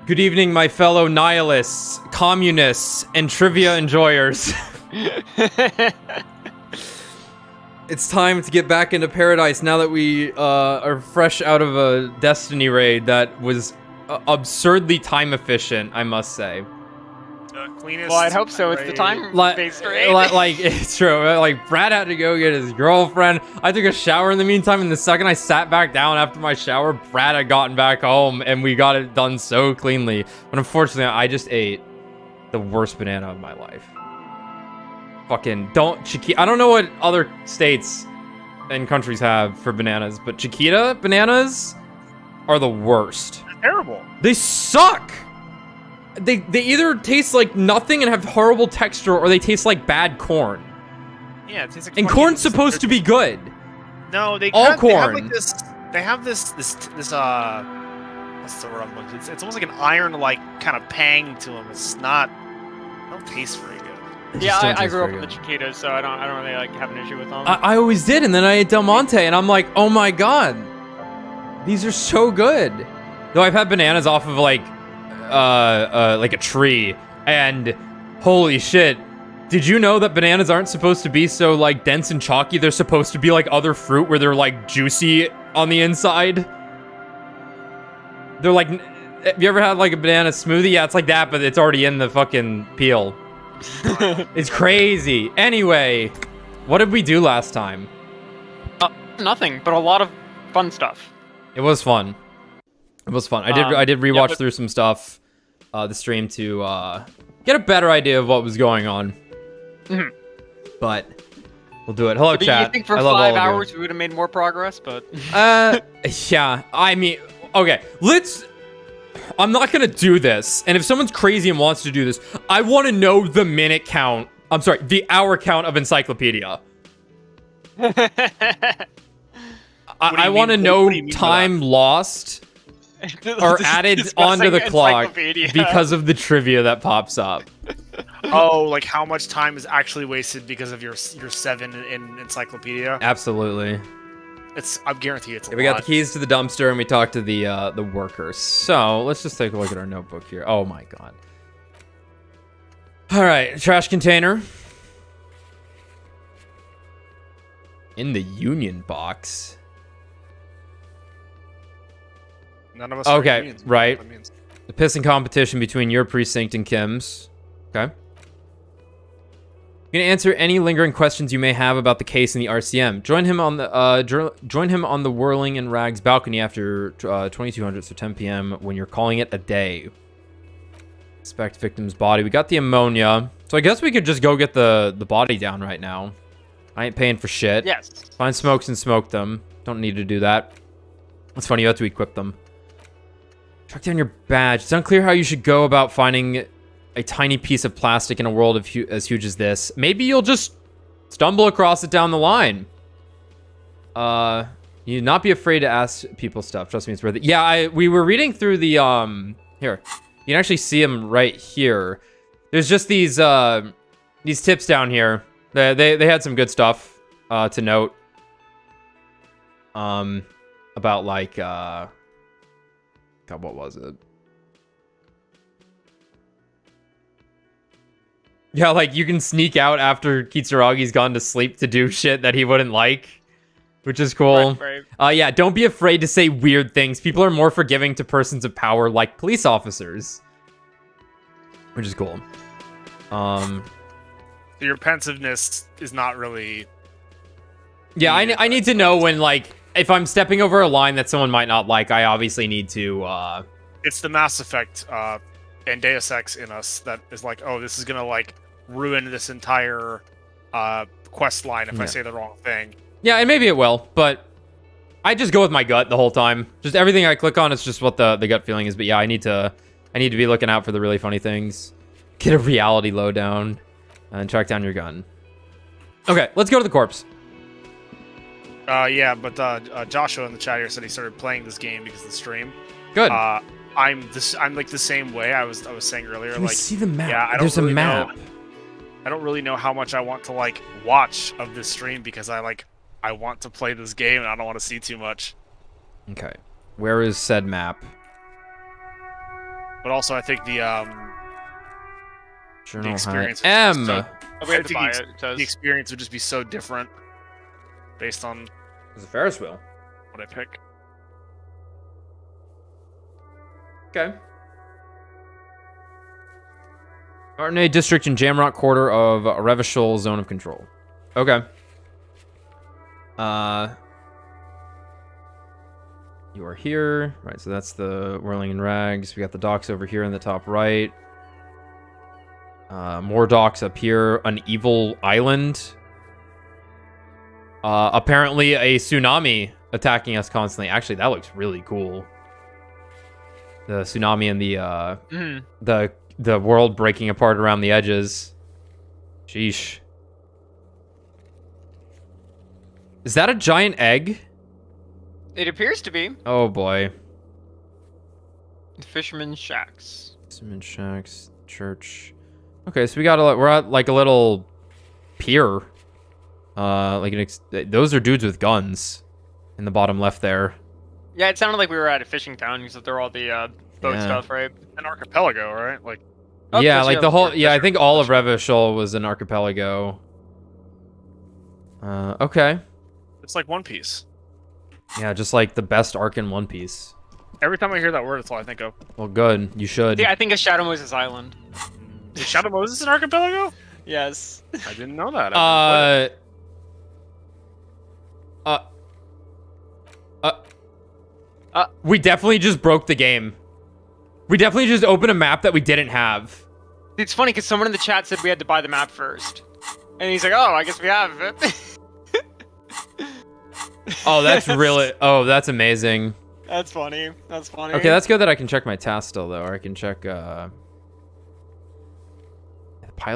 Good evening, my fellow nihilists, communists, and trivia enjoyers. It's time to get back into paradise now that we are fresh out of a Destiny raid that was absurdly time efficient, I must say. Cleanest. Well, I'd hope so. It's the time-based raid. Like, it's true. Like, Brad had to go get his girlfriend. I took a shower in the meantime, and the second I sat back down after my shower, Brad had gotten back home, and we got it done so cleanly. But unfortunately, I just ate the worst banana of my life. Fucking Chiquita. I don't know what other states and countries have for bananas, but Chiquita bananas are the worst. They're terrible. They suck. They either taste like nothing and have horrible texture, or they taste like bad corn. Yeah, it tastes like. And corn's supposed to be good. No, they all corn. They have like this. They have this. What's the word I'm looking? It's almost like an iron-like kind of pang to them. It's not. They don't taste very good. Yeah, I grew up with the Chiquitas, so I don't really like have an issue with them. I always did, and then I ate Del Monte, and I'm like, oh my god, these are so good. Though I've had bananas off of like a tree, and holy shit, did you know that bananas aren't supposed to be so like dense and chalky? They're supposed to be like other fruit where they're like juicy on the inside. They're like, have you ever had like a banana smoothie? Yeah, it's like that, but it's already in the fucking peel. It's crazy. Anyway, what did we do last time? Nothing, but a lot of fun stuff. It was fun. It was fun. I did rewatch through some stuff, the stream to get a better idea of what was going on. Mm-hmm. But we'll do it. Hello, chat. You think for 5 hours we would have made more progress? But yeah. I mean, okay. I'm not gonna do this. And if someone's crazy and wants to do this, I want to know the minute count. I'm sorry, the hour count of Encyclopedia. I want to know time lost. Or added onto the clock because of the trivia that pops up. Oh, like how much time is actually wasted because of your 7 in Encyclopedia? Absolutely. I guarantee it's a lot. We got the keys to the dumpster and we talked to the workers. So let's just take a look at our notebook here. Oh my god. All right, trash container. In the union box. None of us okay, are unions, right. The pissing competition between your precinct and Kim's. Okay. You can answer any lingering questions you may have about the case in the RCM. Join him on the Whirling in Rags balcony after 2200, so 10 p.m. when you're calling it a day. Inspect victim's body. We got the ammonia, so I guess we could just go get the body down right now. I ain't paying for shit. Yes. Find smokes and smoke them. Don't need to do that. It's funny, you have to equip them. Track down your badge. It's unclear how you should go about finding a tiny piece of plastic in a world as huge as this. Maybe you'll just stumble across it down the line. You not be afraid to ask people stuff. Trust me, it's worth it. Yeah, we were reading through the here. You can actually see them right here. There's just these tips down here. They had some good stuff to note. About like God, what was it? Yeah, like you can sneak out after Kitsuragi's gone to sleep to do shit that he wouldn't like, which is cool. Right. Yeah, don't be afraid to say weird things. People are more forgiving to persons of power like police officers, which is cool. Your pensiveness is not really. Yeah, I need to know when, like, if I'm stepping over a line that someone might not like, I obviously need to, It's the Mass Effect, and Deus Ex in us that is like, oh, this is gonna, like, ruin this entire, quest line if I say the wrong thing. Yeah, and maybe it will, but I just go with my gut the whole time. Just everything I click on is just what the gut feeling is, but yeah, I need to be looking out for the really funny things. Get a reality lowdown, and track down your gun. Okay, let's go to the corpse. Yeah, but Joshua in the chat here said he started playing this game because of the stream. Good. I'm like the same way. I was saying earlier. Can like, see the map? Yeah, There's really a map. I don't really know how much I want to like watch of this stream because I want to play this game and I don't want to see too much. Okay, where is said map? But also, I think the Journal experience high. is M. so- Oh, we have I to think buy ex- it. It says. the experience would just be so different based on It's a Ferris wheel. what I pick. Okay. Martinet District and Jamrock Quarter of Revachol Zone of Control. Okay. You are here. Right, so that's the Whirling and Rags. We got the docks over here in the top right. More docks up here. An evil island. Apparently a tsunami attacking us constantly. Actually, that looks really cool. The tsunami and the world breaking apart around the edges. Sheesh. Is that a giant egg? It appears to be. Oh boy. Fisherman's Shacks. Cement shacks, church. Okay, so we're at like a little pier. Those are dudes with guns in the bottom left there. Yeah, it sounded like we were at a fishing town because they're all the boat Yeah. stuff, right? An archipelago, right? Like, Oh, yeah, because like you the have whole. your Yeah, I fisher- think all of Revachol was an archipelago. Okay. it's like One Piece. Yeah, just like the best arc in One Piece. Every time I hear that word, that's all I think of. Well, good. You should. Yeah, I think of Shadow Moses Island. Is Shadow Moses an archipelago? Yes. I didn't know that. I We definitely just broke the game. We definitely just opened a map that we didn't have. It's funny because someone in the chat said we had to buy the map first. And he's like, oh, I guess we have it. Oh, that's really. Oh, that's amazing. That's funny. That's funny. Okay, that's good that I can check my task still, though. Or I can check. Pile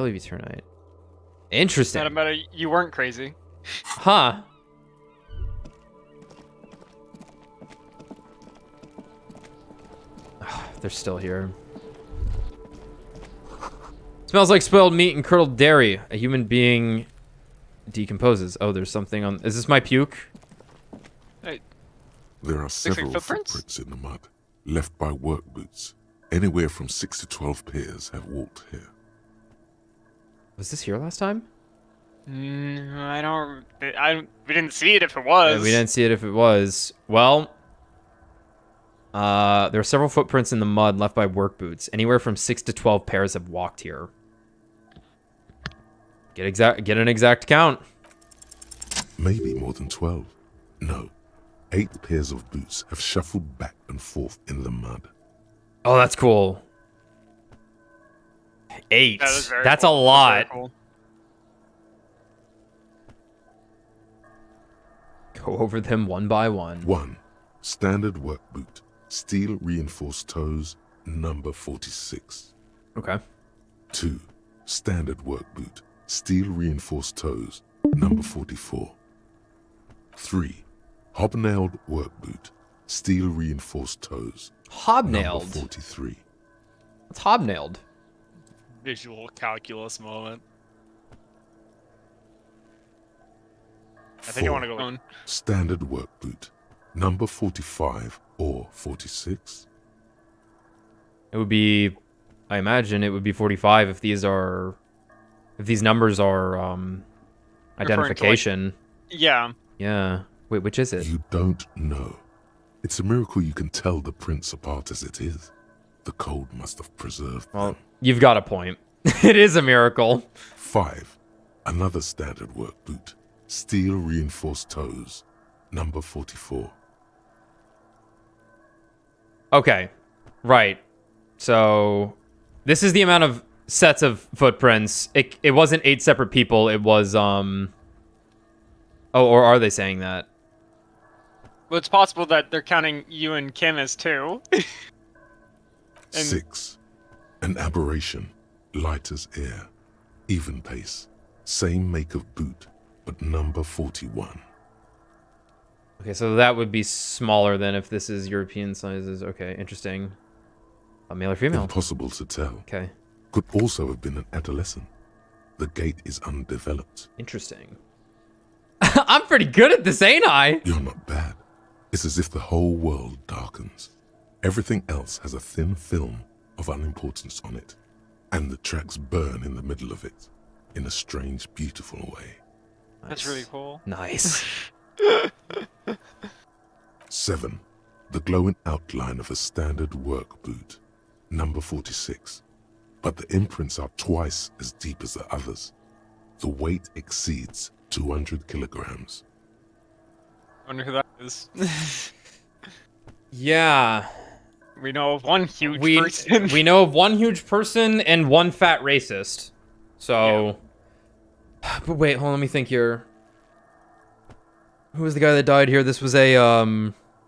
of Eternite. Interesting. Not about you weren't crazy. Huh. They're still here. Smells like spoiled meat and curdled dairy. A human being decomposes. Oh, there's something on. Is this my puke? Hey, There are several footprints? footprints in the mud, left by work boots. Anywhere from 6 to 12 pairs have walked here. Was this here last time? I don't. We didn't see it if it was. Yeah, we didn't see it if it was. Well, there are several footprints in the mud left by work boots. Anywhere from 6 to 12 pairs have walked here. Get an exact count. Maybe more than 12. No, 8 pairs of boots have shuffled back and forth in the mud. Oh, that's cool. 8. That is very That's cool. a lot. That's very cool. Go over them one by one. 1. Standard work boot, steel reinforced toes, number 46. Okay. 2. Standard work boot, steel reinforced toes, number 44. 3. Hobnailed work boot, steel reinforced toes, number Hobnailed. 43. What's hobnailed? visual calculus moment. I think I 4. want to go with Standard work boot, number 45 or 46. It would be, I imagine it would be 45 if these numbers are identification. Yeah. Yeah. Wait, which is it? You don't know. It's a miracle you can tell the prince apart as it is. The code must have preserved Well, them. you've got a point. It is a miracle. 5. Another standard work boot, steel reinforced toes, number 44. Okay. Right. So this is the amount of sets of footprints. It wasn't 8 separate people. It was Oh, or are they saying that? Well, it's possible that they're counting you and Kim as 2. 6. An aberration, light as air, even pace, same make of boot, but number 41. Okay, so that would be smaller than if this is European sizes. Okay, interesting. A male or female? Impossible to tell. Okay, Could also have been an adolescent. The gait is undeveloped. interesting. I'm pretty good at this, ain't I? You're not bad. It's as if the whole world darkens. Everything else has a thin film of unimportance on it, and the tracks burn in the middle of it, in a strange, beautiful way. That's really cool. Nice. 7. The glowing outline of a standard work boot, number 46. But the imprints are twice as deep as the others. The weight exceeds 200 kilograms. Wonder who that is. Yeah. We know of one huge We person. we know of one huge person and one fat racist. So, but wait, hold on, let me think here. Who was the guy that died here? This was a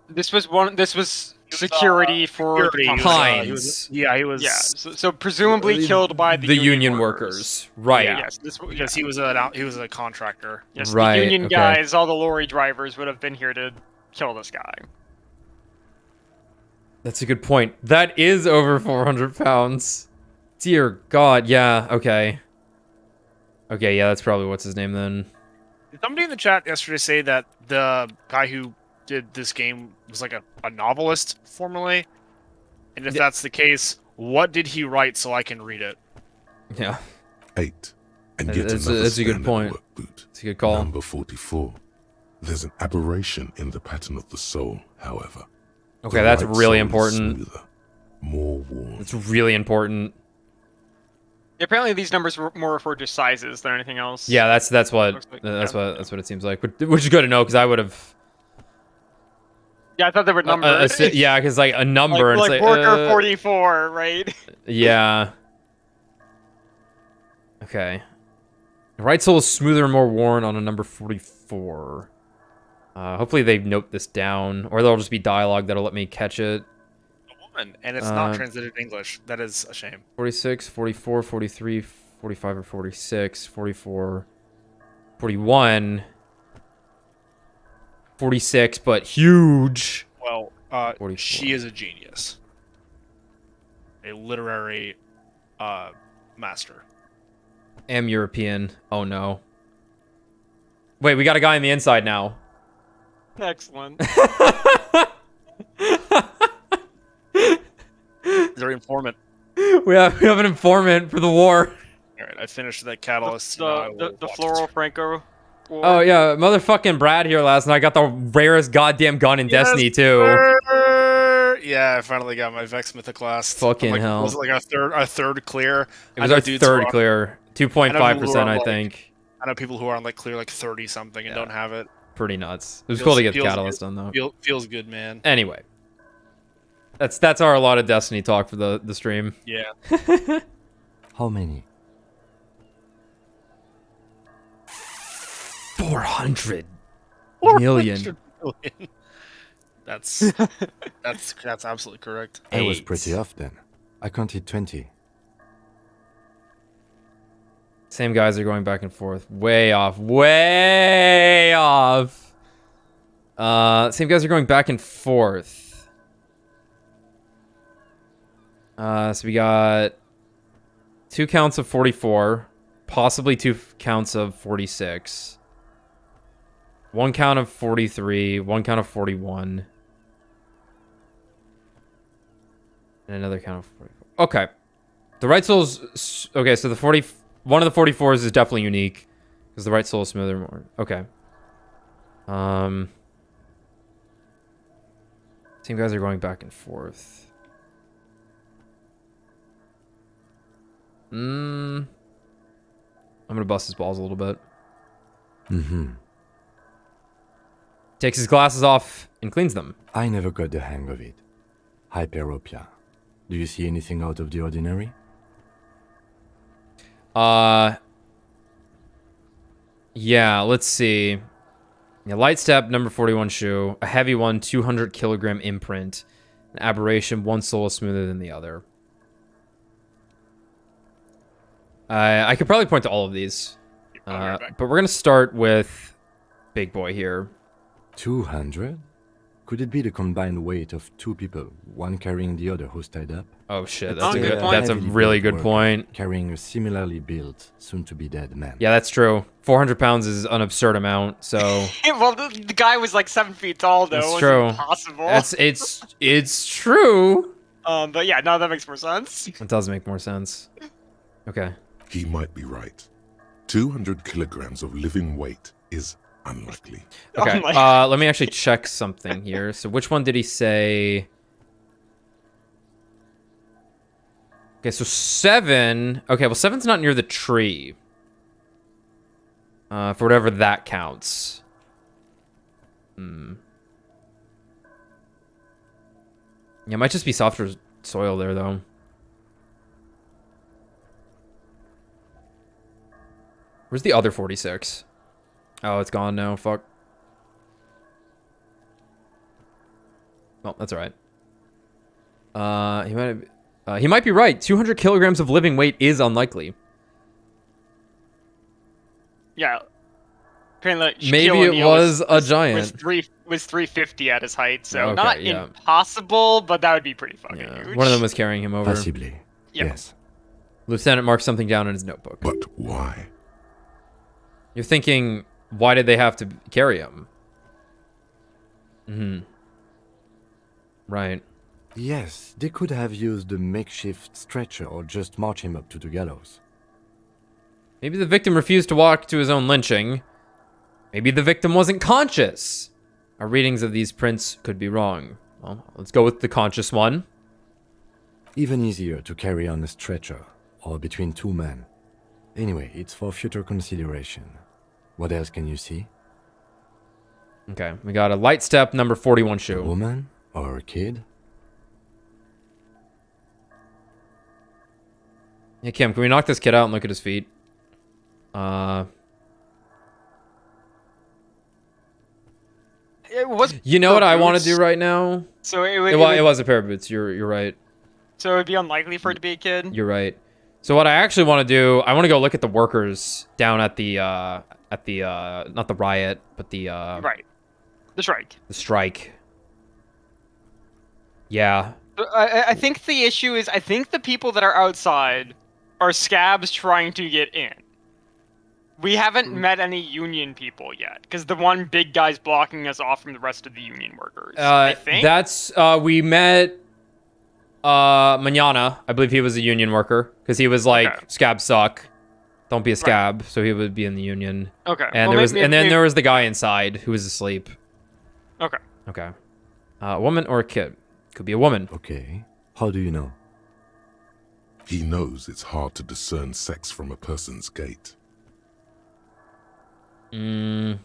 This was security for security. the He was, company. he was, yeah, he was. Yeah, so presumably killed by the union workers. workers. Right. Yeah. Yes, Because he was a contractor. yes, Right, the union okay. guys, all the lorry drivers would have been here to kill this guy. That's a good point. That is over 400 pounds. Dear God, yeah, okay. Okay, yeah, that's probably what's his name then. Did somebody in the chat yesterday say that the guy who did this game was like a novelist formerly? And if that's the case, what did he write so I can read it? Yeah, 8. And That's- yet that's another a good standard point. work boot, it's a good call. number 44. There's an aberration in the pattern of the sole, however. Okay, The that's right really sole is important. smoother, more worn. It's really important. Apparently, these numbers were more refer to sizes than anything else. Yeah, that's what Looks like- that's yeah. what it seems like. But which is good to know because I would have. Yeah, I thought they were numbered. Yeah, because like a number, and like it's worker 44, right? Yeah. Okay. The right sole is smoother and more worn on a number 44. Hopefully they note this down, or there'll just be dialogue that'll let me catch it. A woman, and it's not translated in English. That is a shame. 46, 44, 43, 45 or 46, 44, 41, 46, but huge. Well, 44. she is a genius. A literary master. Am European. Oh no. Wait, we got a guy on the inside now. Excellent. Their informant. We have an informant for the war. All right, I finished that catalyst. The Floral Franco. War. Oh yeah, motherfucking Brad here last night got the rarest goddamn gun in Destiny too. Yeah, I finally got my Vex Mythoclast. Fucking hell. Was it like a third clear? It was our third clear, 2.5%, I like- think. I know people who are on like clear like 30 something and Yeah. don't have it. Pretty nuts. It was Feels- cool to get the feels catalyst done though. Feels good, man. Anyway, that's our lot of Destiny talk for the stream. Yeah. How many? 400 million. That's absolutely correct. I was Eight. pretty off then. I counted 20. Same guys are going back and forth. Way off. Way off. Same guys are going back and forth. So we got 2 counts of 44, possibly 2 counts of 46. 1 count of 43, 1 count of 41. And another count of 44. Okay. The right soul's... Okay, so one of the 44s is definitely unique. Because the right soul is smoother more. Okay. Same guys are going back and forth. I'm gonna bust his balls a little bit. Mm-hmm. Takes his glasses off and cleans them. I never got the hang of it. Hyperopia. Do you see anything out of the ordinary? Yeah, let's see. Yeah, light step, number 41 shoe. A heavy one, 200 kilogram imprint. An aberration, one sole is smoother than the other. I could probably point to all of these. I'll be right back. But we're going to start with Big Boy here. 200? Could it be the combined weight of 2 people, one carrying the other who's tied up? Oh shit, That's that's a good point. that's a Heavily really built good worker point. Carrying a similarly built, soon-to-be-dead man. Yeah, that's true. 400 pounds is an absurd amount, so Well, the guy was like 7 feet tall, though. That's It wasn't true. Impossible. it's true. But yeah, no, that makes more sense. It does make more sense. Okay. He might be right. 200 kilograms of living weight is unlikely. Okay. Oh my- Let me actually check something here. So which one did he say? Okay, so 7. Okay, well 7's not near the tree. For whatever that counts. Yeah, it might just be softer soil there, though. Where's the other 46? Oh, it's gone now. Fuck. Well, that's all right. He might be right. 200 kilograms of living weight is unlikely. Yeah. Apparently, like, Maybe Shaquille it O'Neal was a giant. Was 350 at his height, so Okay, not yeah. impossible, but that would be pretty fucking Yeah. huge. One of them was carrying him over. Possibly. Yeah. Yes. Lieutenant marked something down in his notebook. But why? You're thinking, why did they have to carry him? Right. Yes, they could have used a makeshift stretcher or just march him up to the gallows. Maybe the victim refused to walk to his own lynching. Maybe the victim wasn't conscious. Our readings of these prints could be wrong. Well, let's go with the conscious one. Even easier to carry on a stretcher, or between two men. Anyway, it's for future consideration. What else can you see? Okay, we got a light step, number 41 A shoe. woman? Or a kid? Hey, Kim, can we knock this kid out and look at his feet? It was You know the what I want to boots, do right now? So it It was a pair of boots. You're right. So it'd be unlikely for it to be a kid. You're right. So what I actually want to do, I want to go look at the workers down at the not the riot, but the Right. The strike. the strike. Yeah. I think the issue is, I think the people that are outside are scabs trying to get in. We haven't met any union people yet, because the one big guy's blocking us off from the rest of the union workers. I think. That's we met Manana. I believe he was a union worker because he was like, Okay. scabs suck. Don't be a scab, so he would be in the union. Okay. And well, then there was the guy inside who was asleep. Okay. Okay. A woman or a kid? Could be a woman. Okay. How do you know? He knows it's hard to discern sex from a person's gait. I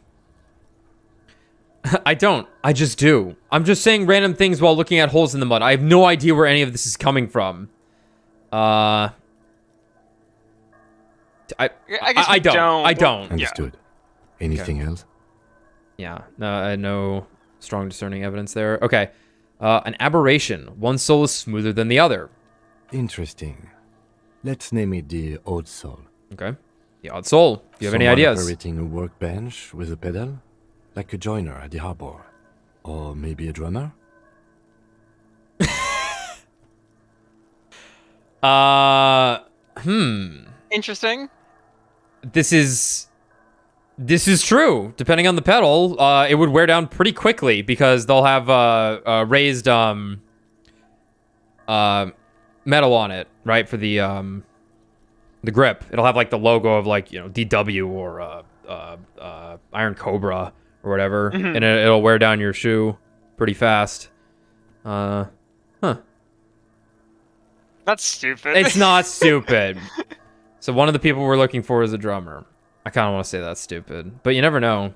don't. I just do. I'm just saying random things while looking at holes in the mud. I have no idea where any of this is coming from. I guess I we don't. I don't. Understood. Anything else? Yeah. No strong discerning evidence there. Okay. An aberration. One soul is smoother than the other. Interesting. Let's name it the odd soul. Okay. The odd soul. Do you have any Someone ideas? operating a workbench with a pedal? Like a joiner at the harbor. Or maybe a drummer? Interesting. This is true. Depending on the pedal, it would wear down pretty quickly because they'll have raised metal on it, right? For the grip. It'll have like the logo of like, DW or Iron Cobra or whatever, and it'll wear down your shoe pretty fast. That's stupid. It's not stupid. So one of the people we're looking for is a drummer. I kind of want to say that's stupid, but you never know.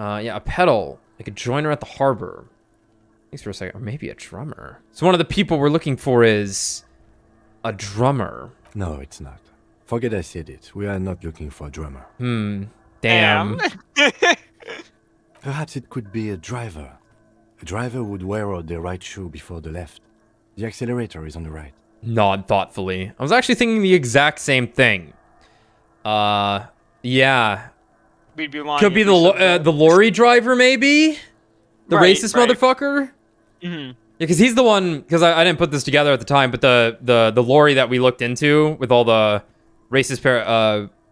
Yeah, a pedal, like a joiner at the harbor. Thanks for a second. Or maybe a drummer. So one of the people we're looking for is a drummer. No, it's not. Forget I said it. We are not looking for a drummer. Damn. Perhaps it could be a driver. A driver would wear out the right shoe before the left. The accelerator is on the right. Nod thoughtfully. I was actually thinking the exact same thing. Yeah. We'd be lying. Could be if we said that. the lorry driver, maybe? The Right, racist right. motherfucker? Mhm. Yeah, because he's the one, because I didn't put this together at the time, but the lorry that we looked into with all the racist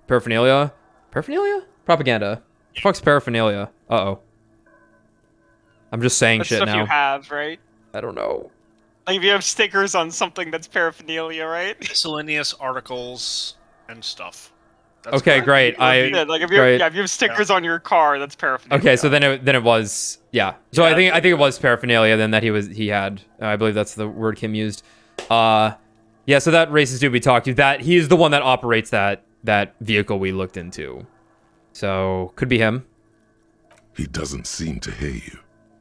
paraphernalia. Paraphernalia? Propaganda. The fuck's paraphernalia? Uh-oh. I'm just saying That's shit stuff now. you have, right? I don't know. Like if you have stickers on something that's paraphernalia, right? Miscellaneous articles and stuff. That's Okay, great. Yeah, like if you Great. if you have stickers on your car, that's paraphernalia. Okay, so then it was yeah. So Yeah, I think it was paraphernalia then that he had. I believe that's the word Kim used. Yeah. So that racist dude we talked to, that he is the one that operates that vehicle we looked into. So could be him. He doesn't seem to hear you,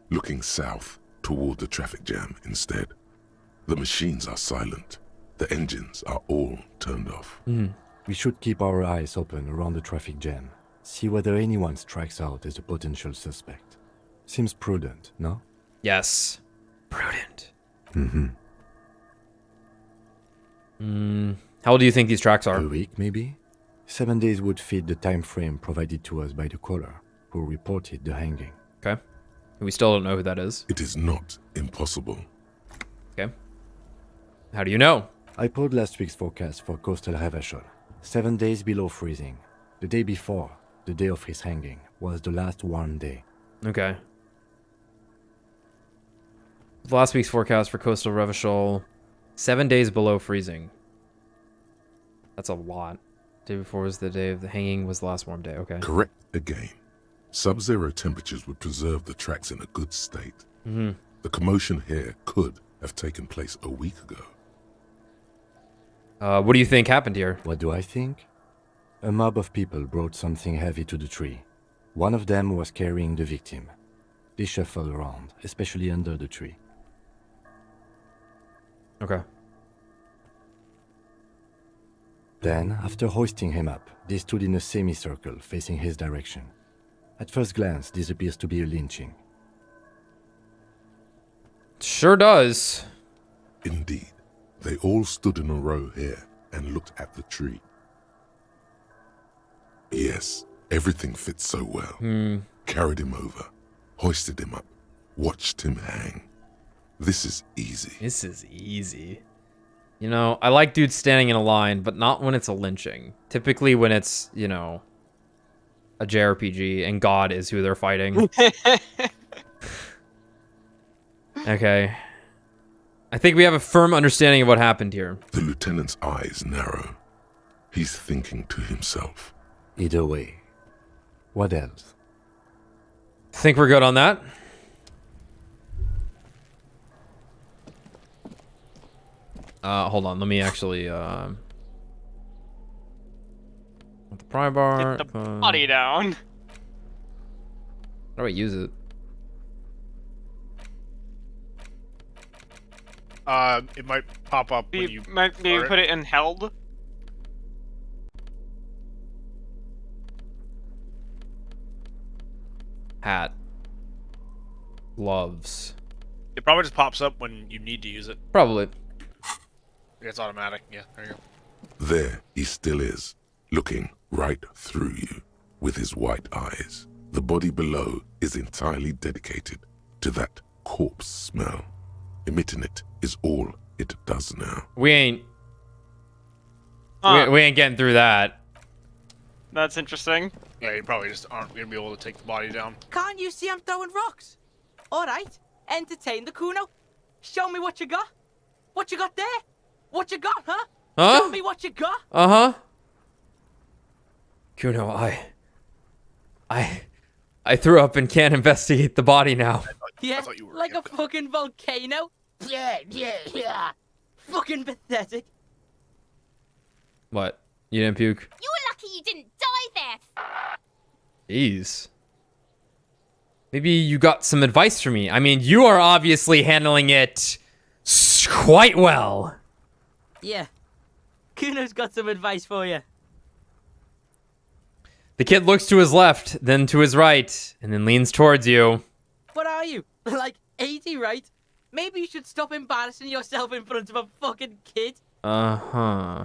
looking south toward the traffic jam instead. The machines are silent. The engines are all turned off. We should keep our eyes open around the traffic jam. See whether anyone strikes out as a potential suspect. Seems prudent, no? Yes. Prudent. How old do you think these tracks are? A week, maybe? 7 days would fit the time frame provided to us by the caller, who reported the hanging. Okay. We still don't know who that is. It is not impossible. Okay. How do you know? I pulled last week's forecast for coastal Revachol. 7 days below freezing. The day before, the day of his hanging, was the last warm day. Okay. Last week's forecast for coastal Revachol, 7 days below freezing. That's a lot. Day before was the day of the hanging, was the last warm day. Okay. Correct again. Sub-zero temperatures would preserve the tracks in a good state. The commotion here could have taken place a week ago. What do you think happened here? What do I think? A mob of people brought something heavy to the tree. One of them was carrying the victim. They shuffled around, especially under the tree. Okay. Then, after hoisting him up, they stood in a semicircle facing his direction. At first glance, this appears to be a lynching. Sure does. Indeed, they all stood in a row here and looked at the tree. Yes, everything fits so well. Carried him over, hoisted him up, watched him hang. This is easy. This is easy. You know, I like dudes standing in a line, but not when it's a lynching. Typically when it's, you know, a JRPG and God is who they're fighting. Okay. I think we have a firm understanding of what happened here. The lieutenant's eyes narrow. He's thinking to himself. Either way. What else? Think we're good on that? Hold on. Let me actually, with the pry bar. Get the body down. How do I use it? It might pop up when you Maybe start put it in held. Hat. Gloves. It probably just pops up when you need to use it. Probably. It's automatic. Yeah, there you go. There he still is, looking right through you with his white eyes. The body below is entirely dedicated to that corpse smell. Emitting it is all it does now. We ain't getting through that. That's interesting. Yeah, you probably just aren't gonna be able to take the body down. Can't you see I'm throwing rocks? All right, entertain the Kuno. Show me what you got. What you got there? What you got, huh? Huh? Show me what you got. Uh-huh. Kuno, I threw up and can't investigate the body now. Yeah, thought you were like a gonna- fucking volcano. Yeah. Fucking pathetic. What? You didn't puke? You were lucky you didn't die there. Jeez. Maybe you got some advice for me. I mean, you are obviously handling it quite well. Yeah. Kuno's got some advice for you. The kid looks to his left, then to his right, and then leans towards you. What are you? Like 80, right? Maybe you should stop embarrassing yourself in front of a fucking kid. Uh-huh.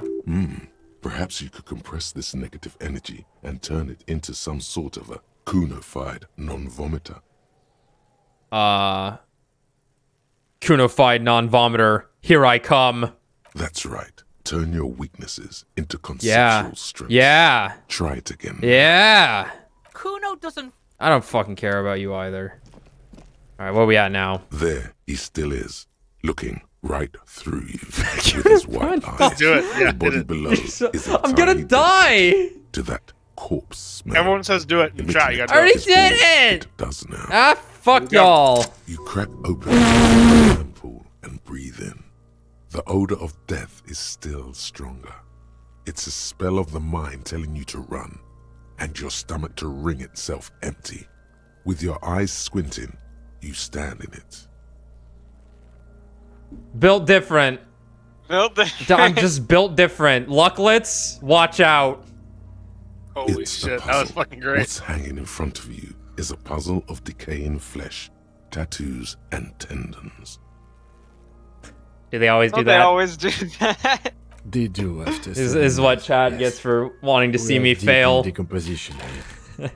Perhaps you could compress this negative energy and turn it into some sort of a Kuno-fied non-vomiter. Kuno-fied non-vomiter. Here I come. That's right. Turn your weaknesses into conceptual strengths. Yeah. Try it again. Yeah. Kuno doesn't. I don't fucking care about you either. All right, where are we at now? There he still is, looking right through you with his white eyes. Do it. Yeah, The body did it. below is I'm gonna entirely die. dedicated to that corpse smell. Everyone says do it in the chat. You I gotta do already it. Is all did it. It does now. Ah, fuck Yeah. y'all. You crack open the lime pool and breathe in. The odor of death is still stronger. It's a spell of the mind telling you to run, and your stomach to wring itself empty. With your eyes squinting, you stand in it. Built different. I'm just built different. Lucklets, watch out. Holy It's a shit, that was puzzle. fucking great. What's hanging in front of you is a puzzle of decaying flesh, tattoos, and tendons. Do they always do They that? always do that. They do after This 7 is what months, Chad yes. gets for wanting to We see are me deep in fail. decomposition here.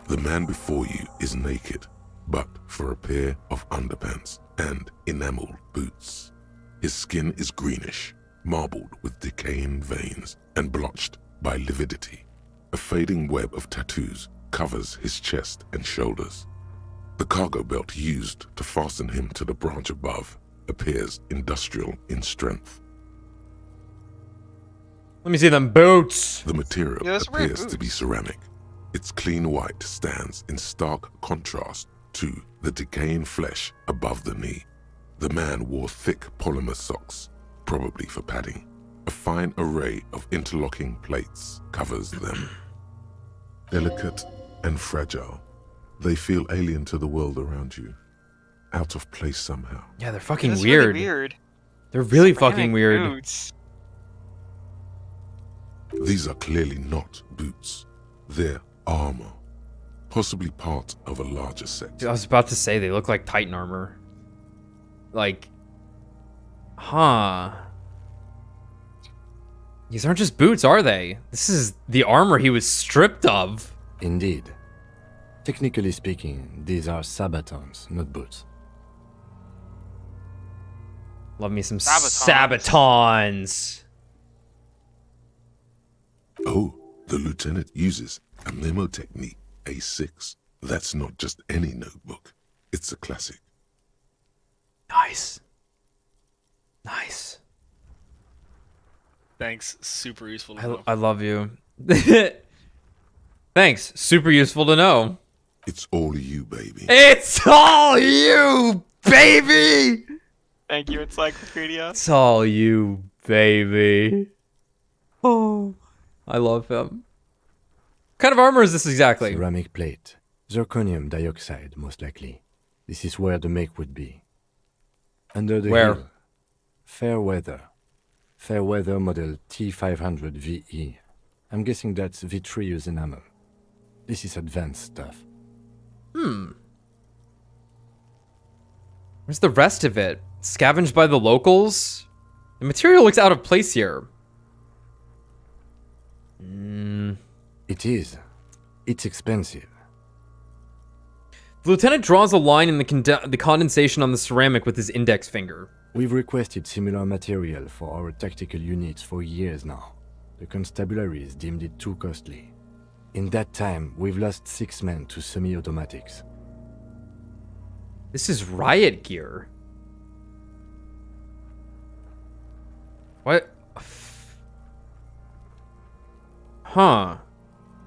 The man before you is naked, but for a pair of underpants and enameled boots. His skin is greenish, marbled with decaying veins and blotched by lividity. A fading web of tattoos covers his chest and shoulders. The cargo belt used to fasten him to the branch above appears industrial in strength. Let me see them boots. The material Yeah, those are weird appears to be boots. ceramic. Its clean white stands in stark contrast to the decaying flesh above the knee. The man wore thick polymer socks, probably for padding. A fine array of interlocking plates covers them. Delicate and fragile, they feel alien to the world around you, out of place somehow. Yeah, they're fucking That's weird. Really weird. They're really Ceramic fucking weird. boots. These are clearly not boots. They're armor, possibly part of a larger set. Dude, I was about to say they look like Titan armor. Like, huh? These aren't just boots, are they? This is the armor he was stripped of. Indeed. Technically speaking, these are sabatons, not boots. Love me some Sabatons. sabatons. Oh, the lieutenant uses a memo technique A6. That's not just any notebook. It's a classic. Nice. Nice. Thanks, super useful to know. I love you. Thanks. Super useful to know. It's all you, baby. It's all you, baby. Thank you, Encyclopedia. It's all you, baby. Oh, I love him. What kind of armor is this exactly? Ceramic plate. Zirconium dioxide, most likely. This is where the make would be. Under the Where? hill. Fair weather. Fair weather model T500 VE. I'm guessing that's vitreous enamel. This is advanced stuff. Where's the rest of it? Scavenged by the locals? The material looks out of place here. It is. It's expensive. The lieutenant draws a line in the condensation on the ceramic with his index finger. We've requested similar material for our tactical units for years now. The constabularies deemed it too costly. In that time, we've lost 6 men to semi-automatics. This is riot gear. What? Huh.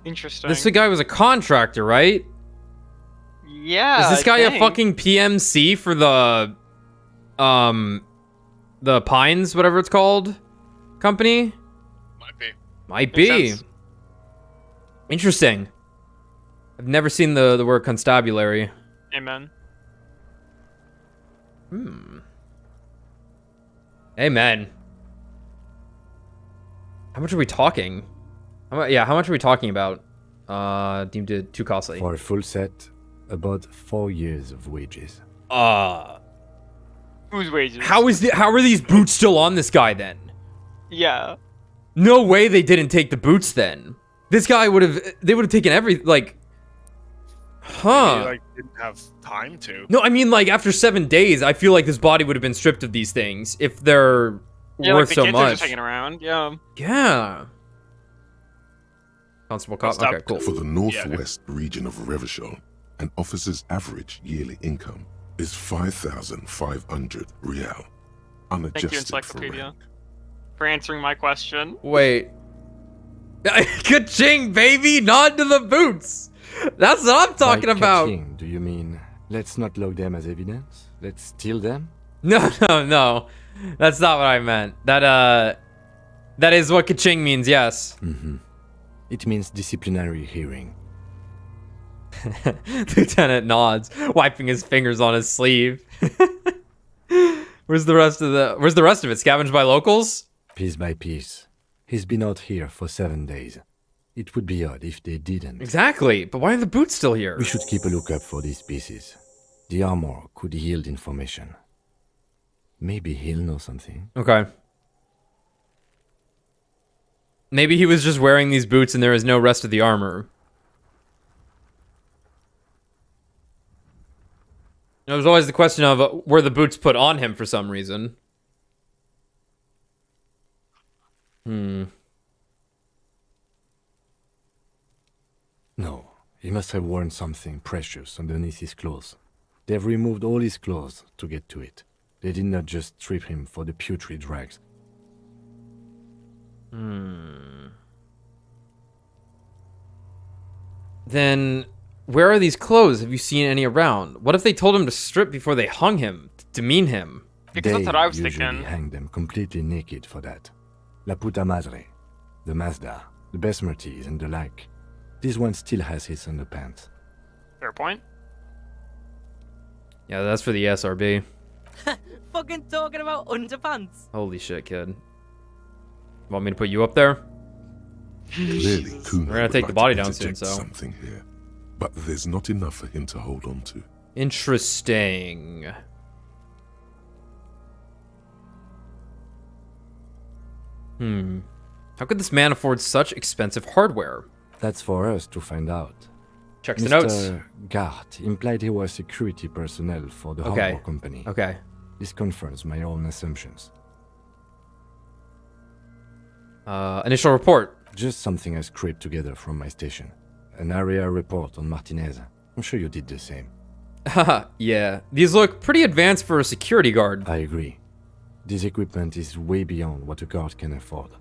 Interesting. This guy was a contractor, right? Yeah. Is this I guy a think. fucking PMC for the Pines, whatever it's called, company? Might be. Might Makes be. sense. Interesting. I've never seen the word constabulary. Amen. Amen. How much are we talking? How much are we talking about? Deemed it too costly. For a full set, about 4 years of wages. Whose wages? How are these boots still on this guy then? Yeah. No way they didn't take the boots then. This guy would have taken every, like, huh. He, like, didn't have time to. No, I mean, like, after 7 days, I feel like this body would have been stripped of these things if they're Yeah, worth like the so kids are much. just hanging around. Yeah. Yeah. Constable Cop. Stop. Okay, cool. For the northwest region of Revachol, an officer's average yearly income is 5,500 real. Thank you, Unadjusted for Encyclopedia, rank. for answering my question. Wait. Ka-ching, baby! Nod to the boots! That's what I'm talking By about! catching, do you mean let's not log them as evidence? Let's steal them? No. That's not what I meant. That is what ka-ching means, yes. Mm-hmm. It means disciplinary hearing. Lieutenant nods, wiping his fingers on his sleeve. Where's the rest of it? Scavenged by locals? Piece by piece. He's been out here for 7 days. It would be odd if they didn't. Exactly, but why are the boots still here? We should keep a lookout for these pieces. The armor could yield information. Maybe he'll know something. Okay. Maybe he was just wearing these boots and there is no rest of the armor. There's always the question of were the boots put on him for some reason. No, he must have worn something precious underneath his clothes. They've removed all his clothes to get to it. They did not just strip him for the putrid rags. Then where are these clothes? Have you seen any around? What if they told him to strip before they hung him, to demean him? Because They that's what I was usually thinking. hang them completely naked for that. La puta madre, the Mazda, the Besmerties, and the like. This one still has his underpants. Fair point. Yeah, that's for the SRB. Fucking talking about underpants. Holy shit, kid. Want me to put you up there? Clearly, Kuno We're gonna would take like the body to down soon, interject so. something here, but there's not enough for him to hold on to. Interesting. How could this man afford such expensive hardware? That's for us to find out. Checks the notes. Mr. Gart implied he was security personnel for the Okay. hardware company. Okay. This confirms my own assumptions. Initial report. Just something I scraped together from my station. An area report on Martinez. I'm sure you did the same. Haha, yeah. These look pretty advanced for a security guard. I agree. This equipment is way beyond what a guard can afford.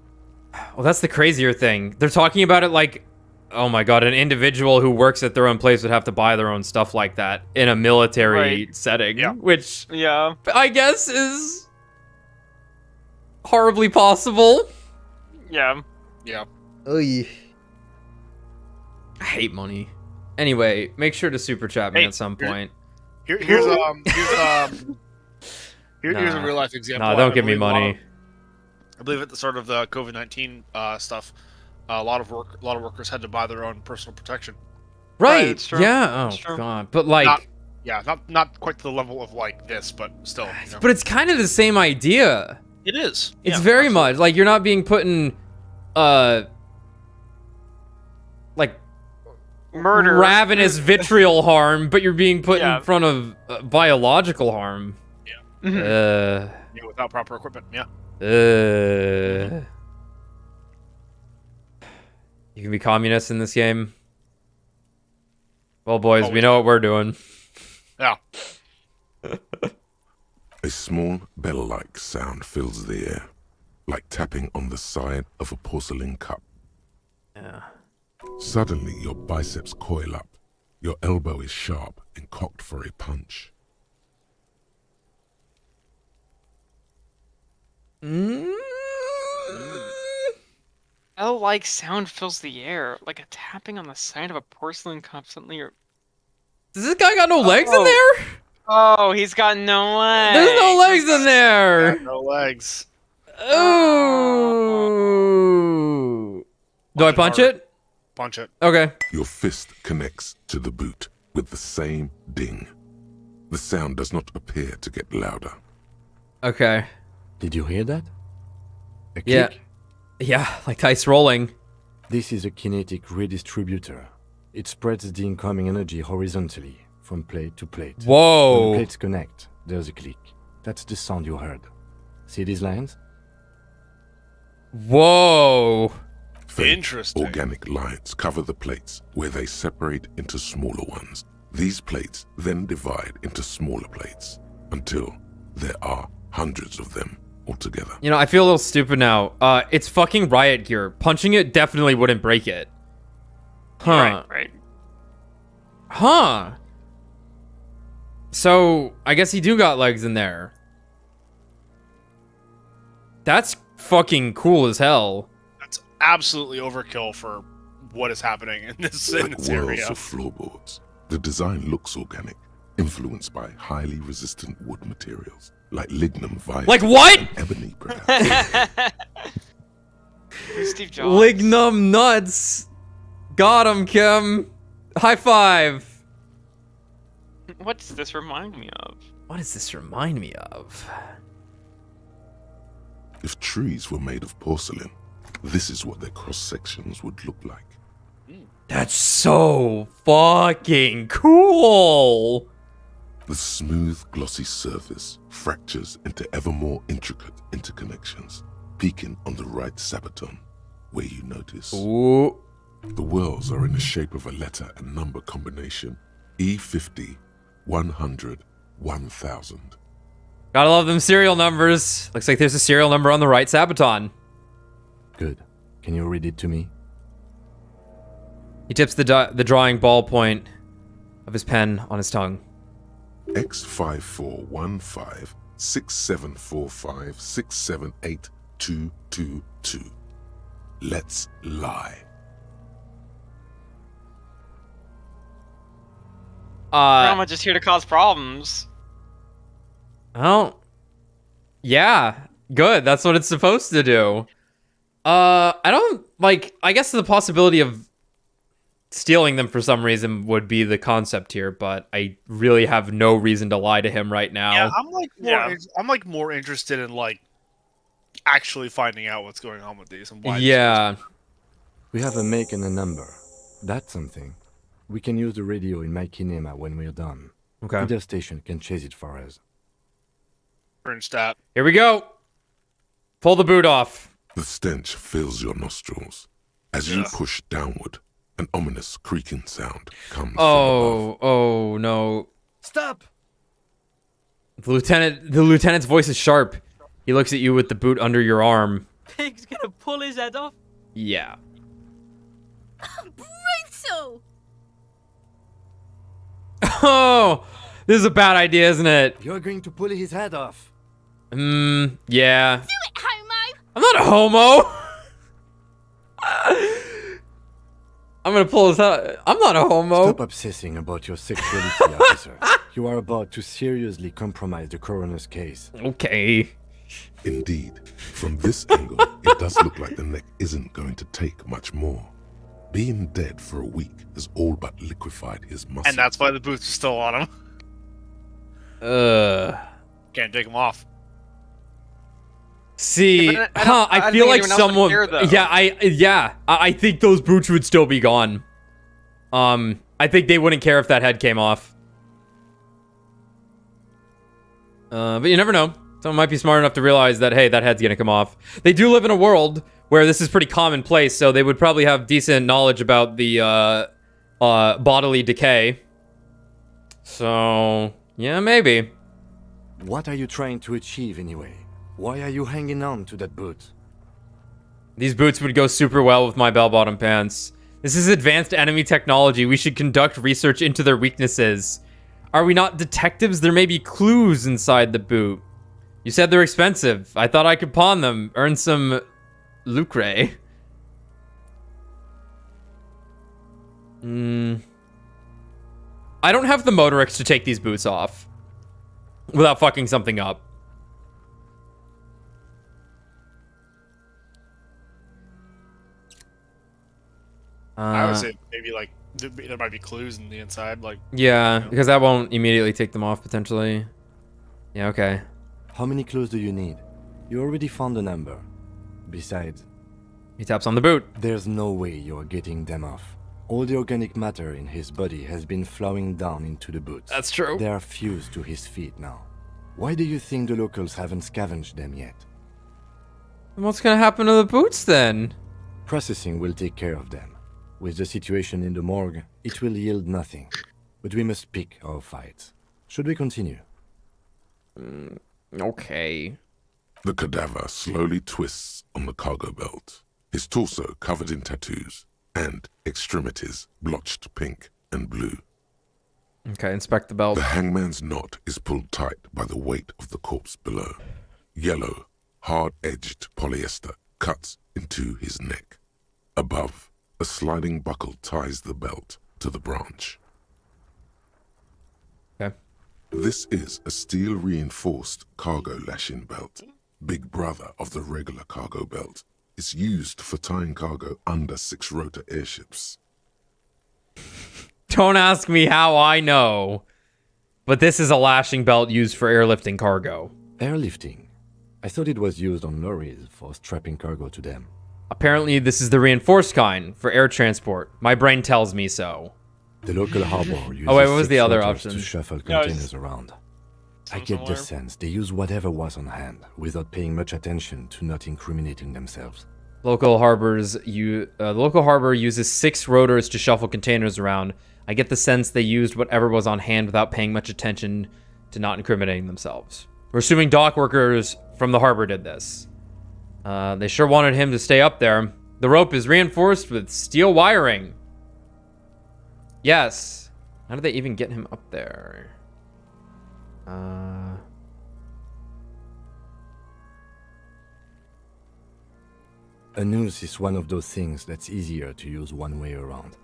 Well, that's the crazier thing. They're talking about it like, oh my god, an individual who works at their own place would have to buy their own stuff like that in a military Right. setting, Yeah. which Yeah. I guess is horribly possible. Yeah. Yeah. I hate money. Anyway, make sure to super chat me Hey, at some here's- point. Here's a Nah. real life example. Nah, I don't give me believe a lot money. of- I believe at the start of the COVID-19 stuff, a lot of workers had to buy their own personal protection. Right? it's true. Yeah. It's Oh true. god. But like, Not- Yeah, not quite to the level of like this, but still. You know. but it's kind of the same idea. It is. It's Yeah, very absolutely. much like you're not being put in, like Murder. ravenous vitriol harm, but you're being put Yeah. in front of biological harm. Mhm. Yeah, without proper equipment. Yeah. You can be communist in this game. Well, boys, we Always. know what we're doing. Yeah. A small bell-like sound fills the air, like tapping on the side of a porcelain cup. Yeah. Suddenly, your biceps coil up. Your elbow is sharp and cocked for a punch. Bell-like sound fills the air, like a tapping on the side of a porcelain cup suddenly. Does this guy got no legs in Oh. there? Oh, he's got no legs. There's no legs in there. No legs. Ooh. Do I punch it? Punch it. Okay. Your fist connects to the boot with the same ding. The sound does not appear to get louder. Okay. Did you hear that? A click? Yeah. Yeah, like dice rolling. This is a kinetic redistributor. It spreads the incoming energy horizontally, from plate to plate. When Whoa. the plates connect, there's a click. That's the sound you heard. See these lines? Whoa. Faint, Interesting. organic lines cover the plates where they separate into smaller ones. These plates then divide into smaller plates until there are hundreds of them altogether. You know, I feel a little stupid now. It's fucking riot gear. Punching it definitely wouldn't break it. Huh. Right. Huh. So, I guess he do got legs in there. That's fucking cool as hell. That's absolutely overkill for what is happening in this Like worlds area. of floorboards, the design looks organic, influenced by highly resistant wood materials, like lignum violet. Like what? and ebony, perhaps. Steve Jobs. Lignum nuts. Got him, Kim. High five. What does this remind me of? What does this remind me of? If trees were made of porcelain, this is what their cross-sections would look like. That's so fucking cool. The smooth, glossy surface fractures into ever more intricate interconnections, peaking on the right sabaton, where you notice Ooh. the whorls are in the shape of a letter and number combination: E50, 100, 1000. Gotta love them serial numbers. Looks like there's a serial number on the right sabaton. Good. Can you read it to me? He tips the drawing ballpoint of his pen on his tongue. X5415 6745 678222. Let's lie. I'm just here to cause problems. Oh. Yeah. Good. That's what it's supposed to do. I don't, like, I guess the possibility of stealing them for some reason would be the concept here, but I really have no reason to lie to him right now. Yeah, I'm more interested in like actually finding out what's going on with these and why. Yeah. We have a make and a number. That's something. We can use the radio in my kinema when we're done. Okay. Either station can chase it for us. Print stat. Here we go. Pull the boot off. The stench fills your nostrils. As you push downward, an ominous creaking sound comes from above. Oh no. Stop! The lieutenant's voice is sharp. He looks at you with the boot under your arm. Pig's gonna pull his head off. Yeah. Brutal! Oh, this is a bad idea, isn't it? You're going to pull his head off. Yeah. Do it, homo! I'm not a homo. I'm gonna pull his head. I'm not a homo. Stop obsessing about your sexuality, officer. You are about to seriously compromise the coroner's case. Okay. Indeed, from this angle, it does look like the neck isn't going to take much more. Being dead for a week has all but liquefied his muscles. And that's why the boots are still on him. Can't take them off. See, Yeah, but I I don't feel think like anyone else would someone. care, though. I think those boots would still be gone. I think they wouldn't care if that head came off. But you never know. Someone might be smart enough to realize that, hey, that head's gonna come off. They do live in a world where this is pretty commonplace, so they would probably have decent knowledge about the bodily decay. So, yeah, maybe. What are you trying to achieve anyway? Why are you hanging on to that boot? These boots would go super well with my bell-bottom pants. This is advanced enemy technology. We should conduct research into their weaknesses. Are we not detectives? There may be clues inside the boot. You said they're expensive. I thought I could pawn them, earn some lucre. I don't have the motorics to take these boots off without fucking something up. I would say maybe like there might be clues in the inside, like Yeah, because that won't immediately take them off, potentially. Yeah, okay. How many clues do you need? You already found a number. Besides, He taps on the boot. there's no way you're getting them off. All the organic matter in his body has been flowing down into the boots. That's true. They are fused to his feet now. Why do you think the locals haven't scavenged them yet? What's gonna happen to the boots then? Processing will take care of them. With the situation in the morgue, it will yield nothing. But we must pick our fights. Should we continue? Okay. The cadaver slowly twists on the cargo belt, his torso covered in tattoos, and extremities blotched pink and blue. Okay, inspect the belt. The hangman's knot is pulled tight by the weight of the corpse below. Yellow, hard-edged polyester cuts into his neck. Above, a sliding buckle ties the belt to the branch. Okay. This is a steel-reinforced cargo lashing belt. Big brother of the regular cargo belt. It's used for tying cargo under 6-rotor airships. Don't ask me how I know. But this is a lashing belt used for airlifting cargo. Airlifting. I thought it was used on lorries for strapping cargo to them. Apparently, this is the reinforced kind for air transport. My brain tells me so. The local harbor uses Oh wait, what was the other 6 option? to shuffle Yeah, containers around. I get the sense they use whatever was on hand without paying much attention to not incriminating themselves. Local harbors, the local harbor uses 6 rotors to shuffle containers around. I get the sense they used whatever was on hand without paying much attention to not incriminating themselves. We're assuming dock workers from the harbor did this. They sure wanted him to stay up there. The rope is reinforced with steel wiring. Yes. How did they even get him up there? A noose is one of those things that's easier to use one way around.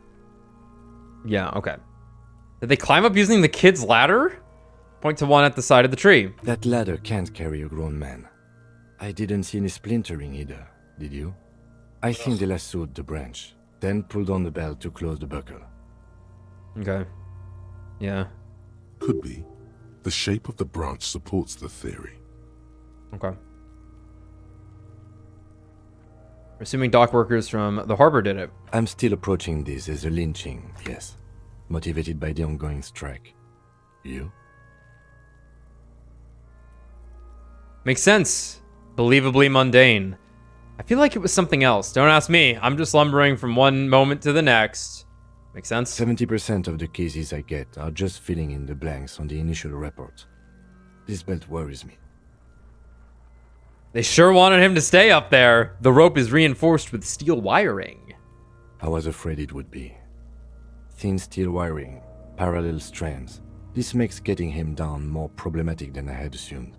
Yeah, okay. Did they climb up using the kid's ladder? Point to one at the side of the tree. That ladder can't carry a grown man. I didn't see any splintering either, did you? I think they lassoed the branch, then pulled on the belt to close the buckle. Okay. Yeah. Could be. The shape of the branch supports the theory. Okay. Assuming dock workers from the harbor did it. I'm still approaching this as a lynching, yes. Motivated by the ongoing strike. You? Makes sense. Believably mundane. I feel like it was something else. Don't ask me. I'm just lumbering from one moment to the next. Makes sense? 70% of the cases I get are just filling in the blanks on the initial report. This belt worries me. They sure wanted him to stay up there. The rope is reinforced with steel wiring. I was afraid it would be. Thin steel wiring, parallel strands. This makes getting him down more problematic than I had assumed.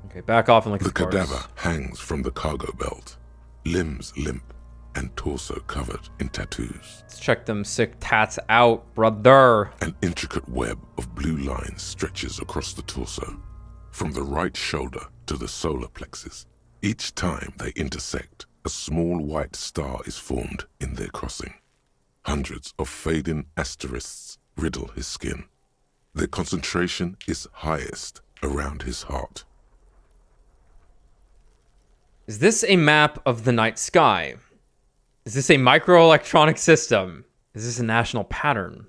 Okay, back off and look The at the cars. cadaver hangs from the cargo belt, limbs limp and torso covered in tattoos. Let's check them sick tats out, brother. An intricate web of blue lines stretches across the torso, from the right shoulder to the solar plexus. Each time they intersect, a small white star is formed in their crossing. Hundreds of fading asterisks riddle his skin. Their concentration is highest around his heart. Is this a map of the night sky? Is this a microelectronic system? Is this a national pattern?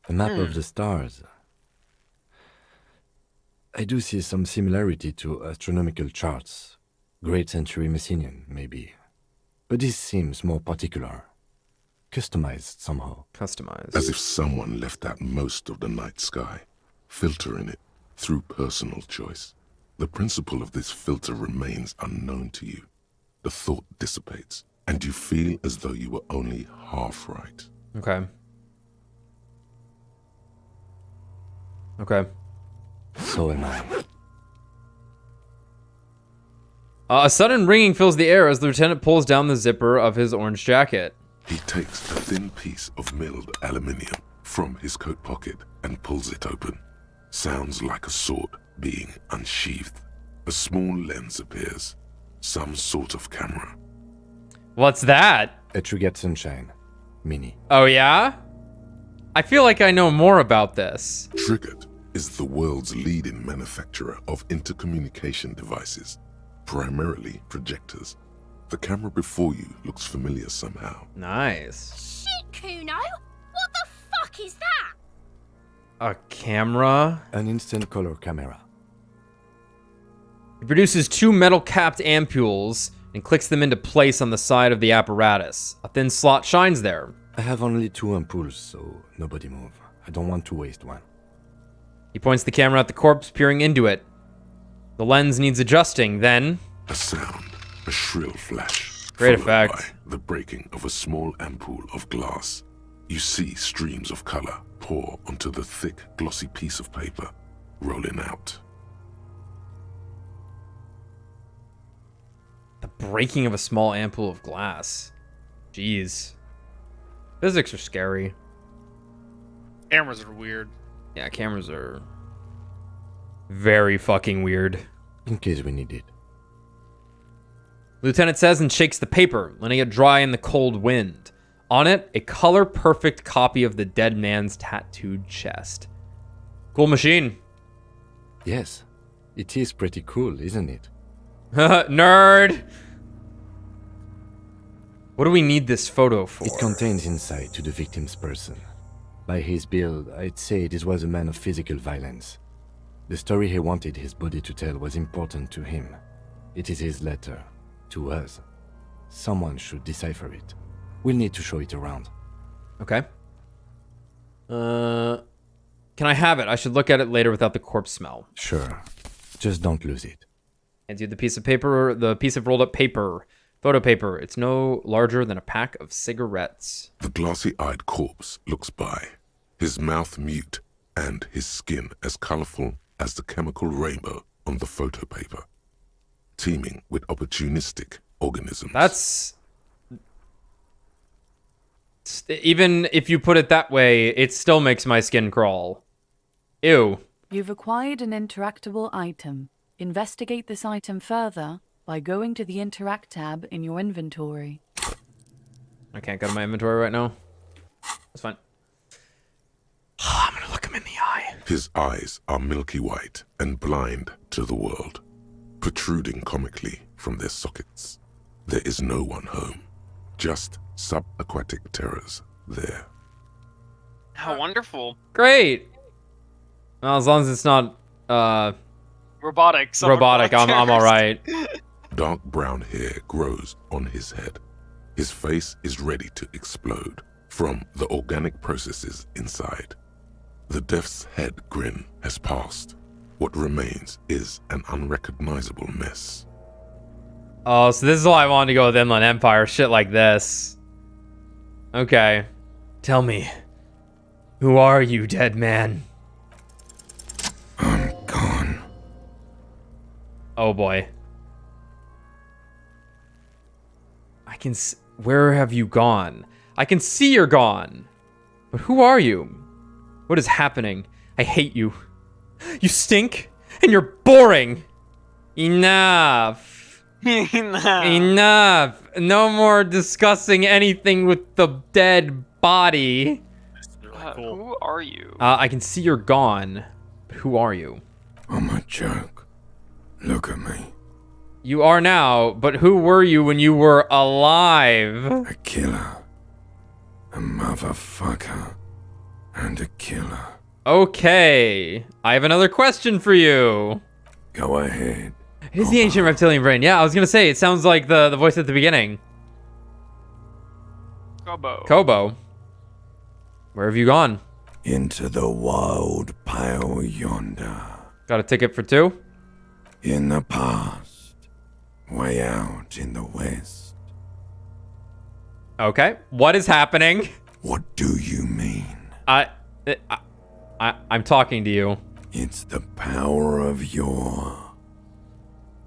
A map of the stars. I do see some similarity to astronomical charts. Great Century Messinian, maybe. But this seems more particular. Customized somehow. Customized. As if someone left out most of the night sky, filtering it through personal choice. The principle of this filter remains unknown to you. The thought dissipates, and you feel as though you were only half right. Okay. Okay. So am I. A sudden ringing fills the air as the lieutenant pulls down the zipper of his orange jacket. He takes a thin piece of milled aluminium from his coat pocket and pulls it open. Sounds like a sword being unsheathed. A small lens appears. Some sort of camera. What's that? A Trigat Sunshine. Mini. Oh, yeah? I feel like I know more about this. Trigat is the world's leading manufacturer of intercommunication devices, primarily projectors. The camera before you looks familiar somehow. Nice. Shit, Kuno! What the fuck is that? A camera? An instant color camera. It produces 2 metal-capped ampules and clicks them into place on the side of the apparatus. A thin slot shines there. I have only 2 ampoules, so nobody move. I don't want to waste one. He points the camera at the corpse, peering into it. The lens needs adjusting, then... A sound, a shrill flash. Great followed effect. by the breaking of a small ampoule of glass. You see streams of color pour onto the thick, glossy piece of paper, rolling out. The breaking of a small ampoule of glass. Jeez. Physics are scary. Cameras are weird. Yeah, cameras are very fucking weird. In case we need it. Lieutenant says and shakes the paper, letting it dry in the cold wind. On it, a color-perfect copy of the dead man's tattooed chest. Cool machine. Yes, it is pretty cool, isn't it? Nerd! What do we need this photo for? It contains insight to the victim's person. By his build, I'd say this was a man of physical violence. The story he wanted his body to tell was important to him. It is his letter. To us. Someone should decipher it. We'll need to show it around. Okay. Can I have it? I should look at it later without the corpse smell. Sure. Just don't lose it. Hands you the piece of paper, the piece of rolled up paper. Photo paper. It's no larger than a pack of cigarettes. The glossy-eyed corpse looks by, his mouth mute and his skin as colorful as the chemical rainbow on the photo paper, teeming with opportunistic organisms. That's... Even if you put it that way, it still makes my skin crawl. Ew. You've acquired an interactable item. Investigate this item further by going to the Interact tab in your inventory. I can't go to my inventory right now. That's fine. I'm gonna look him in the eye. His eyes are milky white and blind to the world, protruding comically from their sockets. There is no one home, just subaquatic terrors there. How wonderful. Great. Well, as long as it's not Robotic. robotic, I'm all right. Dark brown hair grows on his head. His face is ready to explode from the organic processes inside. The death's head grin has passed. What remains is an unrecognizable mess. Oh, so this is why I wanted to go with Inland Empire, shit like this. Okay. Tell me, who are you, dead man? I'm gone. Oh boy. Where have you gone? I can see you're gone. But who are you? What is happening? I hate you. You stink, and you're boring. Enough. Enough. No more discussing anything with the dead body. Really cool. Who are you? I can see you're gone. But who are you? I'm a joke. Look at me. You are now, but who were you when you were alive? A killer. A motherfucker. And a killer. Okay. I have another question for you. Go ahead. It is the ancient reptilian brain. Yeah, I was gonna say, it sounds like the voice at the beginning. Kobo. Where have you gone? Into the wild pale yonder. Got a ticket for 2? In the past. Way out in the west. Okay. What is happening? What do you mean? I'm talking to you. It's the power of your...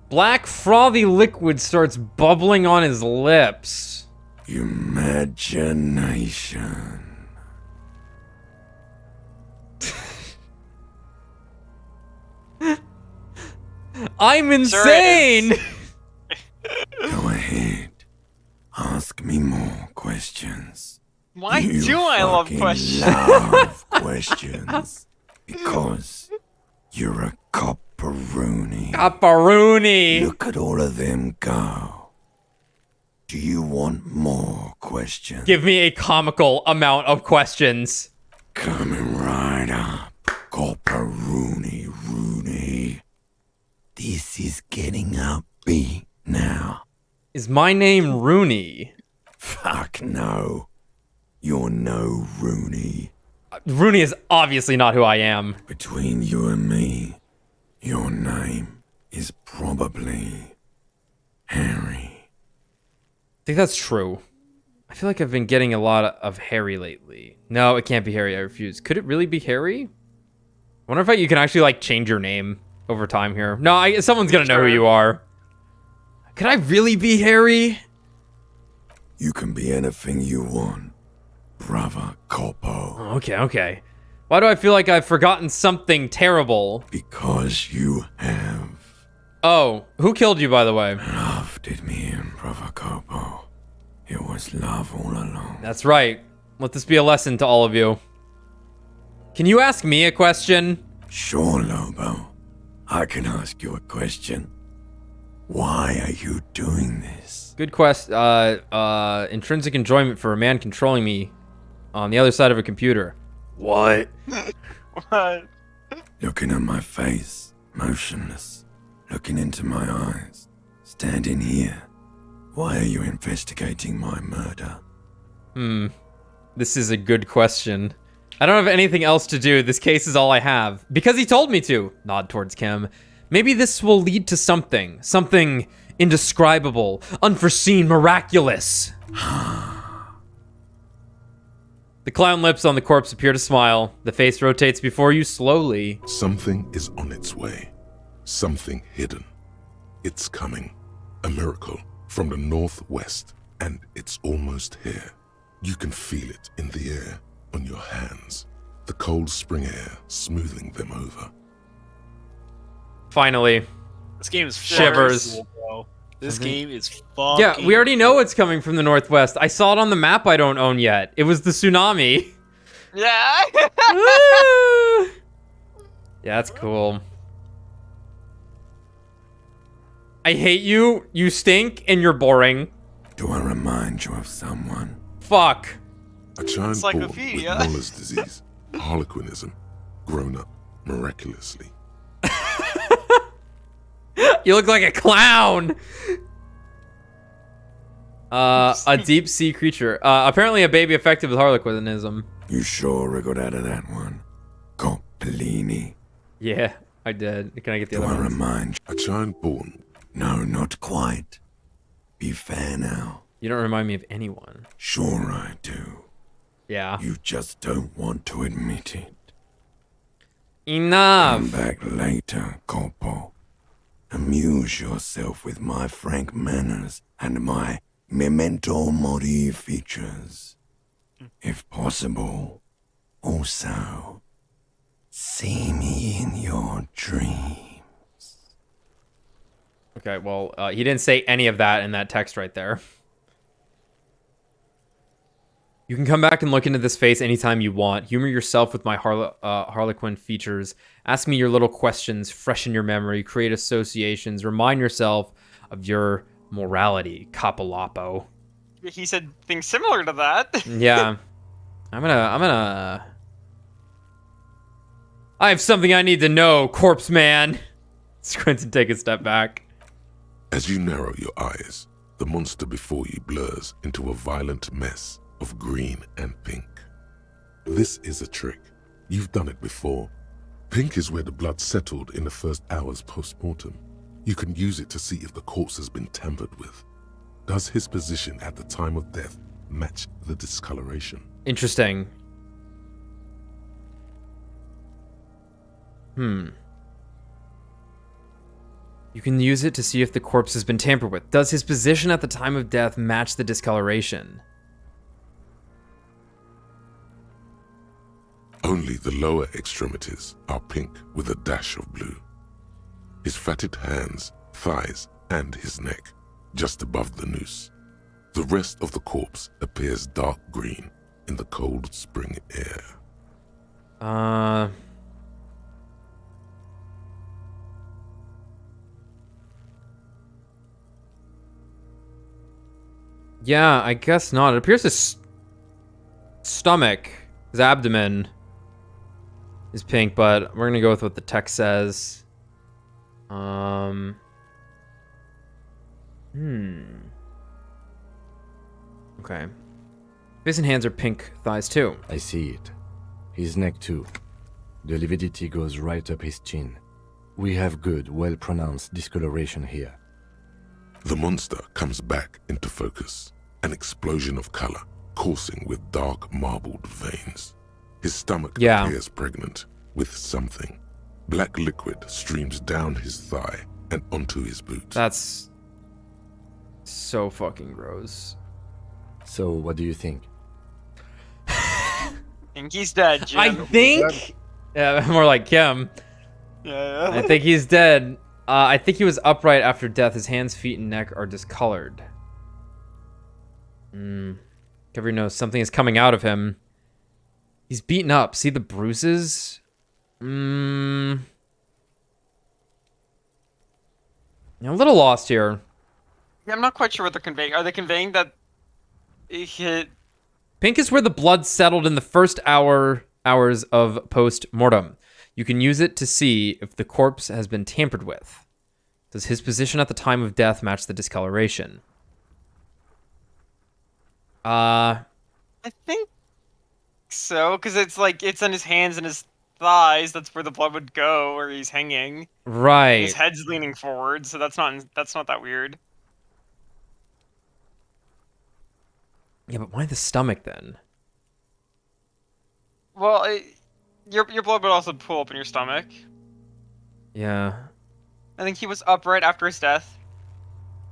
Black frothy liquid starts bubbling on his lips. Imagination. I'm insane! Go ahead. Ask me more questions. Why You do I love fucking questions? love questions. Because you're a copperoonie. Caparoonie! Look at all of them go. Do you want more questions? Give me a comical amount of questions. Coming right up. Copperoonie Rooney. This is getting upbeat now. Is my name Rooney? Fuck no. You're no Rooney. Rooney is obviously not who I am. Between you and me, your name is probably Harry. I think that's true. I feel like I've been getting a lot of Harry lately. No, it can't be Harry. I refuse. Could it really be Harry? I wonder if you can actually like change your name over time here. No, someone's gonna know who you are. Could I really be Harry? You can be anything you want, brother Corpo. Oh, okay. Why do I feel like I've forgotten something terrible? Because you have. Oh, who killed you, by the way? Love did me in, brother Corpo. It was love all along. That's right. Let this be a lesson to all of you. Can you ask me a question? Sure, Lobo. I can ask you a question. Why are you doing this? Good quest. Intrinsic enjoyment for a man controlling me on the other side of a computer. What? What? Looking at my face, motionless. Looking into my eyes. Standing here. Why are you investigating my murder? This is a good question. I don't have anything else to do. This case is all I have. Because he told me to. Nod towards Kim. Maybe this will lead to something. Something indescribable, unforeseen, miraculous. The clown lips on the corpse appear to smile. The face rotates before you slowly. Something is on its way. Something hidden. It's coming. A miracle from the northwest, and it's almost here. You can feel it in the air, on your hands. The cold spring air smoothing them over. Finally. This game is Shivers. Cool, bro. This game is fucking. Yeah, we already know it's coming from the northwest. I saw it on the map I don't own yet. It was the tsunami. Yeah. Yeah, that's cool. I hate you. You stink and you're boring. Do I remind you of someone? Fuck. A child born with Encyclopedia. Muller's disease, harlequinism, grown up miraculously. You look like a clown. A deep sea creature. Apparently a baby affected with harlequinism. You sure wriggled out of that one? Coppellini. Yeah, I did. Can I get the Do other I one? remind you? A child born. No, not quite. Be fair now. You don't remind me of anyone. Sure I do. Yeah. You just don't want to admit it. Enough. Come back later, Corpo. Amuse yourself with my frank manners and my memento mori features. If possible, also, see me in your dream. Okay, well, he didn't say any of that in that text right there. You can come back and look into this face anytime you want. Humor yourself with my Harlequin features. Ask me your little questions, freshen your memory, create associations, remind yourself of your morality, Capolapo. He said things similar to that. Yeah. I have something I need to know, corpse man. Squint and take a step back. As you narrow your eyes, the monster before you blurs into a violent mess of green and pink. This is a trick. You've done it before. Pink is where the blood settled in the first hours post-mortem. You can use it to see if the corpse has been tampered with. Does his position at the time of death match the discoloration? Interesting. You can use it to see if the corpse has been tampered with. Does his position at the time of death match the discoloration? Only the lower extremities are pink with a dash of blue. His fatted hands, thighs, and his neck, just above the noose. The rest of the corpse appears dark green in the cold spring air. Yeah, I guess not. It appears his stomach, his abdomen, is pink, but we're gonna go with what the text says. Okay. Face and hands are pink thighs too. I see it. His neck too. The lividity goes right up his chin. We have good, well-pronounced discoloration here. The monster comes back into focus, an explosion of color, coursing with dark marbled veins. His stomach appears pregnant with something. Black liquid streams down his thigh and onto his boot. That's so fucking gross. So, what do you think? I think he's dead, Jim. I think... more like Kim. Yeah. I think he's dead. I think he was upright after death. His hands, feet, and neck are discolored. Cover your nose. Something is coming out of him. He's beaten up. See the bruises? I'm a little lost here. Yeah, I'm not quite sure what they're conveying. Are they conveying that he hit... Pink is where the blood settled in the first hours of post-mortem. You can use it to see if the corpse has been tampered with. Does his position at the time of death match the discoloration? I think so, because it's like, it's on his hands and his thighs. That's where the blood would go, where he's hanging. Right. His head's leaning forward, so that's not that weird. Yeah, but why the stomach then? Well, your blood would also pool up in your stomach. Yeah. I think he was upright after his death.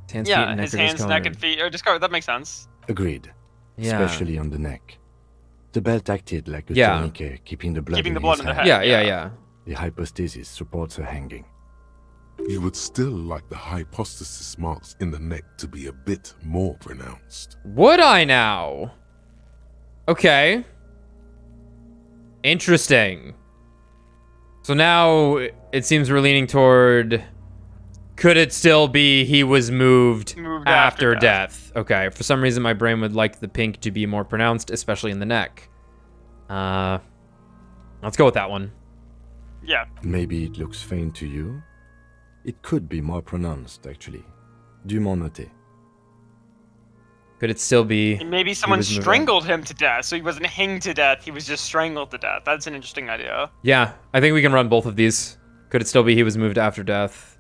His hands, feet, and neck his are hands, discolored. neck, and feet are discolored. That makes sense. Agreed. Yeah. Especially on the neck. The belt acted like a Yeah. tourniquet, keeping the blood Keeping in the blood his in the hand. head. Yeah. The hypostasis supports her hanging. You would still like the hypostasis marks in the neck to be a bit more pronounced. Would I now? Okay. Interesting. So now it seems we're leaning toward... Could it still be he was moved after death? Okay, for some reason my brain would like the pink to be more pronounced, especially in the neck. Let's go with that one. Yeah. Maybe it looks faint to you? It could be more pronounced, actually. Dumont noté. Could it still be... And maybe someone was moved strangled him to death, so he wasn't hanged to death, he was just strangled to death. That's an interesting idea. Yeah, I think we can run both of these. Could it still be he was moved after death?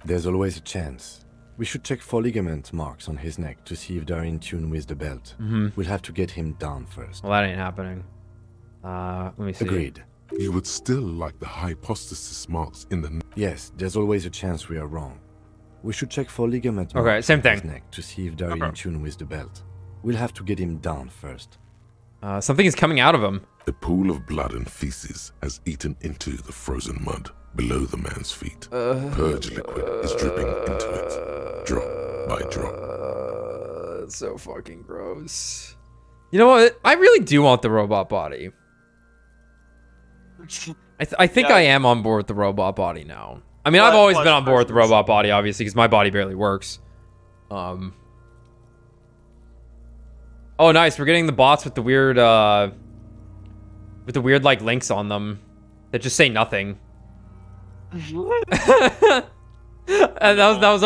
There's always a chance. We should check for ligament marks on his neck to see if they're in tune with the belt. We'll have to get him down first. Well, that ain't happening. Let me see. Agreed. You would still like the hypostasis marks in the neck. Yes, there's always a chance we are wrong. We should check for ligament Okay, marks same on his thing. neck to see if they're in tune with the belt. We'll have to get him down first. Something is coming out of him. A pool of blood and feces has eaten into the frozen mud below the man's feet. Purge liquid is dripping into it, drop by drop. It's so fucking gross. You know what? I really do want the robot body. I think I am on board with the robot body now. I mean, I've always been on board with the robot body, obviously, because my body barely works. Oh, nice. We're getting the bots with the weird, like links on them that just say nothing. And that was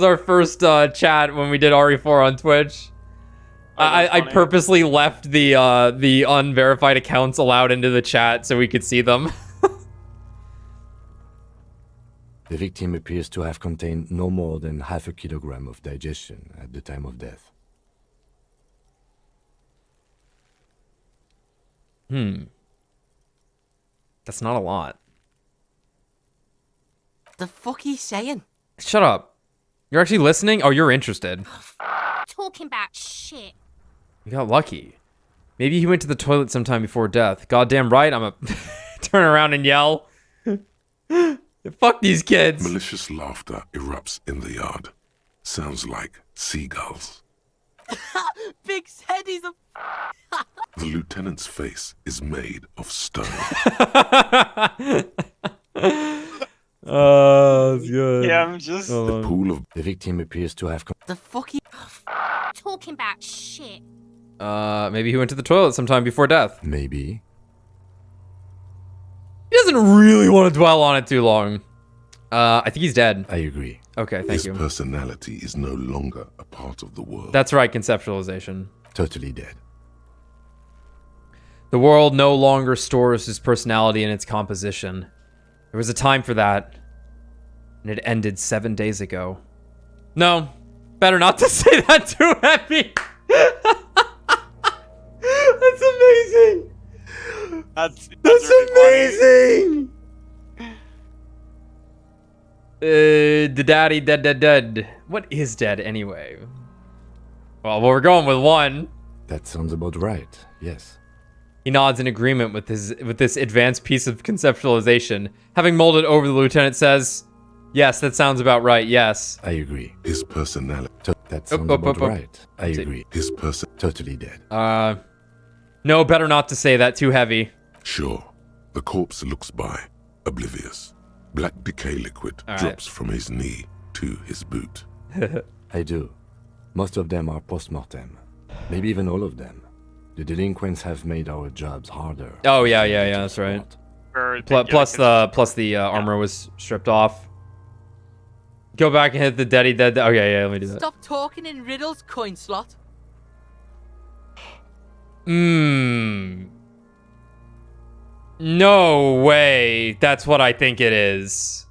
our first chat when we did RE4 on Twitch. I purposely left the unverified accounts allowed into the chat so we could see them. The victim appears to have contained no more than half a kilogram of digestion at the time of death. That's not a lot. The fuck he's saying? Shut up. You're actually listening? Oh, you're interested. Talking about shit. You got lucky. Maybe he went to the toilet sometime before death. Goddamn right, I'm a turn around and yell. Fuck these kids. Malicious laughter erupts in the yard. Sounds like seagulls. Big said he's a... The lieutenant's face is made of stone. Oh, that's good. Yeah, I'm just... The pool of... The victim appears to have... The fuck he... Talking about shit. Maybe he went to the toilet sometime before death. Maybe. He doesn't really want to dwell on it too long. I think he's dead. I agree. Okay, thank His you. personality is no longer a part of the world. That's right, conceptualization. Totally dead. The world no longer stores his personality in its composition. There was a time for that, and it ended 7 days ago. No, better not to say that too heavy. That's amazing. That's amazing. The daddy dead. What is dead anyway? Well, we're going with 1. That sounds about right, yes. He nods in agreement with this advanced piece of conceptualization. Having mulled it over, the lieutenant says, "Yes, that sounds about right. Yes." I agree. His personality. That sounds about right. I agree. His person. Totally dead. No, better not to say that. Too heavy. Sure. The corpse looks by, oblivious. Black decay liquid drops from his knee to his boot. I do. Most of them are post-mortem. Maybe even all of them. The delinquents have made our jobs harder. Oh yeah, that's right. Plus the armor was stripped off. Go back and hit the daddy dead. Okay, yeah, let me do that. Stop talking in riddles, coin slot. No way. That's what I think it is.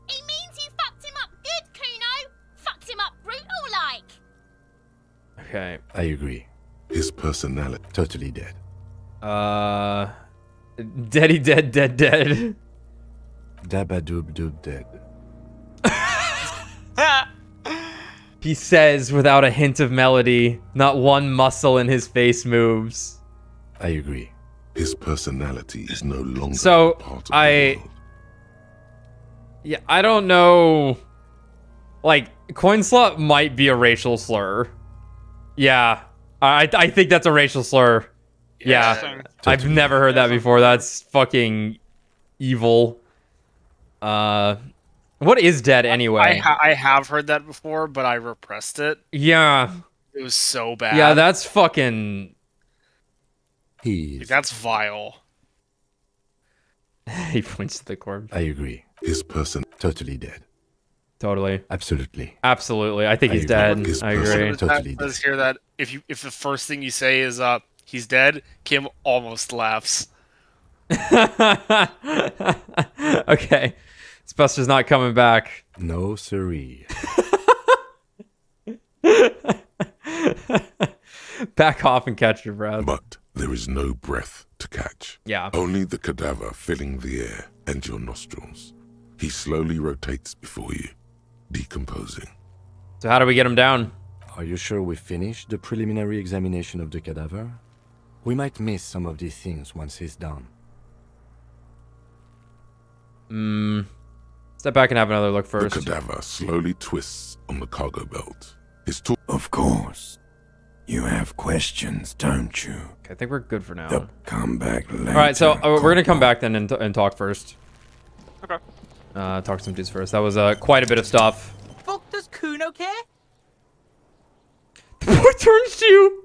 It means you fucked him up good, Kuno. Fucked him up brutal like. Okay. I agree. His personality. Totally dead. Daddy dead. Dabadoob doob dead. He says without a hint of melody. Not one muscle in his face moves. I agree. His personality is no longer So, part of the world. Yeah, I don't know. Like, coin slot might be a racial slur. Yeah, I think that's a racial slur. Yeah, I've never heard that before. That's fucking evil. What is dead anyway? I have heard that before, but I repressed it. Yeah. It was so bad. Yeah, that's fucking... Like, that's vile. He points to the corpse. I agree. His person. Totally dead. Totally. Absolutely. Absolutely. I think he's dead. I agree. Totally Let's hear that. If the first thing you say is he's dead, Kim almost laughs. Okay. This Buster's not coming back. No siree. Back off and catch your breath. But there is no breath to catch. Yeah. Only the cadaver filling the air and your nostrils. He slowly rotates before you, decomposing. So how do we get him down? Are you sure we finished the preliminary examination of the cadaver? We might miss some of these things once he's done. Step back and have another look first. The cadaver slowly twists on the cargo belt. His Of course. You have questions, don't you? Okay, I think we're good for now. They'll come back later. All right, so we're gonna come back then and talk first. Okay. Talk to some dudes first. That was quite a bit of stuff. Fuck does Kuno care? The boy turns to you.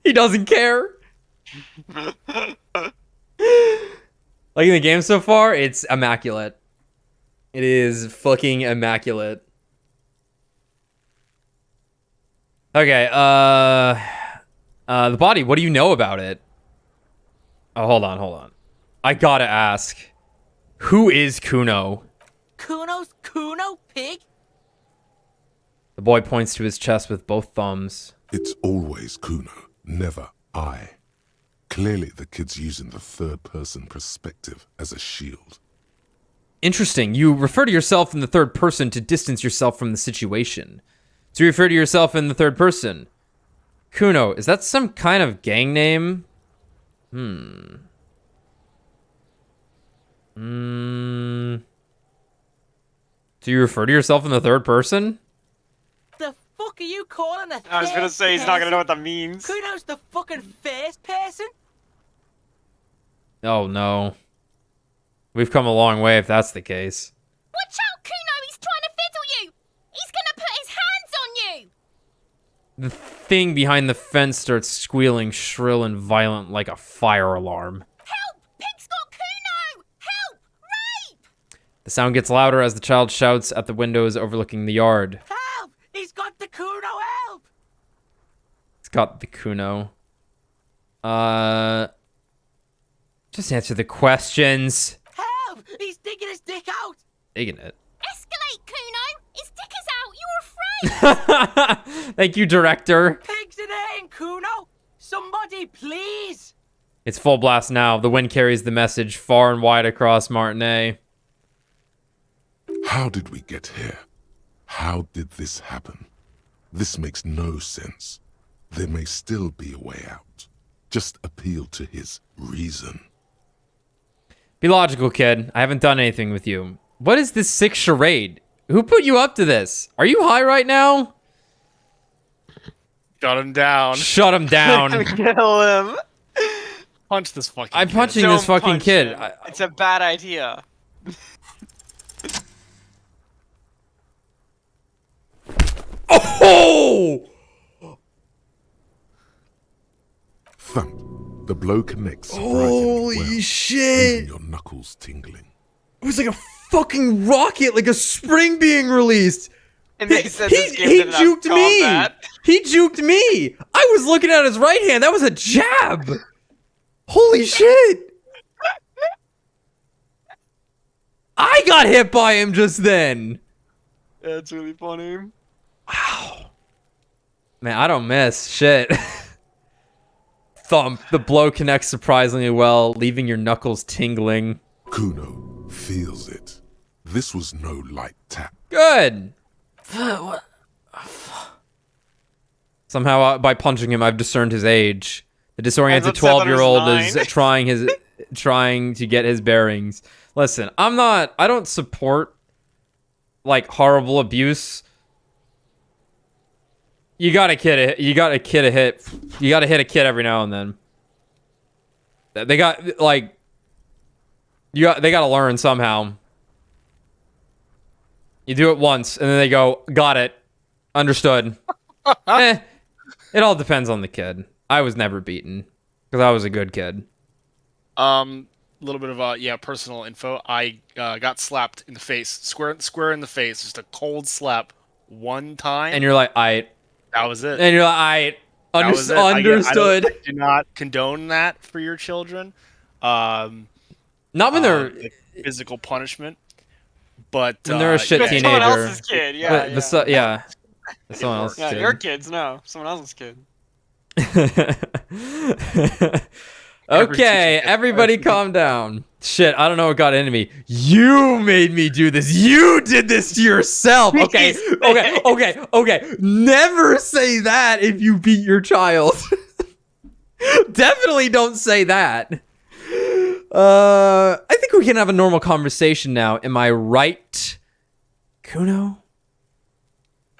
He doesn't care. Like in the game so far, it's immaculate. It is fucking immaculate. Okay, the body, what do you know about it? Oh, hold on. I gotta ask. Who is Kuno? Kuno's Kuno, pig? The boy points to his chest with both thumbs. It's always Kuno, never I. Clearly the kid's using the third-person perspective as a shield. Interesting. You refer to yourself in the third person to distance yourself from the situation. So you refer to yourself in the third person. Kuno, is that some kind of gang name? Do you refer to yourself in the third person? The fuck are you calling a I was gonna say he's not gonna know what that means. Kuno's the fucking first person? Oh no. We've come a long way if that's the case. Watch out, Kuno! He's trying to fiddle you! He's gonna put his hands on you! The thing behind the fence starts squealing shrill and violent like a fire alarm. Help! Pig's got Kuno! Help! Rape! The sound gets louder as the child shouts at the windows overlooking the yard. Help! He's got the Kuno, help! It's got the Kuno. Just answer the questions. Help! He's digging his dick out! Digging it. Escalate, Kuno! His dick is out! You're afraid! Thank you, director. Pigs in it, Kuno! Somebody, please! It's full blast now. The wind carries the message far and wide across Martinez. How did we get here? How did this happen? This makes no sense. There may still be a way out. Just appeal to his reason. Be logical, kid. I haven't done anything with you. What is this sick charade? Who put you up to this? Are you high right now? Shut him down. Shut him down. Kill him. Punch this fucking I'm kid. punching Don't this fucking punch kid. him. It's a bad idea. Oh! Thump. The blow connects. Holy surprisingly well, shit! leaving your knuckles tingling. It was like a fucking rocket, like a spring being released. And they said He this game didn't have juked me. combat. He juked me. I was looking at his right hand. That was a jab. Holy shit. I got hit by him just then. That's really funny. Wow. Man, I don't miss shit. Thump. The blow connects surprisingly well, leaving your knuckles tingling. Kuno feels it. This was no light tap. Good. Somehow, by punching him, I've discerned his age. The disoriented As of 12-year-old is 9. trying to get his bearings. Listen, I don't support like horrible abuse. You gotta hit a kid every now and then. They gotta learn somehow. You do it once, and then they go, got it. Understood. It all depends on the kid. I was never beaten, because I was a good kid. Little bit of personal info. I got slapped in the face, square in the face, just a cold slap one time. And you're like, that was it. And you're like, understood. I do not condone that for your children. Not when they're physical punishment, but when they're a shit But teenager. someone else's kid, yeah. That's someone else's Yeah, kid. your kids, no. Someone else's kid. Okay, everybody calm down. Shit, I don't know what got into me. You made me do this. You did this to yourself. Okay. Never say that if you beat your child. Definitely don't say that. I think we can have a normal conversation now. Am I right, Kuno?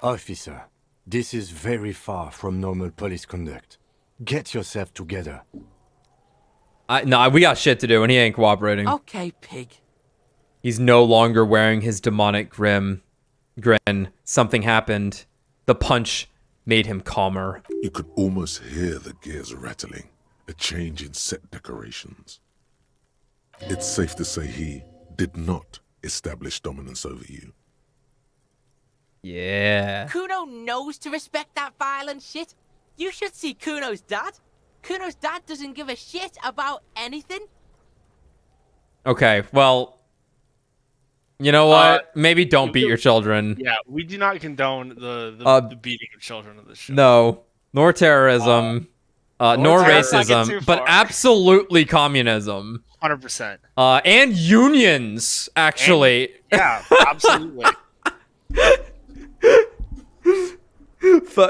Officer, this is very far from normal police conduct. Get yourself together. No, we got shit to do, and he ain't cooperating. Okay, pig. He's no longer wearing his demonic grin. Something happened. The punch made him calmer. You could almost hear the gears rattling, a change in set decorations. It's safe to say he did not establish dominance over you. Yeah. Kuno knows to respect that violent shit. You should see Kuno's dad. Kuno's dad doesn't give a shit about anything. Okay, well, you know what? Maybe don't beat your children. Yeah, we do not condone the beating of children of this show. No, nor terrorism, nor racism, too but far. absolutely communism. 100%. And unions, actually. Yeah, absolutely.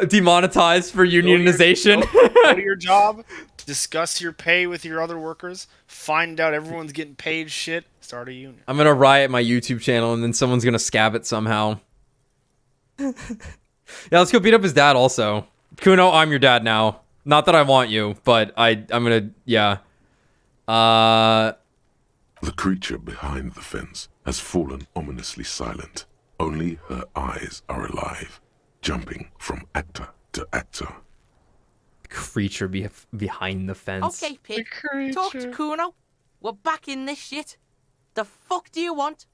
Demonetized for unionization. Go to your job, discuss your pay with your other workers, find out everyone's getting paid shit, start a union. I'm gonna riot my YouTube channel, and then someone's gonna scab it somehow. Yeah, let's go beat up his dad also. Kuno, I'm your dad now. Not that I want you, but I'm gonna, yeah. The creature behind the fence has fallen ominously silent. Only her eyes are alive, jumping from actor to actor. Creature behind the fence. Okay, pig. Talk to Kuno. We're back in this shit. The fuck do you want?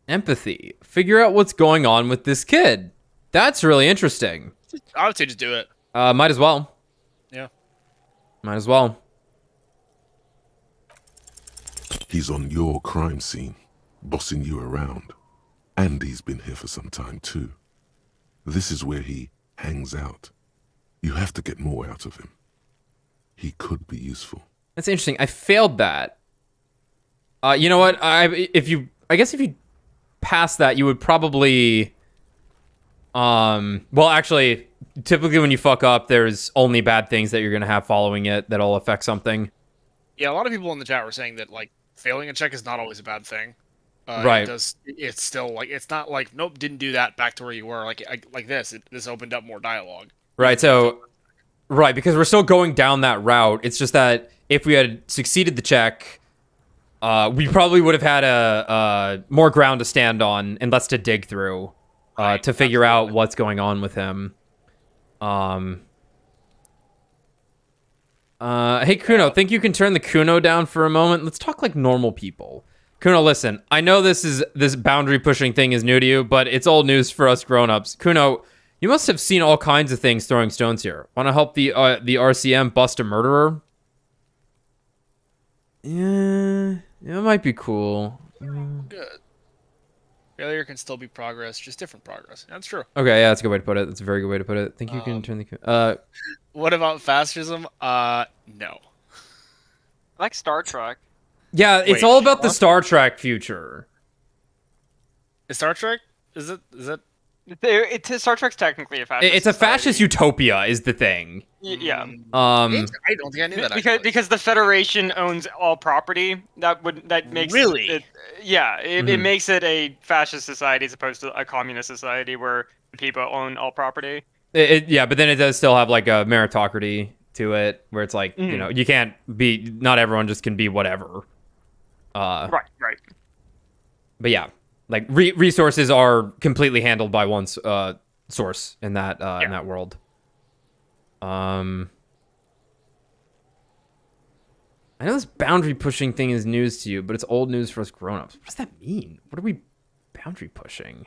Empathy. Figure out what's going on with this kid. That's really interesting. I would say just do it. Might as well. Yeah. Might as well. He's on your crime scene, bossing you around. And he's been here for some time too. This is where he hangs out. You have to get more out of him. He could be useful. That's interesting. I failed that. You know what? I guess if you pass that, you would probably. Well, actually, typically when you fuck up, there's only bad things that you're gonna have following it that'll affect something. Yeah, a lot of people in the chat were saying that like failing a check is not always a bad thing. Right. It's still like it's not like nope, didn't do that. Back to where you were. Like this. This opened up more dialogue. Right. So, right, because we're still going down that route. It's just that if we had succeeded the check, we probably would have had a more ground to stand on and less to dig through to figure out what's going on with him. Hey Kuno, think you can turn the Kuno down for a moment? Let's talk like normal people. Kuno, listen, I know this boundary pushing thing is new to you, but it's old news for us grown-ups. Kuno, you must have seen all kinds of things throwing stones here. Want to help the RCM bust a murderer? Yeah, it might be cool. Good. Failure can still be progress, just different progress. That's true. Okay, yeah, that's a good way to put it. That's a very good way to put it. Think you can turn the... What about fascism? No. I like Star Trek. Yeah, it's Wait, all about the Star Trek future. Is Star Trek? Is it? Star Trek's technically a fascist. It's a society. fascist utopia, is the thing. Yeah. I don't think I knew that. Because the Federation owns all property. That makes Really? it, it makes it a fascist society as opposed to a communist society where people own all property. Yeah, but then it does still have like a meritocracy to it, where it's like you know you can't be. Not everyone just can be whatever. Right. But yeah, like resources are completely handled by one source in that in that world. I know this boundary pushing thing is news to you, but it's old news for us grown-ups. What does that mean? What are we boundary pushing?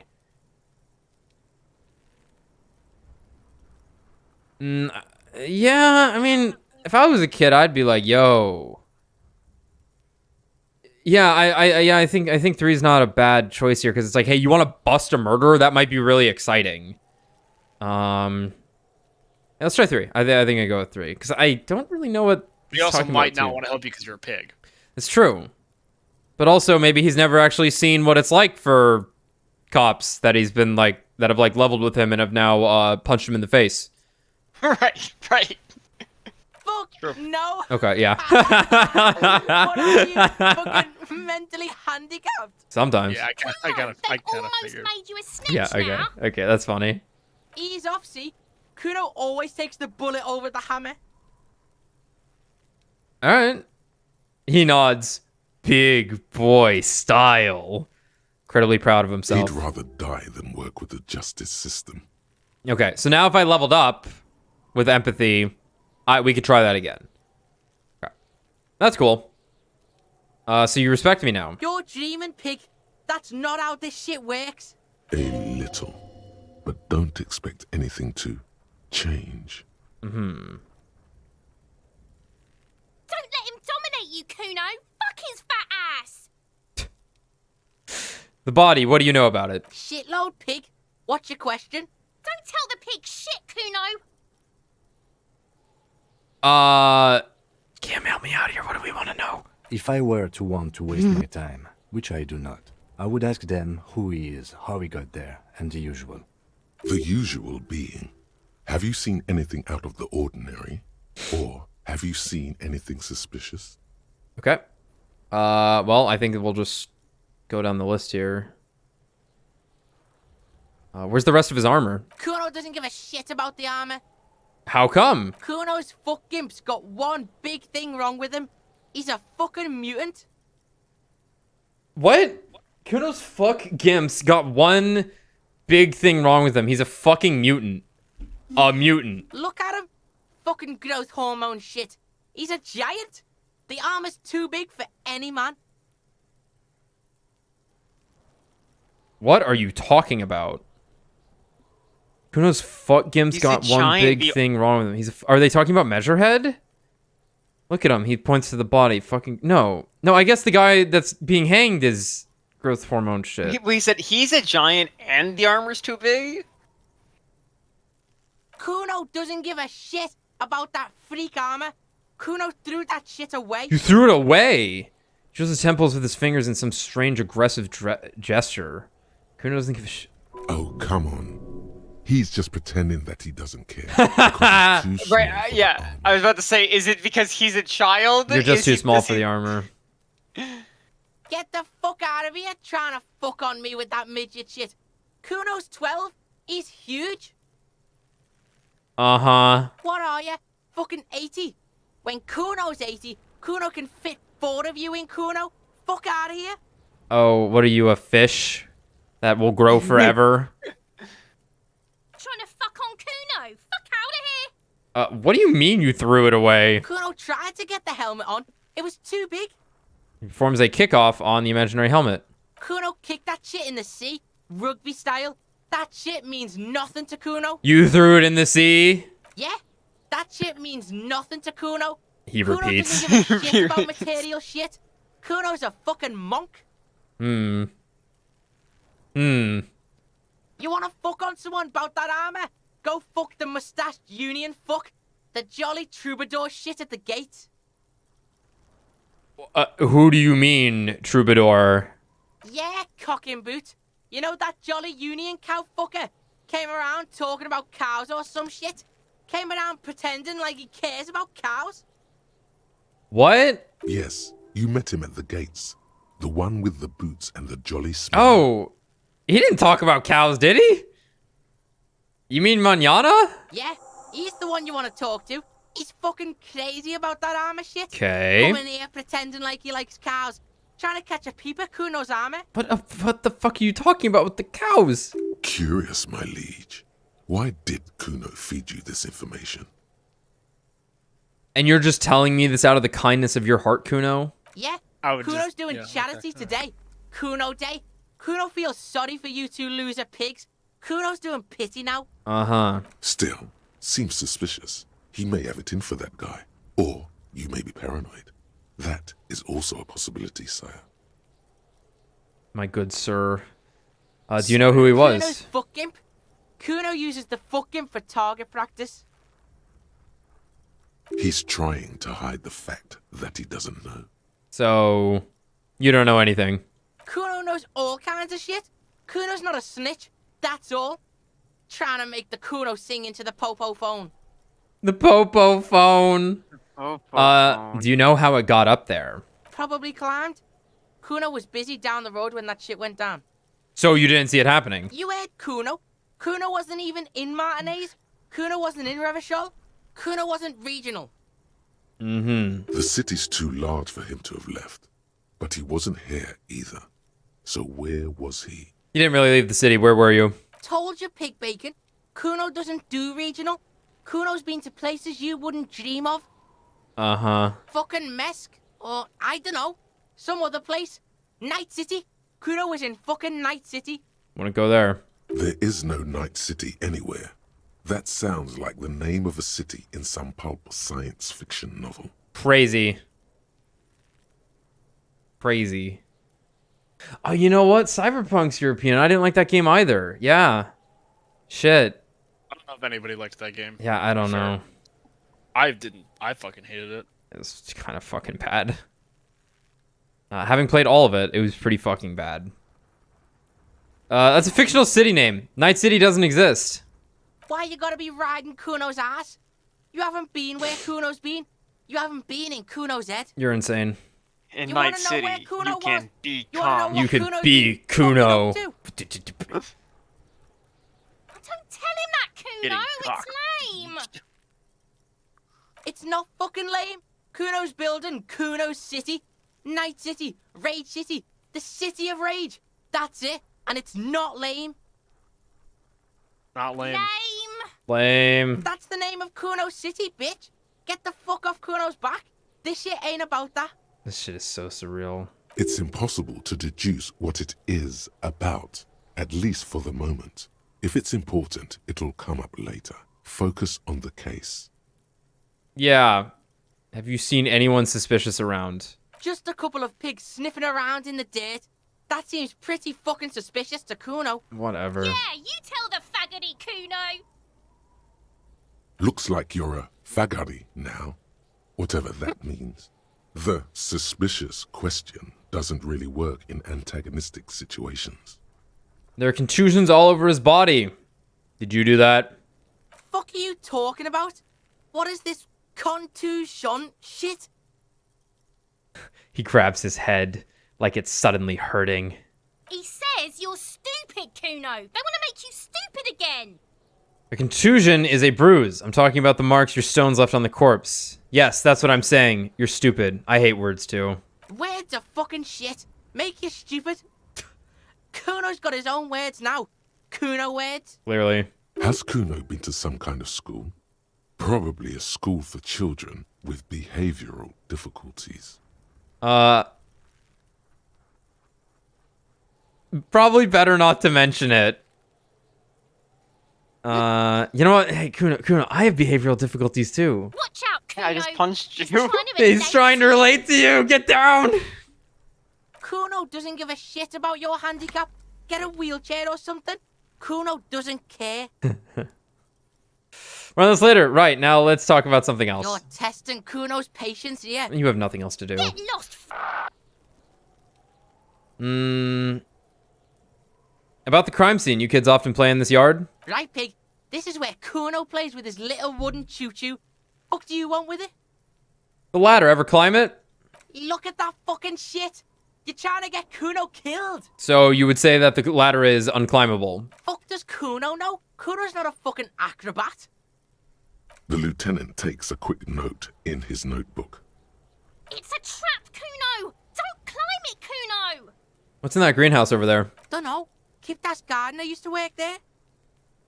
Yeah, I mean, if I was a kid, I'd be like, yo. Yeah, I think 3 is not a bad choice here, because it's like, hey, you want to bust a murderer? That might be really exciting. Let's try 3. I think I go with 3, because I don't really know what. We also might not want to help you because you're a pig. It's true, but also maybe he's never actually seen what it's like for cops that he's been like that have like leveled with him and have now punched him in the face. Right. Fuck no. Okay, yeah. What are you fucking mentally handicapped? Sometimes. Yeah, I kind of almost figured. made you a snitch Yeah. Okay. now. Okay, that's funny. Ease off, see? Kuno always takes the bullet over the hammer. All right. He nods. Big boy style. Incredibly proud of himself. He'd rather die than work with the justice system. Okay, so now if I leveled up with empathy, we could try that again. Okay. That's cool. So you respect me now. You're dreaming, pig. That's not how this shit works. A little. But don't expect anything to change. Mm-hmm. Don't let him dominate you, Kuno. Fuck his fat ass. The body, what do you know about it? Shitload, pig. What's your question? Don't tell the pig shit, Kuno. Cam, help me out here. What do we want to know? If I were to want to waste my time, which I do not, I would ask them who he is, how he got there, and the usual. The usual being, have you seen anything out of the ordinary? Or have you seen anything suspicious? Okay. Well, I think we'll just go down the list here. Where's the rest of his armor? Kuno doesn't give a shit about the armor. How come? Kuno's fuck gimp's got one big thing wrong with him. He's a fucking mutant. What? Kuno's fuck Gimp's got one big thing wrong with him. He's a fucking mutant. A mutant. Look at him. Fucking growth hormone shit. He's a giant. The armor's too big for any man. What are you talking about? Kuno's fuck Gimp's He's got a one giant big thing wrong with him. Are they talking about Measurehead? Look at him. He points to the body. Fucking no. I guess the guy that's being hanged is growth hormone shit. We said he's a giant and the armor's too big? Kuno doesn't give a shit about that freak armor. Kuno threw that shit away. You threw it away. Shows his temples with his fingers in some strange aggressive gesture. Kuno doesn't give a shit. Oh, come on. He's just pretending that he doesn't care. Because he's too small Right, for the yeah. armor. I was about to say, is it because he's a child? You're just Is too he- small does for he- the armor. Get the fuck out of here trying to fuck on me with that midget shit. Kuno's 12. He's huge. Uh-huh. What are you? Fucking 80. When Kuno's 80, Kuno can fit 4 of you in Kuno. Fuck out of here. Oh, what are you, a fish that will grow forever? Trying to fuck on Kuno. Fuck out of here. What do you mean you threw it away? Kuno tried to get the helmet on. It was too big. He performs a kickoff on the imaginary helmet. Kuno kicked that shit in the sea, rugby style. That shit means nothing to Kuno. You threw it in the sea? Yeah, that shit means nothing to Kuno. He Kuno repeats. doesn't give a shit about material shit. Kuno's a fucking monk. Hmm. You wanna fuck on someone about that armor? Go fuck the mustached union fuck. The jolly troubadour shit at the gate. Who do you mean, troubadour? Yeah, cock and boot. You know that jolly union cow fucker? Came around talking about cows or some shit. Came around pretending like he cares about cows. What? Yes, you met him at the gates. The one with the boots and the jolly smile. Oh, he didn't talk about cows, did he? You mean Manana? Yeah, he's the one you want to talk to. He's fucking crazy about that armor shit. Okay. Coming here pretending like he likes cows. Trying to catch a peep at Kuno's armor. What the fuck are you talking about with the cows? Curious, my liege. Why did Kuno feed you this information? And you're just telling me this out of the kindness of your heart, Kuno? Yeah, I would Kuno's just- doing yeah, charity okay. today. Kuno Day. Kuno feels sorry for you two loser pigs. Kuno's doing pity now. Uh-huh. Still, seems suspicious. He may have it in for that guy. Or you may be paranoid. That is also a possibility, sire. My good sir. Do you know who he Kuno's was? fuck gimp. Kuno uses the fuck gimp for target practice. He's trying to hide the fact that he doesn't know. So, you don't know anything. Kuno knows all kinds of shit. Kuno's not a snitch. That's all. Trying to make the Kuno sing into the popo phone. The Popo phone. Oh, Do you know how it got up there? Probably climbed. Kuno was busy down the road when that shit went down. So you didn't see it happening? You heard Kuno. Kuno wasn't even in Martinez. Kuno wasn't in Revachol. Kuno wasn't regional. Mm-hmm. The city's too large for him to have left. But he wasn't here either. So where was he? You didn't really leave the city. Where were you? Told you, pig bacon. Kuno doesn't do regional. Kuno's been to places you wouldn't dream of. Uh-huh. Fucking Mesk. Or, I dunno. Some other place. Night City. Kuno was in fucking Night City. Want to go there? There is no Night City anywhere. That sounds like the name of a city in some pulp science fiction novel. Crazy. Crazy. Oh, you know what? Cyberpunk's European. I didn't like that game either. Yeah. Shit. I don't know if anybody liked that game. Yeah, I don't Sure. know. I didn't. I fucking hated it. It was kind of fucking bad. Having played all of it, it was pretty fucking bad. That's a fictional city name. Night City doesn't exist. Why you gotta be riding Kuno's ass? You haven't been where Kuno's been. You haven't been in Kuno's head. You're insane. In You Night wanna know where City, Kuno you can was? be You wanna know calm. You what could Kuno's be been fucking Kuno. up to? Don't tell him that, Kuno. Getting It's cocked. lame. It's not fucking lame. Kuno's building Kuno's City. Night City. Rage City. The City of Rage. That's it. And it's not lame. Not lame. Lame. Lame. That's the name of Kuno City, bitch. Get the fuck off Kuno's back. This shit ain't about that. This shit is so surreal. It's impossible to deduce what it is about, at least for the moment. If it's important, it'll come up later. Focus on the case. Yeah. Have you seen anyone suspicious around? Just a couple of pigs sniffing around in the dirt. That seems pretty fucking suspicious to Kuno. Whatever. Yeah, you tell the faggoty, Kuno. Looks like you're a faggoty now, whatever that means. The suspicious question doesn't really work in antagonistic situations. There are contusions all over his body. Did you do that? Fuck are you talking about? What is this contusion shit? He grabs his head like it's suddenly hurting. He says you're stupid, Kuno. They want to make you stupid again. A contusion is a bruise. I'm talking about the marks your stones left on the corpse. Yes, that's what I'm saying. You're stupid. I hate words too. Words are fucking shit. Make you stupid. Kuno's got his own words now. Kuno words. Clearly. Has Kuno been to some kind of school? Probably a school for children with behavioral difficulties. Probably better not to mention it. You know what? Hey, Kuno, I have behavioral difficulties too. Watch out, Kuno. I just punched you. He's trying to relate to you. Get down. Kuno doesn't give a shit about your handicap. Get a wheelchair or something. Kuno doesn't care. Run this later. Right, now let's talk about something else. You're testing Kuno's patience here. You have nothing else to do. Get lost. About the crime scene, you kids often play in this yard? Right, pig. This is where Kuno plays with his little wooden choo-choo. Fuck do you want with it? The ladder, ever climb it? Look at that fucking shit. You're trying to get Kuno killed. So you would say that the ladder is unclimbable? Fuck does Kuno know? Kuno's not a fucking acrobat. The lieutenant takes a quick note in his notebook. It's a trap, Kuno. Don't climb it, Kuno. What's in that greenhouse over there? Dunno. Kiptas gardener used to work there.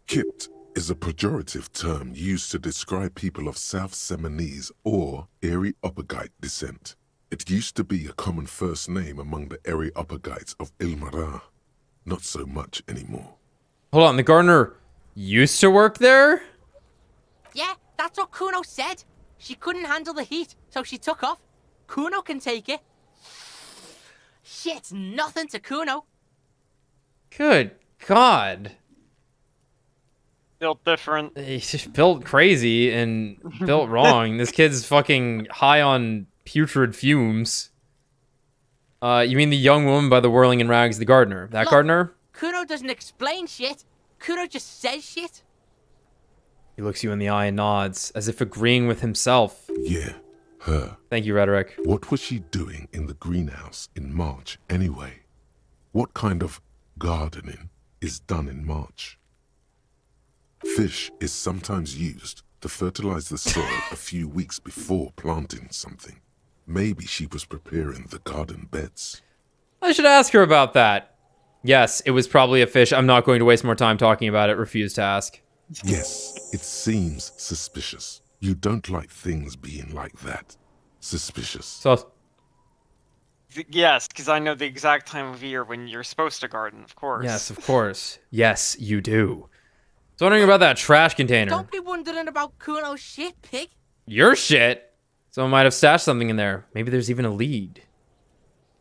Kipt is a pejorative term used to describe people of South Seminese or Areopagite descent. It used to be a common first name among the Areopagites of Ilmara. Not so much anymore. Hold on, the gardener used to work there? Yeah, that's what Kuno said. She couldn't handle the heat, so she took off. Kuno can take it. Shit's nothing to Kuno. Good God. Built different. He's just built crazy and built wrong. This kid's fucking high on putrid fumes. You mean the young woman by the whirling in rags, the gardener? That Look, gardener? Kuno doesn't explain shit. Kuno just says shit. He looks you in the eye and nods, as if agreeing with himself. Yeah, her. Thank you, Rhetoric. What was she doing in the greenhouse in March anyway? What kind of gardening is done in March? Fish is sometimes used to fertilize the soil a few weeks before planting something. Maybe she was preparing the garden beds. I should ask her about that. Yes, it was probably a fish. I'm not going to waste more time talking about it. Refuse to ask. Yes, it seems suspicious. You don't like things being like that. Suspicious. So, Yes, because I know the exact time of year when you're supposed to garden, of course. yes, of course. Yes, you do. So wondering about that trash container. Don't be wondering about Kuno's shit, pig. Your shit? Someone might have stashed something in there. Maybe there's even a lead.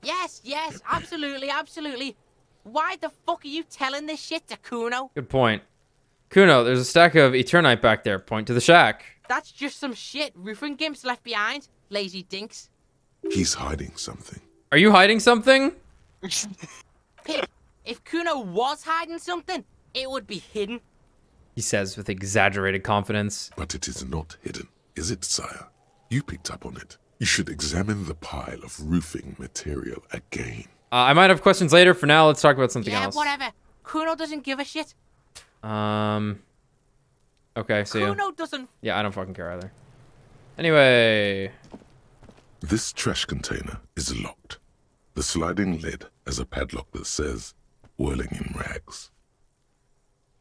Yes, absolutely, absolutely. Why the fuck are you telling this shit to Kuno? Good point. Kuno, there's a stack of Eternite back there. Point to the shack. That's just some shit roofing gimps left behind. Lazy dinks. He's hiding something. Are you hiding something? Pig, if Kuno was hiding something, it would be hidden. He says with exaggerated confidence. But it is not hidden, is it, sire? You picked up on it. You should examine the pile of roofing material again. I might have questions later. For now, let's talk about something Yeah, else. whatever. Kuno doesn't give a shit. Okay, see ya. Kuno doesn't. Yeah, I don't fucking care either. Anyway. This trash container is locked. The sliding lid has a padlock that says, whirling in rags.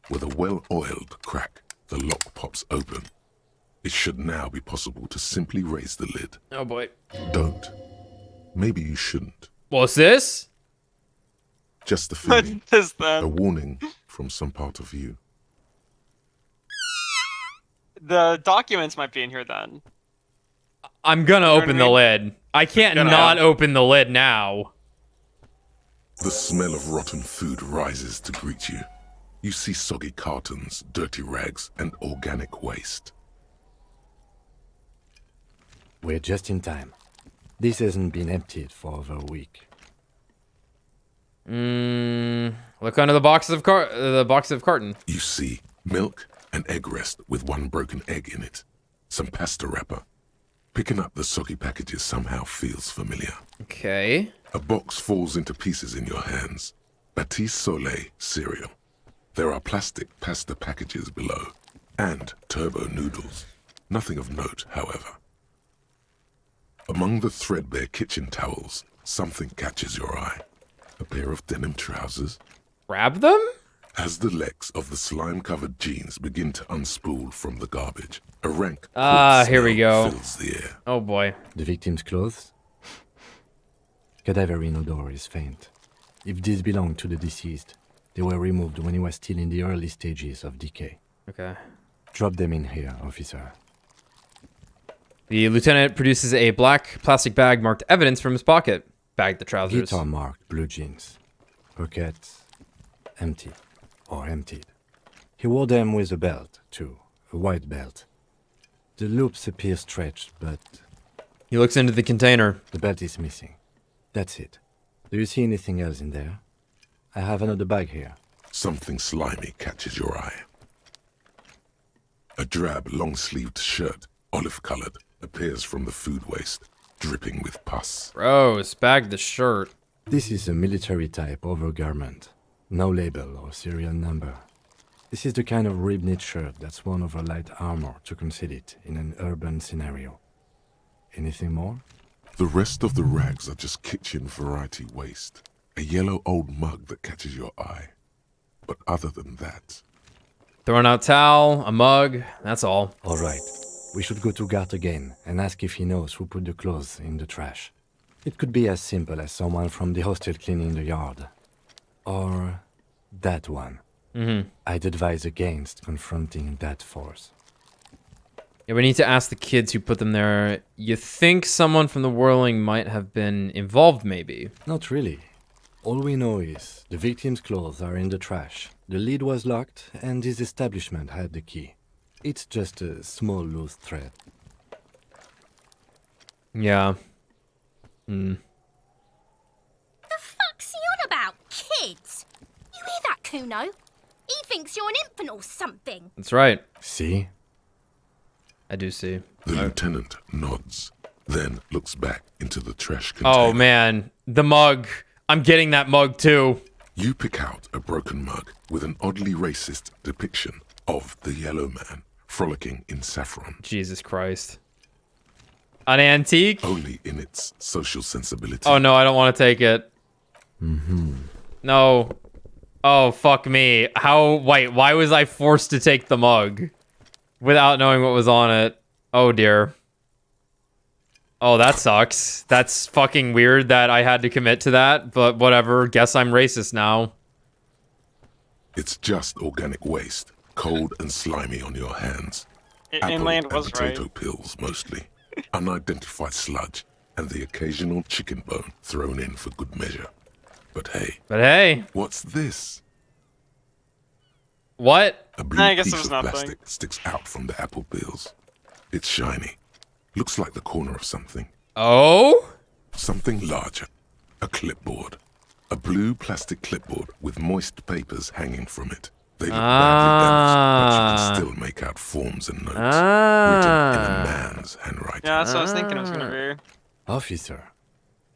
With a well-oiled crack, the lock pops open. It should now be possible to simply raise the lid. Oh boy. Don't. Maybe you shouldn't. What's this? Just the What feeling. is A that? warning from some part of you. The documents might be in here then. I'm gonna what open I the mean? lid. I can't Gonna- not open the lid now. The smell of rotten food rises to greet you. You see soggy cartons, dirty rags, and organic waste. We're just in time. This hasn't been emptied for over a week. Look under the box of carton. You see milk, an egg rest with one broken egg in it, some pasta wrapper. Picking up the soggy packages somehow feels familiar. Okay. A box falls into pieces in your hands. Batiste Soleil cereal. There are plastic pasta packages below, and turbo noodles. Nothing of note, however. Among the threadbare kitchen towels, something catches your eye. A pair of denim trousers. Grab them? As the legs of the slime-covered jeans begin to unspool from the garbage, a rank here we smell go. fills the air. Oh boy. The victim's clothes? Cadaverine odor is faint. If these belong to the deceased, they were removed when he was still in the early stages of decay. Okay. Drop them in here, officer. The lieutenant produces a black plastic bag marked evidence from his pocket. Bag the trousers. Guitar marked blue jeans. Pockets empty. Or emptied. He wore them with a belt, too. A white belt. The loops appear stretched, but He looks into the container. the belt is missing. That's it. Do you see anything else in there? I have another bag here. Something slimy catches your eye. A drab, long-sleeved shirt, olive-colored, appears from the food waste, dripping with pus. Gross. Bag the shirt. This is a military-type overgarment. No label or serial number. This is the kind of rib-knit shirt that's worn over light armor to conceal it in an urban scenario. Anything more? The rest of the rags are just kitchen variety waste. A yellow old mug that catches your eye. But other than that, Thrown out towel, a mug. That's all. All right. We should go to Gart again and ask if he knows who put the clothes in the trash. It could be as simple as someone from the hostel cleaning the yard. Or that one. I'd advise against confronting that force. Yeah, we need to ask the kids who put them there. You think someone from the whirling might have been involved, maybe? Not really. All we know is the victim's clothes are in the trash. The lid was locked, and his establishment had the key. It's just a small loose thread. Yeah. The fuck's he on about? Kids? You hear that, Kuno? He thinks you're an infant or something. That's right. See? I do see. the lieutenant nods, then looks back into the trash container. Oh, man. The mug. I'm getting that mug, too. You pick out a broken mug with an oddly racist depiction of the yellow man frolicking in saffron. Jesus Christ. An antique? Only in its social sensibility. Oh, no, I don't want to take it. No. Oh, fuck me. Wait, why was I forced to take the mug without knowing what was on it? Oh, dear. Oh, that sucks. That's fucking weird that I had to commit to that, but whatever. Guess I'm racist now. It's just organic waste, cold and slimy on your hands. Inland Apple was and potato right. pills, mostly. Unidentified sludge, and the occasional chicken bone thrown in for good measure. But hey, what's this? What? A blue I guess piece it was of nothing. plastic sticks out from the apple peels. It's shiny. Looks like the corner of something. Oh? Something larger. A clipboard. A blue plastic clipboard with moist papers hanging from it. They look badly damaged, but you can still make out forms and notes. Written in a man's handwriting. Yeah, that's what I was thinking it was gonna be. Officer,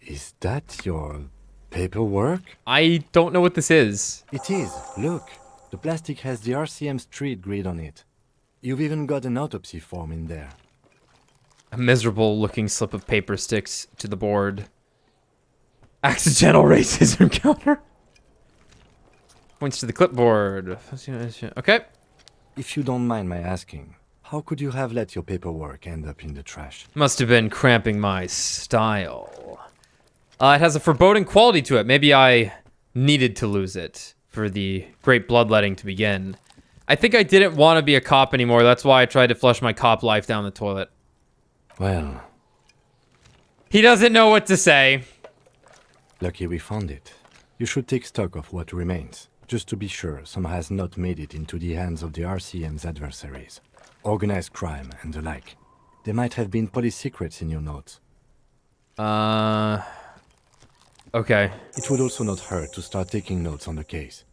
is that your paperwork? I don't know what this is. It is. Look, the plastic has the RCM street grid on it. You've even got an autopsy form in there. A miserable looking slip of paper sticks to the board. Accidental racism counter. Points to the clipboard. Okay. If you don't mind my asking, how could you have let your paperwork end up in the trash? Must have been cramping my style. It has a foreboding quality to it. Maybe I needed to lose it for the great bloodletting to begin. I think I didn't want to be a cop anymore. That's why I tried to flush my cop life down the toilet. Well, He doesn't know what to say. lucky we found it. You should take stock of what remains, just to be sure some has not made it into the hands of the RCM's adversaries. Organized crime and the like. There might have been police secrets in your notes. Okay. It would also not hurt to start taking notes on the case.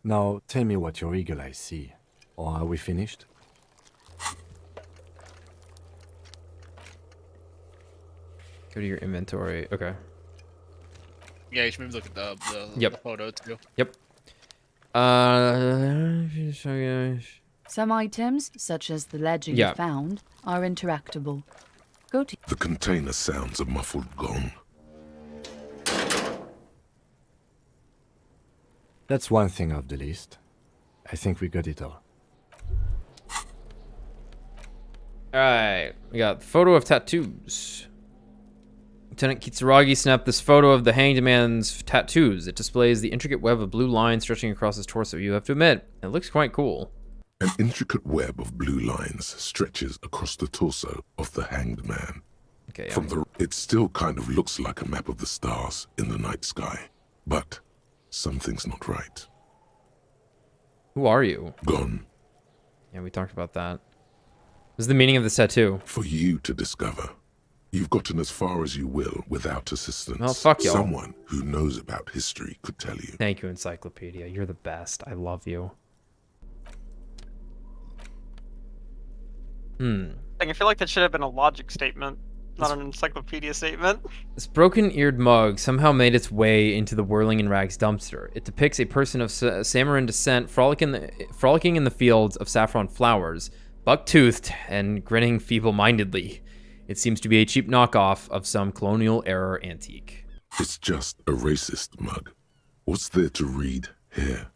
Now, tell me what your eagle eyes see. Or are we finished? Go to your inventory. Okay. Yeah, you should maybe look at the Yep. the photo too. Yep. Some items, such as the ledger Yeah. you found, are interactable. Go to The container sounds a muffled gong. That's one thing off the list. I think we got it all. Alright. We got photo of tattoos. Lieutenant Kitsuragi snapped this photo of the hanged man's tattoos. It displays the intricate web of blue lines stretching across his torso. You have to admit, it looks quite cool. An intricate web of blue lines stretches across the torso of the hanged man. Okay. From the, it still kind of looks like a map of the stars in the night sky, but something's not right. Who are you? Gone Yeah, we talked about that. What is the meaning of this tattoo? for you to discover. You've gotten as far as you will without assistance. Well, fuck y'all. Someone who knows about history could tell you. Thank you, Encyclopedia. You're the best. I love you. I feel like that should have been a logic statement, not an encyclopedia statement. This broken-eared mug somehow made its way into the Whirling in Rags dumpster. It depicts a person of Samaran descent frolicking in the fields of saffron flowers, buck-toothed and grinning feeble-mindedly. It seems to be a cheap knockoff of some colonial-era antique. It's just a racist mug. What's there to read here?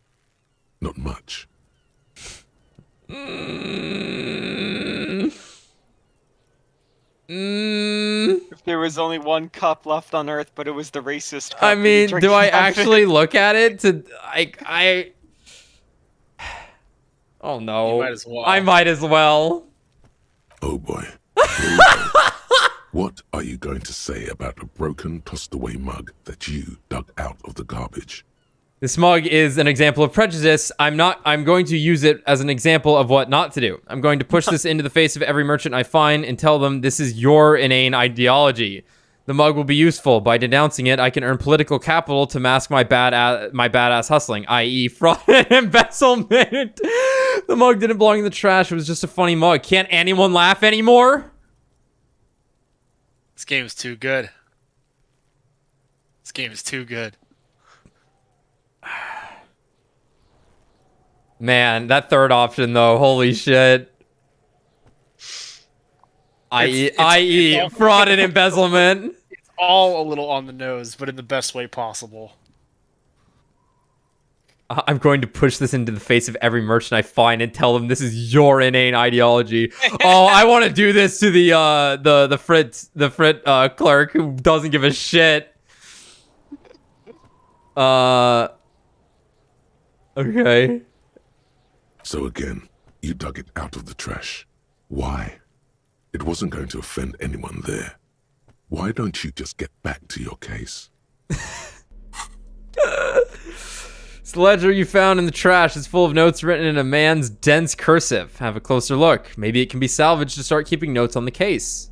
Not much. If there was only one cup left on Earth, but it was the racist cup. I you'd mean, drink do I out of it. actually look at it to I Oh no. You might as well. I might as well. Oh boy. Here we go. What are you going to say about a broken, tossed-away mug that you dug out of the garbage? This mug is an example of prejudice. I'm going to use it as an example of what not to do. I'm going to push this into the face of every merchant I find and tell them this is your inane ideology. The mug will be useful. By denouncing it, I can earn political capital to mask my badass hustling, i.e. fraud and embezzlement. The mug didn't belong in the trash. It was just a funny mug. Can't anyone laugh anymore? This game is too good. This game is too good. Man, that third option though, holy shit. I.e. fraud and embezzlement. It's all a little on the nose, but in the best way possible. I'm going to push this into the face of every merchant I find and tell them this is your inane ideology. Oh, I want to do this to the Frit clerk who doesn't give a shit. Okay. So again, you dug it out of the trash. Why? It wasn't going to offend anyone there. Why don't you just get back to your case? This ledger you found in the trash is full of notes written in a man's dense cursive. Have a closer look. Maybe it can be salvaged to start keeping notes on the case.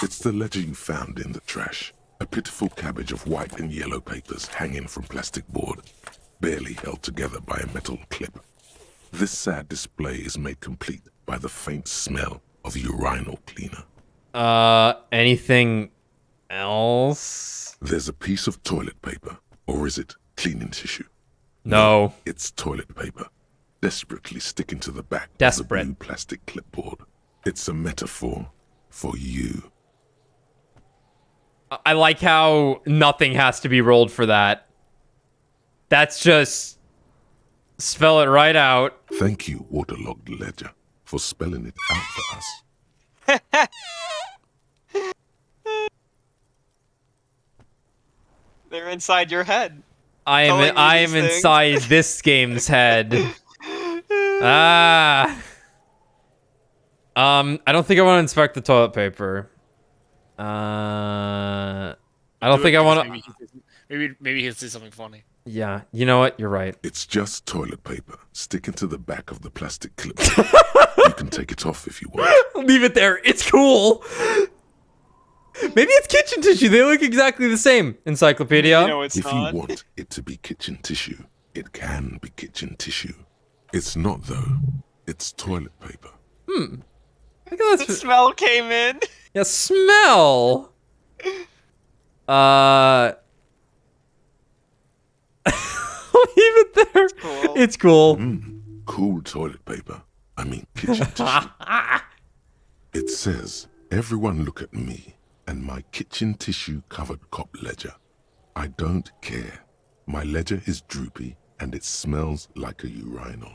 It's the ledger you found in the trash. A pitiful cabbage of white and yellow papers hanging from plastic board, barely held together by a metal clip. This sad display is made complete by the faint smell of urinal cleaner. Anything else? There's a piece of toilet paper, or is it cleaning tissue? No. It's toilet paper, desperately sticking to the back Desperate. of the blue plastic clipboard. It's a metaphor for you. I like how nothing has to be rolled for that. That's just... spell it right out. Thank you, waterlogged ledger, for spelling it out for us. They're inside your head. I Telling am me these things. inside this game's head. Ah. I don't think I want to inspect the toilet paper. I don't think I want to. Maybe he'll say something funny. Yeah, you know what? You're right. It's just toilet paper sticking to the back of the plastic clip. You can take it off if you want. Leave it there. It's cool. Maybe it's kitchen tissue. They look exactly the same. Encyclopedia. No, it's If not. you want it to be kitchen tissue, it can be kitchen tissue. It's not, though. It's toilet paper. I think The smell came in. Yeah, smell. Leave it there. Cool. It's cool. Cool toilet paper. I mean kitchen tissue. It says, everyone look at me and my kitchen tissue covered cop ledger. I don't care. My ledger is droopy and it smells like a urinal.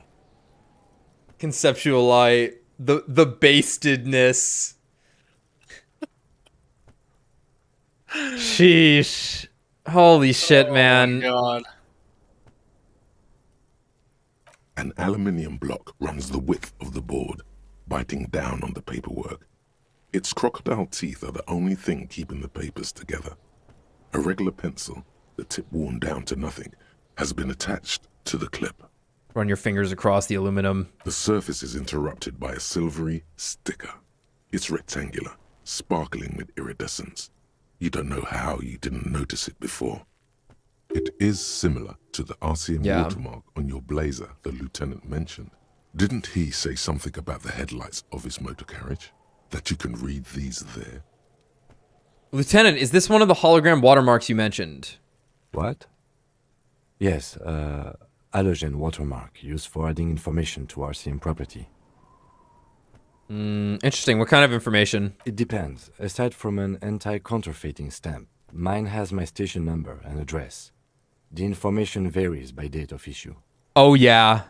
Conceptualize the bastedness. Sheesh. Holy shit, man. God. An aluminium block runs the width of the board, biting down on the paperwork. Its crocodile teeth are the only thing keeping the papers together. A regular pencil, the tip worn down to nothing, has been attached to the clip. Run your fingers across the aluminum. The surface is interrupted by a silvery sticker. It's rectangular, sparkling with iridescence. You don't know how you didn't notice it before. It is similar to the RCM watermark on your blazer the lieutenant mentioned. Didn't he say something about the headlights of his motor carriage? That you can read these there? Lieutenant, is this one of the hologram watermarks you mentioned? What? Yes, halogen watermark used for adding information to RCM property. Interesting. What kind of information? It depends. Aside from an anti-counterfeiting stamp, mine has my station number and address. The information varies by date of issue. Oh, yeah.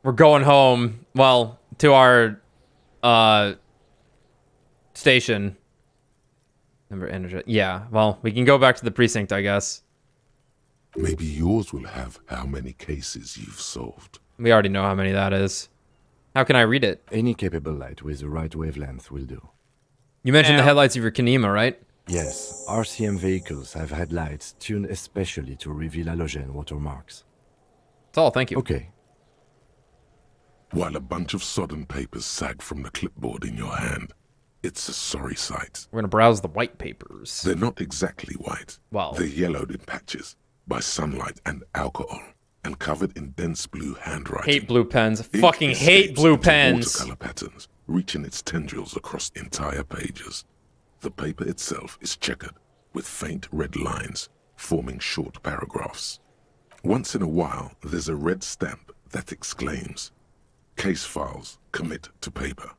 We're going home. Well, to our, station. Number and address. Yeah, well, we can go back to the precinct, I guess. Maybe yours will have how many cases you've solved. We already know how many that is. How can I read it? Any capable light with the right wavelength will do. You mentioned the headlights of your Kanema, right? Yes, RCM vehicles have headlights tuned especially to reveal halogen watermarks. That's all, thank you. Okay. While a bunch of sodden papers sag from the clipboard in your hand, it's a sorry sight. We're gonna browse the white papers. They're not exactly white. Well. They're yellowed in patches by sunlight and alcohol, and covered in dense blue handwriting. Hate blue pens. Ink Fucking hate escapes blue into pens. Watercolor patterns, reaching its tendrils across entire pages. The paper itself is checkered, with faint red lines, forming short paragraphs. Once in a while, there's a red stamp that exclaims, "Case files commit to paper."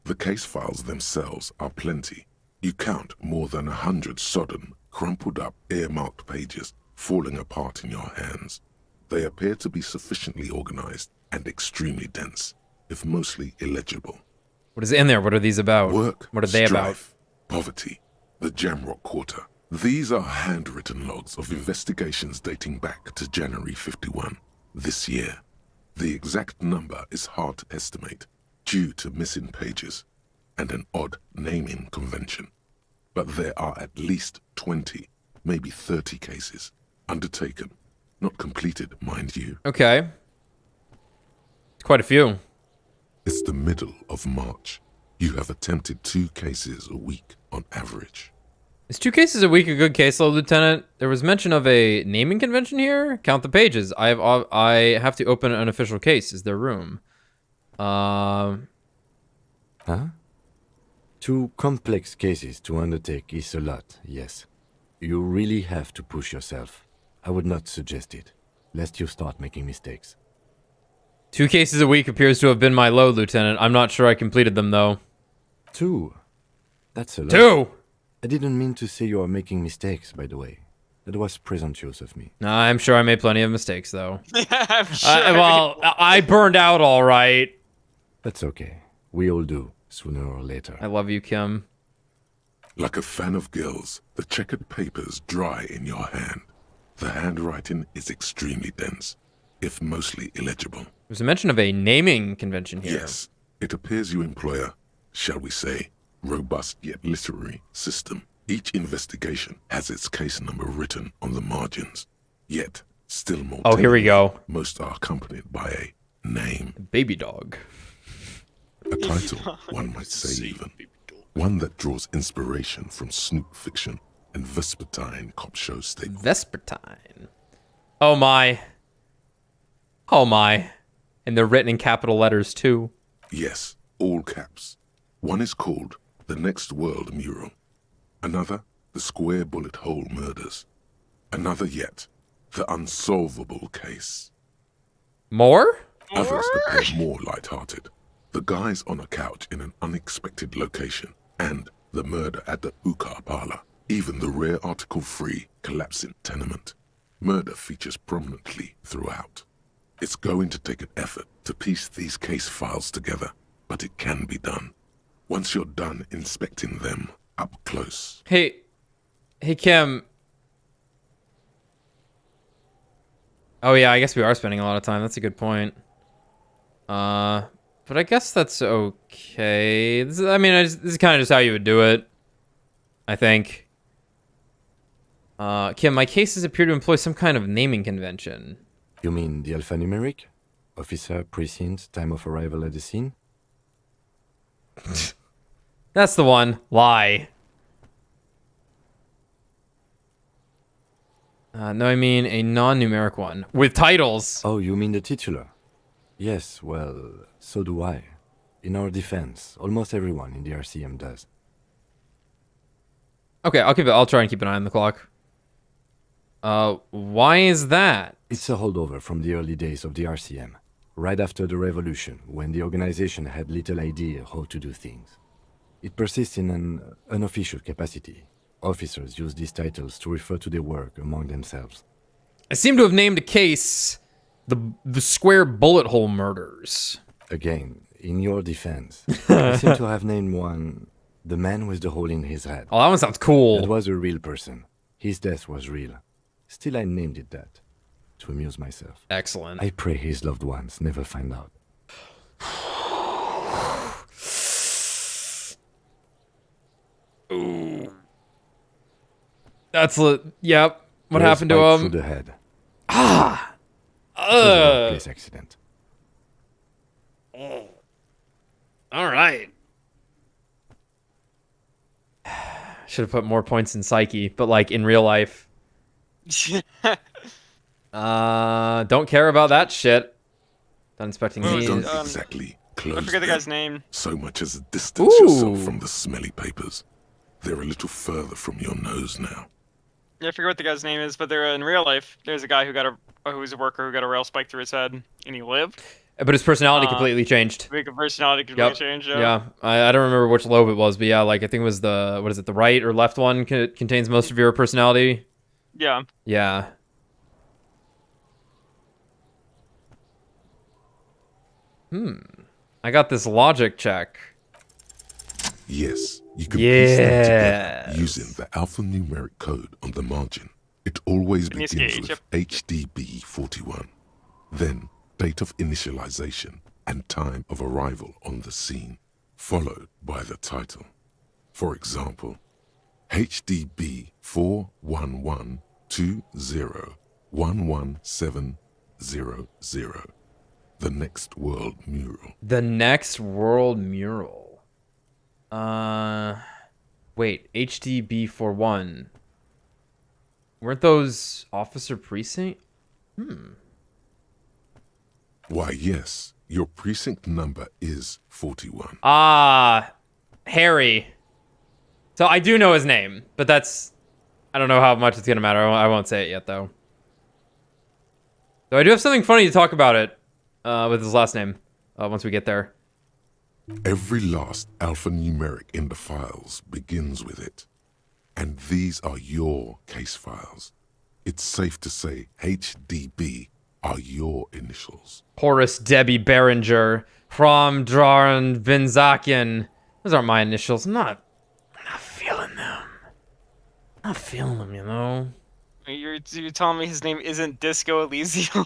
The case files themselves are plenty. You count more than 100 sodden, crumpled up, earmarked pages falling apart in your hands. They appear to be sufficiently organized and extremely dense, if mostly illegible. What is in there? What are these about? Work, What are they about? strife, poverty, the Jamrock Quarter. These are handwritten logs of investigations dating back to January 51, this year. The exact number is hard to estimate due to missing pages and an odd naming convention. But there are at least 20, maybe 30 cases undertaken, not completed, mind you. Okay. It's quite a few. It's the middle of March. You have attempted 2 cases a week on average. Is 2 cases a week a good caseload, Lieutenant? There was mention of a naming convention here. Count the pages. I have to open an official case. Is there room? Huh? 2 complex cases to undertake is a lot, yes. You really have to push yourself. I would not suggest it, lest you start making mistakes. 2 cases a week appears to have been my load, Lieutenant. I'm not sure I completed them, though. 2? That's a lot. 2! I didn't mean to say you are making mistakes, by the way. That was presumptuous of me. Nah, I'm sure I made plenty of mistakes, though. I'm sure. Well, I burned out all right. That's okay. We all do, sooner or later. I love you, Kim. Like a fan of gills, the checkered papers dry in your hand. The handwriting is extremely dense, if mostly illegible. There's a mention of a naming convention here. Yes, it appears you employ a, shall we say, robust yet literary system. Each investigation has its case number written on the margins. Yet, still more. Oh, here we go. Most are accompanied by a name. Baby dog. A title, one might say even. One that draws inspiration from snoop fiction and vespertine cop show staples. Vespertine. Oh my. Oh my. And they're written in capital letters too. Yes, all caps. One is called The Next World Mural. Another, The Square Bullet Hole Murders. Another yet, The Unsolvable Case. More? Others appear more light-hearted. The Guys on a Couch in an Unexpected Location, and The Murder at the Hookah Parlor. Even the rare article-free Collapsing Tenement. Murder features prominently throughout. It's going to take an effort to piece these case files together, but it can be done. Once you're done inspecting them up close. Hey, Kim. Oh yeah, I guess we are spending a lot of time. That's a good point. But I guess that's okay. This is kind of just how you would do it, I think. Kim, my cases appear to employ some kind of naming convention. You mean the alphanumeric? Officer, precinct, time of arrival at the scene? That's the one. Lie. No, I mean a non-numeric one. With titles. Oh, you mean the titular? Yes, well, so do I. In our defense, almost everyone in the RCM does. Okay, I'll try and keep an eye on the clock. Why is that? It's a holdover from the early days of the RCM, right after the revolution, when the organization had little idea how to do things. It persists in an unofficial capacity. Officers use these titles to refer to their work among themselves. I seem to have named a case the Square Bullet Hole Murders. Again, in your defense, I seem to have named one The Man with the Hole in His Head. Oh, that one sounds cool. That was a real person. His death was real. Still, I named it that, to amuse myself. Excellent. I pray his loved ones never find out. Ooh. That's yep. What There's happened to spike him? through the head. Ah. It was a workplace accident. Oh. All right. Should have put more points in psyche, but like in real life. Don't care about that shit. Done inspecting these. Don't exactly close I forget the guy's name. so much as distance yourself from the smelly papers. They're a little further from your nose now. Yeah, I forget what the guy's name is, but they're in real life. There's a guy who was a worker who got a rail spike through his head, and he lived. But his personality completely changed. Big personality completely changed. Yeah, I don't remember which lobe it was, but yeah, like I think it was the right or left one contains most of your personality. Yeah. Yeah. I got this logic check. Yes, you can piece them together using the alphanumeric code on the margin. It always begins with HDB 41. Then, date of initialization and time of arrival on the scene, followed by the title. For example, HDB 41120111700. The Next World Mural. The Next World Mural. Wait, HDB41. Weren't those Officer Precinct? Why, yes, your precinct number is 41. Harry. So I do know his name, but I don't know how much it's gonna matter. I won't say it yet, though. So I do have something funny to talk about it, with his last name, once we get there. Every last alphanumeric in the files begins with it. And these are your case files. It's safe to say HDB are your initials. Horace Debbie Behringer, Prom Dran Vinzakian. Those aren't my initials. I'm not feeling them. Not feeling them, you know. You're telling me his name isn't Disco Elysium?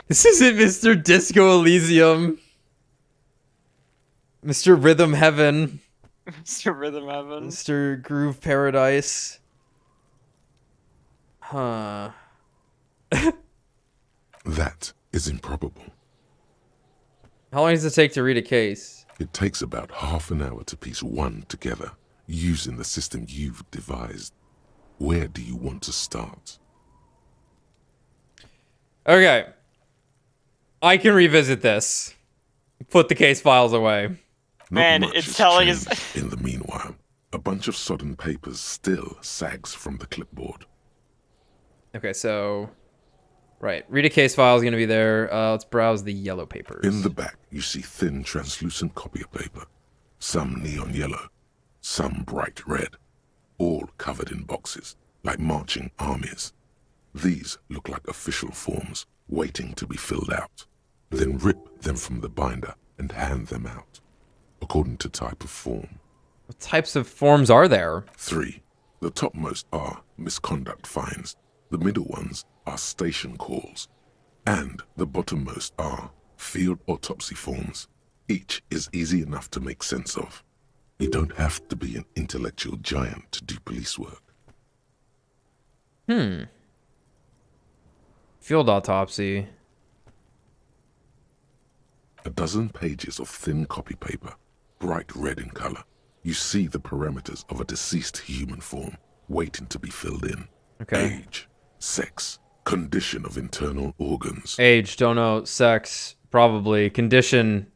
This isn't Mr. Disco Elysium. Mr. Rhythm Heaven. Mr. Rhythm Heaven. Mr. Groove Paradise. Huh. That is improbable. How long does it take to read a case? It takes about half an hour to piece one together, using the system you've devised. Where do you want to start? Okay. I can revisit this. Put the case files away. Not Man, much it's has telling us. changed. In the meanwhile, a bunch of sodden papers still sags from the clipboard. Okay, so... Right. Read a case file is going to be there. Let's browse the yellow papers. In the back, you see thin, translucent copy of paper. Some neon yellow, some bright red, all covered in boxes, like marching armies. These look like official forms, waiting to be filled out. Then rip them from the binder and hand them out, according to type of form. What types of forms are there? 3. The topmost are misconduct fines. The middle ones are station calls. And the bottommost are field autopsy forms. Each is easy enough to make sense of. You don't have to be an intellectual giant to do police work. Field autopsy. A dozen pages of thin copy paper, bright red in color. You see the parameters of a deceased human form waiting to be filled in. Okay. Age, sex, condition of internal organs. Age, don't know. Sex, probably. Condition,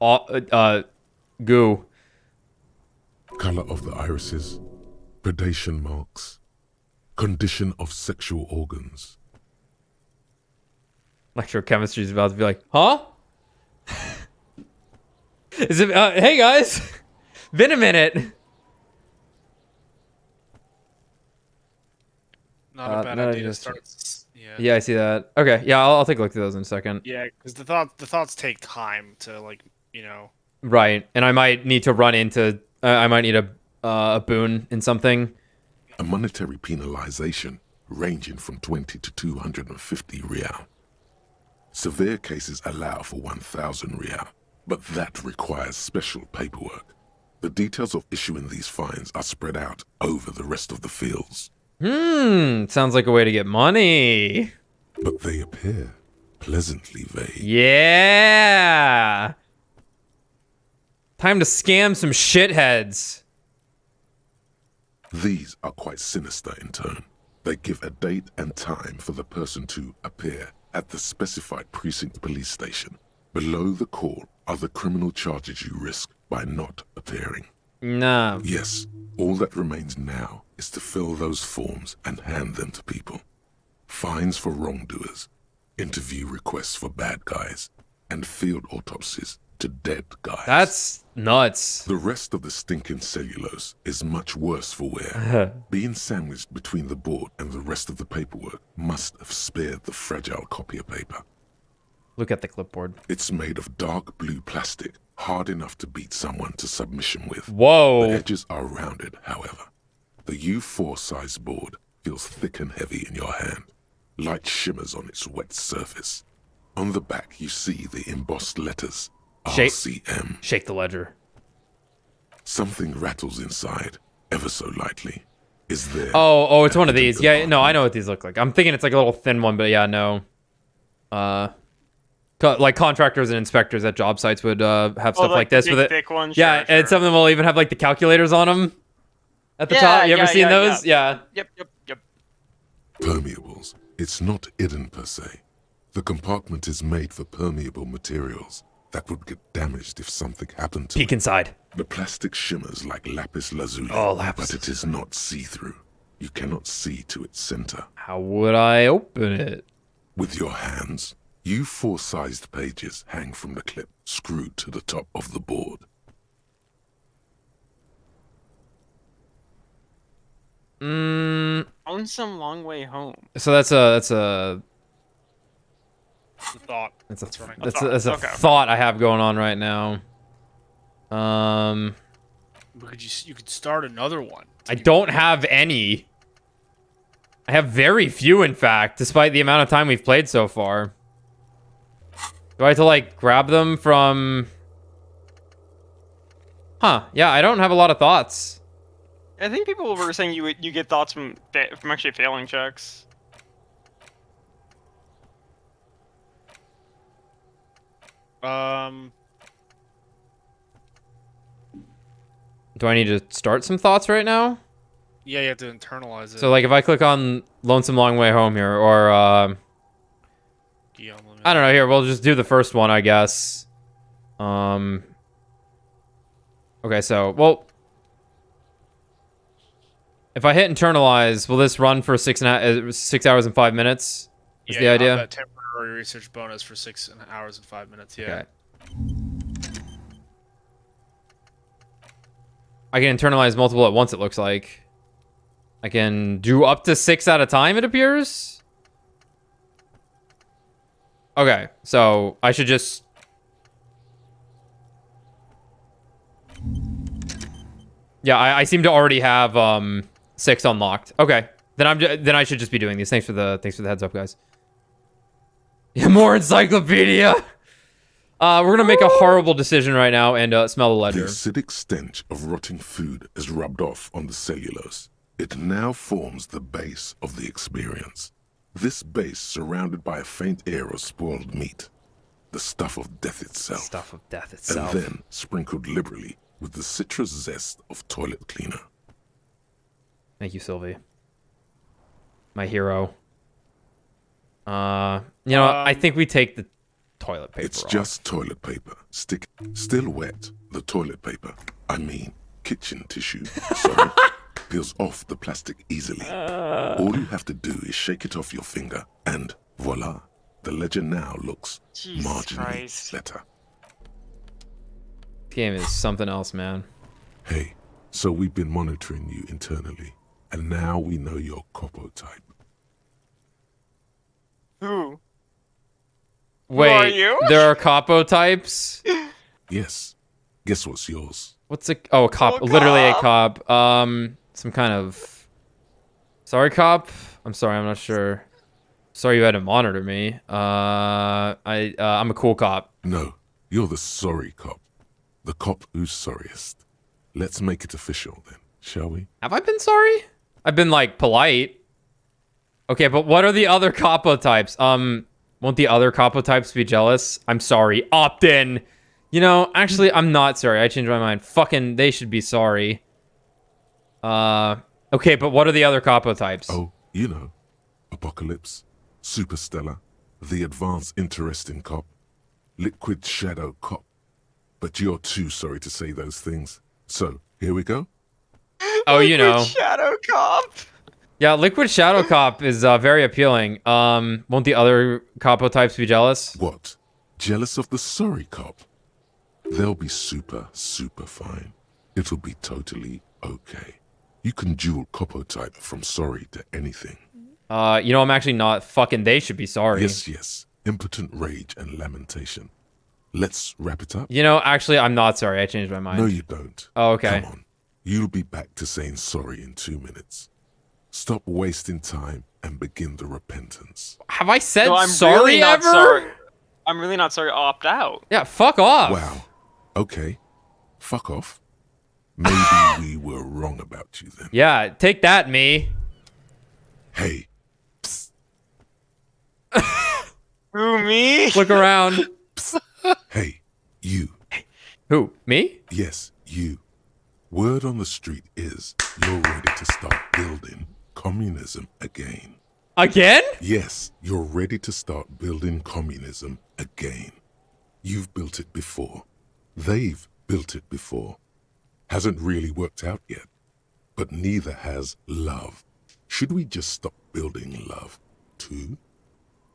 goo. Color of the irises, predation marks, condition of sexual organs. Electrochemistry is about to be like, huh? Is it? Hey guys, been a minute. Not a bad no, idea to just- start. Yeah. Yeah, I see that. Okay, yeah, I'll take a look through those in a second. Yeah, because the thoughts take time to, like, you know. Right, and I might need to run into. I might need a boon in something. A monetary penalization ranging from 20 to 250 real. Severe cases allow for 1,000 real, but that requires special paperwork. The details of issuing these fines are spread out over the rest of the fields. Sounds like a way to get money. But they appear pleasantly vague. Yeah. Time to scam some shitheads. These are quite sinister in tone. They give a date and time for the person to appear at the specified precinct police station. Below the call are the criminal charges you risk by not appearing. Nah. Yes, all that remains now is to fill those forms and hand them to people. Fines for wrongdoers, interview requests for bad guys, and field autopsies to dead guys. That's nuts. The rest of the stinking cellulose is much worse for wear. Being sandwiched between the board and the rest of the paperwork must have spared the fragile copier paper. Look at the clipboard. It's made of dark blue plastic, hard enough to beat someone to submission with. Whoa. The edges are rounded, however. The U4 size board feels thick and heavy in your hand. Light shimmers on its wet surface. On the back you see the embossed letters. RCM. Shake the ledger. Something rattles inside, ever so lightly. Is there... Oh, it's one of these. Yeah, no, I know what these look like. I'm thinking it's like a little thin one, but yeah, no. Like contractors and inspectors at job sites would have stuff like this big, with it. thick ones? Yeah, Sure, and some of them will even have like the calculators on them at the Yeah, top. You ever yeah, seen yeah, those? Yeah. Yep. Permeables. It's not hidden per se. The compartment is made for permeable materials that would get damaged if something happened to Peek it. inside. The plastic shimmers like lapis lazuli, Oh, lapis but it is not see-through. You cannot see to its center. How would I open it? With your hands, U4 sized pages hang from the clip screwed to the top of the board. On some long way home. So that's a The thought. that's a right. that's a Okay. thought I have going on right now. You could start another one. I don't have any. I have very few, in fact, despite the amount of time we've played so far. Do I have to, like, grab them from... Huh. Yeah, I don't have a lot of thoughts. I think people were saying you get thoughts from actually failing checks. Do I need to start some thoughts right now? Yeah, you have to internalize it. So, like, if I click on Lonesome Long Way Home here, or, I don't know, here, we'll just do the first one, I guess. Okay, so, well... If I hit internalize, will this run for 6 hours and 5 minutes? Is the idea? That temporary research bonus for 6 hours and 5 minutes, yeah. Okay. I can internalize multiple at once, it looks like. I can do up to 6 at a time, it appears? Okay, so I should just... Yeah, I seem to already have 6 unlocked. Okay, then I should just be doing these. Thanks for the heads up, guys. Yeah, more encyclopedia. We're gonna make a horrible decision right now and smell the The ledger. acidic stench of rotting food is rubbed off on the cellulose. It now forms the base of the experience. This base surrounded by a faint air of spoiled meat. The stuff of death itself. Stuff of death itself. And then sprinkled liberally with the citrus zest of toilet cleaner. Thank you, Sylvie. My hero. You know, I think we take the toilet paper It's off. just toilet paper. Still wet. The toilet paper. I mean, kitchen tissue. Sorry. Peels off the plastic easily. All you have to do is shake it off your finger, and voila. The ledger now looks Jesus marginally Christ. better. This game is something else, man. Hey, so we've been monitoring you internally, and now we know your copo type. Who? Wait, are you? there are capo types? Yes. Guess what's yours? What's a... Oh, a cop. Oh, Literally a cop. cop. Some kind of... Sorry, cop? I'm sorry, I'm not sure. Sorry you had to monitor me. I'm a cool cop. No, you're the sorry cop. The cop who's sorriest. Let's make it official then, shall we? Have I been sorry? I've been, like, polite. Okay, but what are the other capo types? Won't the other capo types be jealous? I'm sorry. Opt in. You know, actually, I'm not sorry. I changed my mind. Fucking, they should be sorry. Okay, but what are the other capo types? Oh, you know. Apocalypse, Superstellar, the Advanced Interesting Cop, Liquid Shadow Cop. But you're too sorry to say those things. So, here we go. Oh, you know. Shadow Cop. Yeah, Liquid Shadow Cop is very appealing. Won't the other capo types be jealous? What? Jealous of the sorry cop? They'll be super, super fine. It'll be totally okay. You can dual copo type from sorry to anything. You know, I'm actually not. Fucking, they should be sorry. Yes, yes. Impotent rage and lamentation. Let's wrap it up. You know, actually, I'm not sorry. I changed my mind. No, you don't. Oh, okay. Come on. You'll be back to saying sorry in 2 minutes. Stop wasting time and begin the repentance. Have I said No, I'm sorry really not ever? sorry. I'm really not sorry. Opt out. Yeah, fuck off. Wow. Okay. Fuck off. Maybe we were wrong about you then. Yeah, take that, me. Hey. Psst. Who, me? Look around. Hey. You. Who? Me? Yes, you. Word on the street is you're ready to start building communism again. Again? Yes, you're ready to start building communism again. You've built it before. They've built it before. Hasn't really worked out yet. But neither has love. Should we just stop building love, too?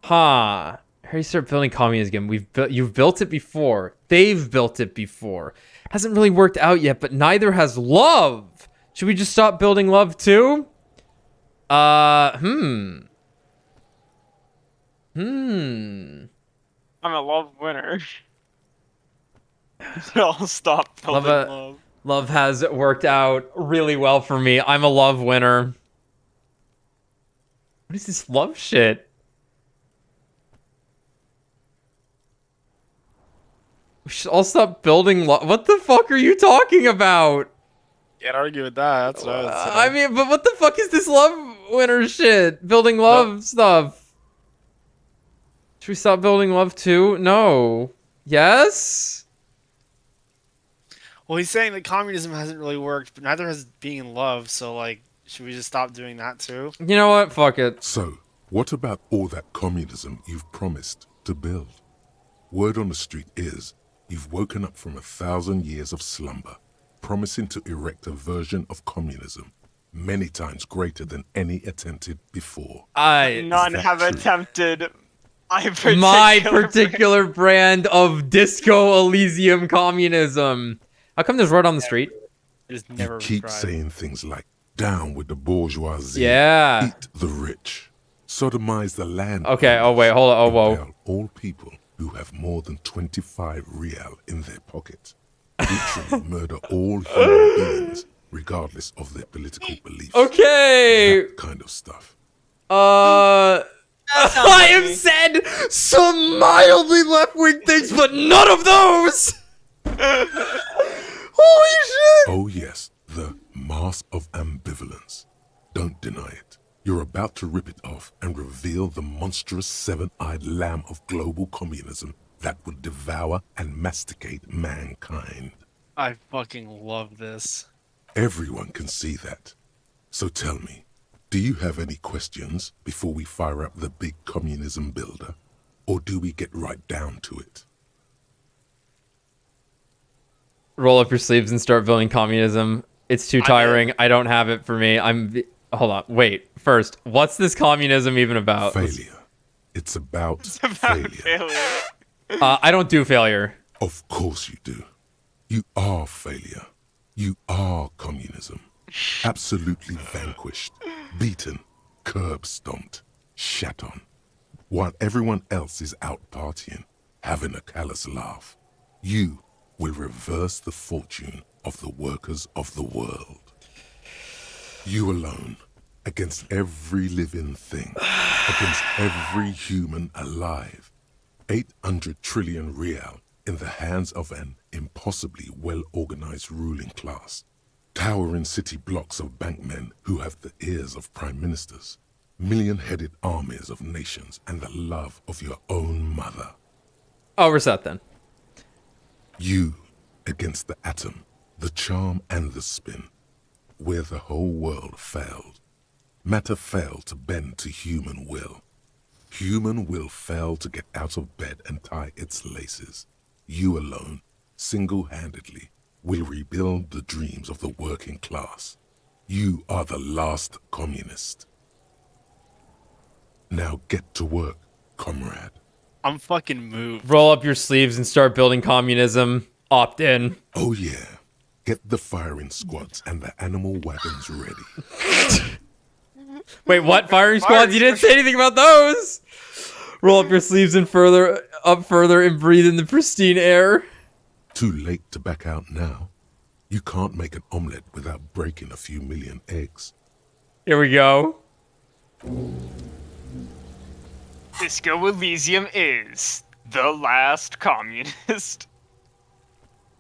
Huh. How do you start building communism? You've built it before. They've built it before. Hasn't really worked out yet, but neither has love. Should we just stop building love too? I'm a love winner. I'll stop building love. Love has worked out really well for me. I'm a love winner. What is this love shit? We should all stop building love. What the fuck are you talking about? Can't argue with that. That's what I was I mean, but what the fuck is this love winner shit? Building love stuff. Should we stop building love too? No. Yes? Well, he's saying that communism hasn't really worked, but neither has being in love, so, like, should we just stop doing that too? You know what? Fuck it. So, what about all that communism you've promised to build? Word on the street is you've woken up from 1,000 years of slumber, promising to erect a version of communism many times greater than any attempted before. None have true? attempted My particular brand of disco Elysium communism. How come there's road on the street? Just never You keep tried. saying things like, down with the bourgeoisie, Yeah. eat the rich, sodomize the land. Okay, oh wait, hold on, oh whoa. Compel all people who have more than 25 real in their pocket. Literally murder all human beings, regardless of their political beliefs. Okay. That kind of stuff. I have said some mildly left-wing things, but none of those! Holy shit! Oh yes, the mask of ambivalence. Don't deny it. You're about to rip it off and reveal the monstrous seven-eyed lamb of global communism that would devour and masticate mankind. I fucking love this. Everyone can see that. So tell me, do you have any questions before we fire up the big communism builder? Or do we get right down to it? Roll up your sleeves and start building communism. It's too tiring. I don't have it for me. Hold on. Wait. First, what's this communism even about? Failure. It's about failure. I don't do failure. Of course you do. You are failure. You are communism. Absolutely vanquished, beaten, curb stomped, shat on. While everyone else is out partying, having a callous laugh, you will reverse the fortune of the workers of the world. You alone, against every living thing, against every human alive. 800 trillion real in the hands of an impossibly well-organized ruling class. Towering city blocks of bankmen who have the ears of prime ministers. Million-headed armies of nations and the love of your own mother. Oh, reset then. You against the atom, the charm and the spin, where the whole world failed. Matter failed to bend to human will. Human will failed to get out of bed and tie its laces. You alone, single-handedly, will rebuild the dreams of the working class. You are the last communist. Now get to work, comrade. I'm fucking moved. Roll up your sleeves and start building communism. Opt in. Oh yeah, get the firing squads and the animal wagons ready. Wait, what? Firing squads? You didn't say anything about those! Roll up your sleeves and further and breathe in the pristine air. Too late to back out now. You can't make an omelette without breaking a few million eggs. Here we go. Disco Elysium is the last communist.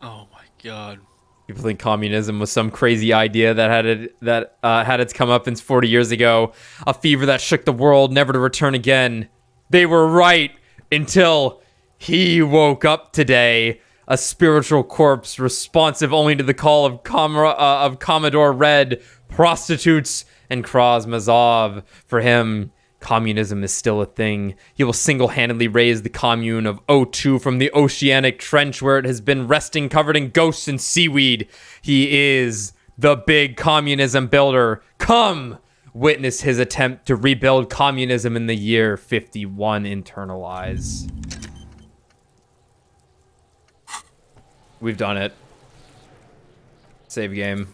Oh my god. People think communism was some crazy idea that had its comeuppance 40 years ago. A fever that shook the world, never to return again. They were right until he woke up today. A spiritual corpse responsive only to the call of Commodore Red, prostitutes, and Krasmazov. For him, communism is still a thing. He will single-handedly raise the commune of O2 from the oceanic trench where it has been resting covered in ghosts and seaweed. He is the big communism builder. Come! Witness his attempt to rebuild communism in the year 51. Internalize. We've done it. Save game.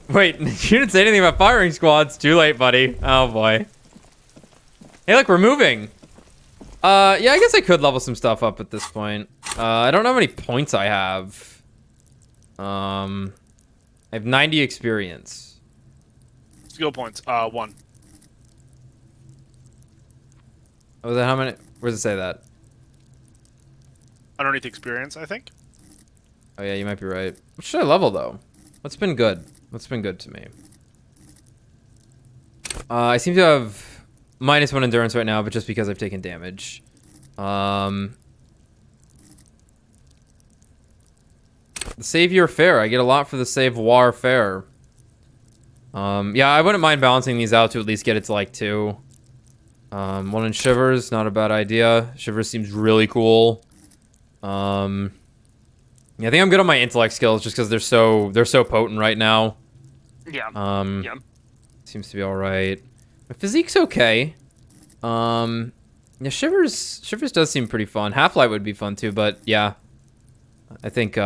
Wait, you didn't say anything about firing squads. Too late, buddy. Oh boy. Hey, look, we're moving. Yeah, I guess I could level some stuff up at this point. I don't know how many points I have. I have 90 experience. Skill points. 1. Oh, then how many? Where does it say that? Underneath experience, I think. Oh yeah, you might be right. What should I level though? What's been good? What's been good to me? I seem to have -1 endurance right now, but just because I've taken damage. The Savior Fair. I get a lot for the Savoir Fair. Yeah, I wouldn't mind balancing these out to at least get it to like 2. 1 in Shivers, not a bad idea. Shivers seems really cool. Yeah, I think I'm good on my intellect skills just because they're so potent right now. Yeah. Yeah. Seems to be all right. My physique's okay. Yeah, Shivers does seem pretty fun. Half-Light would be fun too, but yeah, I think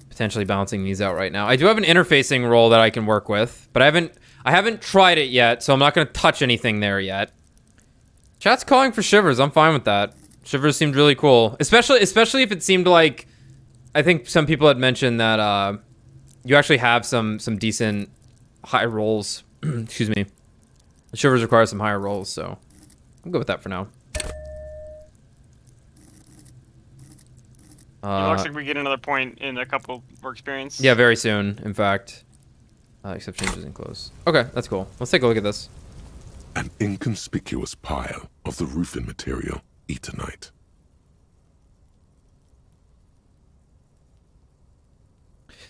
potentially balancing these out right now. I do have an interfacing role that I can work with, but I haven't tried it yet, so I'm not gonna touch anything there yet. Chat's calling for Shivers. I'm fine with that. Shivers seemed really cool, especially if it seemed like, I think some people had mentioned that you actually have some decent high rolls. Excuse me. Shivers requires some higher rolls, so I'm good with that for now. It looks like we get another point in a couple for experience. Yeah, very soon, in fact. Except changes in close. Okay, that's cool. Let's take a look at this. An inconspicuous pile of the roofing material, Eternite.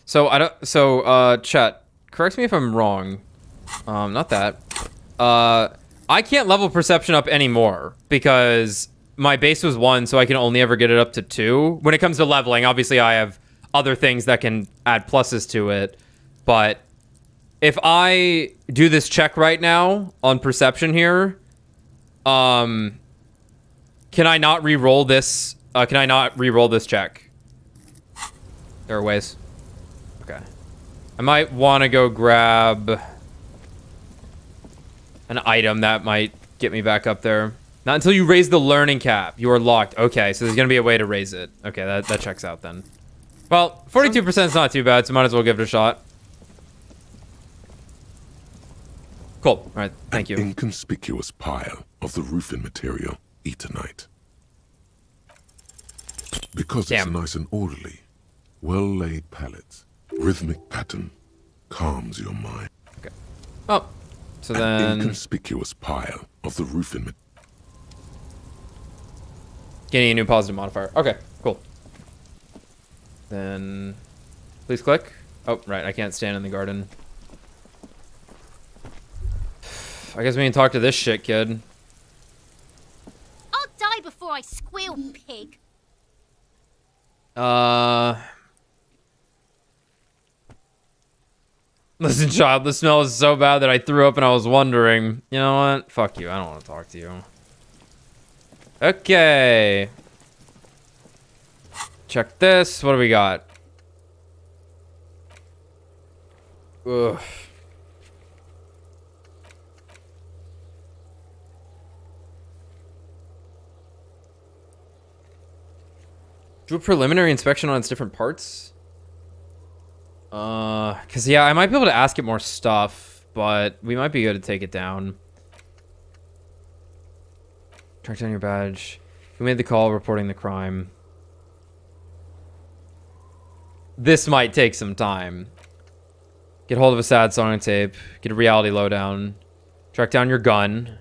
So chat, correct me if I'm wrong. Not that. I can't level perception up anymore because my base was 1, so I can only ever get it up to 2. When it comes to leveling, obviously I have other things that can add pluses to it, but if I do this check right now on perception here, can I not re-roll this? Can I not re-roll this check? There are ways. Okay. I might want to go grab an item that might get me back up there. Not until you raise the learning cap. You are locked. Okay, so there's going to be a way to raise it. Okay, that checks out then. Well, 42% is not too bad, so might as well give it a shot. Cool. All right, thank you. An inconspicuous pile of the roofing material, Eternite. Because it's nice and orderly, well-laid pallets, rhythmic pattern, calms your mind. Okay. Oh, so An then inconspicuous pile of the roofing material. Getting a new positive modifier. Okay, cool. Then please click. Oh, right, I can't stand in the garden. I guess we can talk to this shit kid. I'll die before I squeal, pig. Listen, child, the smell is so bad that I threw up and I was wondering. You know what? Fuck you. I don't want to talk to you. Okay. Check this. What do we got? Ugh. Do a preliminary inspection on its different parts? Cause yeah, I might be able to ask it more stuff, but we might be good to take it down. Track down your badge. Who made the call reporting the crime? This might take some time. Get hold of a sad song and tape. Get a reality lowdown. Track down your gun.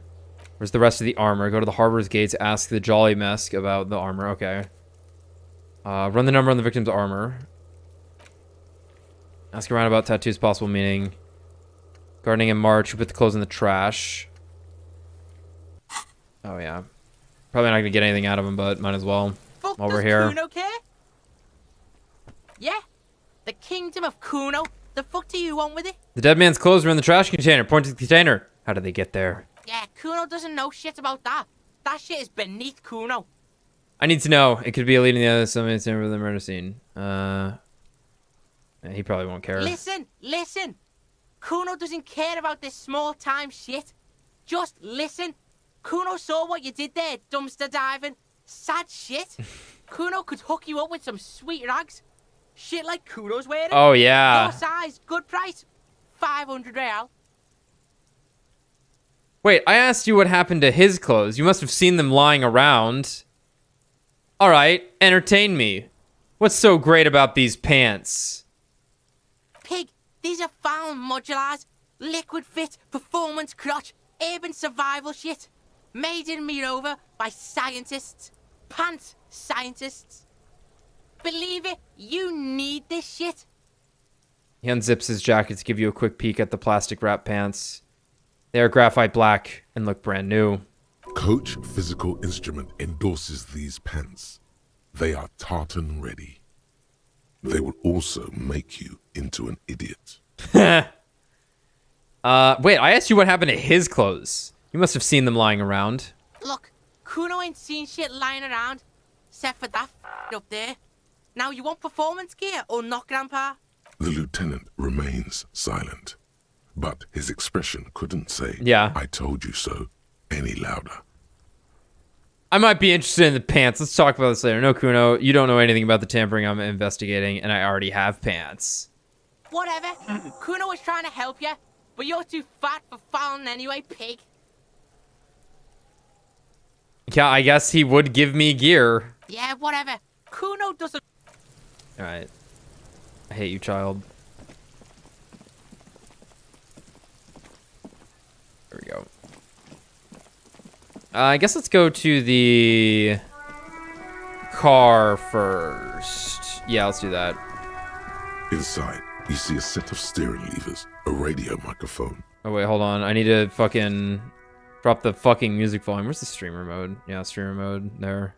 Where's the rest of the armor? Go to the harbor's gates. Ask the Jolly Mesk about the armor. Okay. Run the number on the victim's armor. Ask around about tattoos' possible meaning. Gardening in March. Put the clothes in the trash. Oh, yeah. Probably not going to get anything out of him, but might as well. Fuck, while we're does here. Kuno care? Yeah? The kingdom of Kuno? The fuck do you want with it? The dead man's clothes were in the trash container. Point to the container. How did they get there? Yeah, Kuno doesn't know shit about that. That shit is beneath Kuno. I need to know. It could be a lead in the other somebody for the murder scene. He probably won't care. Listen. Kuno doesn't care about this small-time shit. Just listen. Kuno saw what you did there, dumpster diving. Sad shit. Kuno could hook you up with some sweet rags. Shit like Kuno's wearing. Oh, yeah. Your size, good price. 500 real. Wait, I asked you what happened to his clothes. You must have seen them lying around. All right, entertain me. What's so great about these pants? Pig, these are found modulars. Liquid fit, performance crotch, urban survival shit. Made in Mirova by scientists. Pants scientists. Believe it, you need this shit. He unzips his jacket to give you a quick peek at the plastic wrap pants. They are graphite black and look brand new. Coach Physical Instrument endorses these pants. They are tartan ready. They will also make you into an idiot. Wait, I asked you what happened to his clothes. You must have seen them lying around. Look, Kuno ain't seen shit lying around, except for that up there. Now, you want performance gear or not, Grandpa? The lieutenant remains silent, but his expression couldn't say, Yeah. I told you so, any louder. I might be interested in the pants. Let's talk about this later. No, Kuno, you don't know anything about the tampering I'm investigating, and I already have pants. Whatever. Kuno was trying to help you, but you're too fat for fouling anyway, pig. Yeah, I guess he would give me gear. Yeah, whatever. Kuno doesn't... Alright. I hate you, child. There we go. I guess let's go to the car first. Yeah, let's do that. Inside, you see a set of steering levers, a radio microphone. Oh, wait, hold on. I need to fucking drop the fucking music volume. Where's the streamer mode? Yeah, streamer mode. There.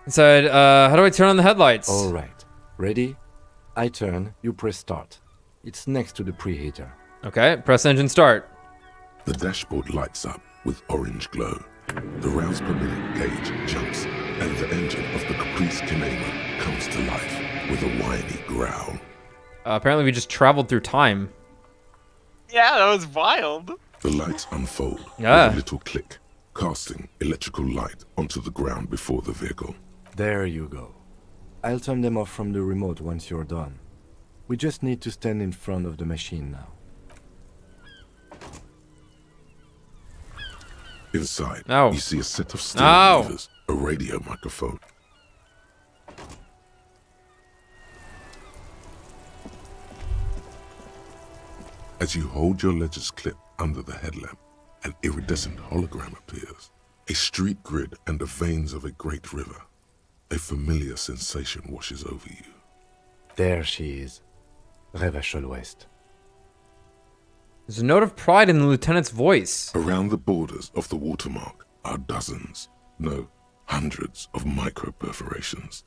Inside, how do I turn on the headlights? All right. Ready? I turn, you press start. It's next to the preheater. Okay, press engine start. The dashboard lights up with orange glow. The rounds per minute gauge jumps, and the engine of the caprice Kinema comes to life with a whiny growl. Apparently we just traveled through time. Yeah, that was wild. The lights unfold Yeah. with a little click, casting electrical light onto the ground before the vehicle. There you go. I'll turn them off from the remote once you're done. We just need to stand in front of the machine now. Inside, Oh. you see a set of steering Oh. levers, a radio microphone. As you hold your ledger's clip under the headlamp, an iridescent hologram appears. A street grid and the veins of a great river. A familiar sensation washes over you. There she is. Revachol West. There's a note of pride in the lieutenant's voice. Around the borders of the watermark are dozens, no, hundreds of micro-perforations.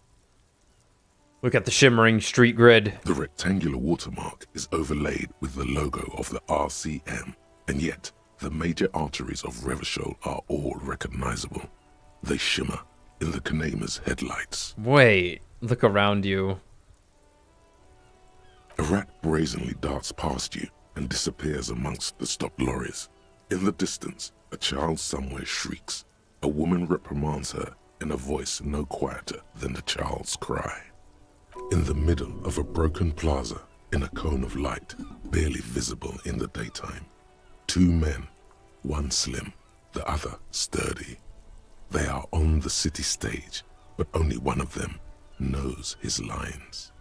Look at the shimmering street grid. The rectangular watermark is overlaid with the logo of the RCM, and yet the major arteries of Revachol are all recognizable. They shimmer in the Kinema's headlights. Wait, look around you. A rat brazenly darts past you and disappears amongst the stopped lorries. In the distance, a child somewhere shrieks. A woman reprimands her in a voice no quieter than the child's cry. In the middle of a broken plaza, in a cone of light, barely visible in the daytime, two men, one slim, the other sturdy. They are on the city stage, but only one of them knows his lines.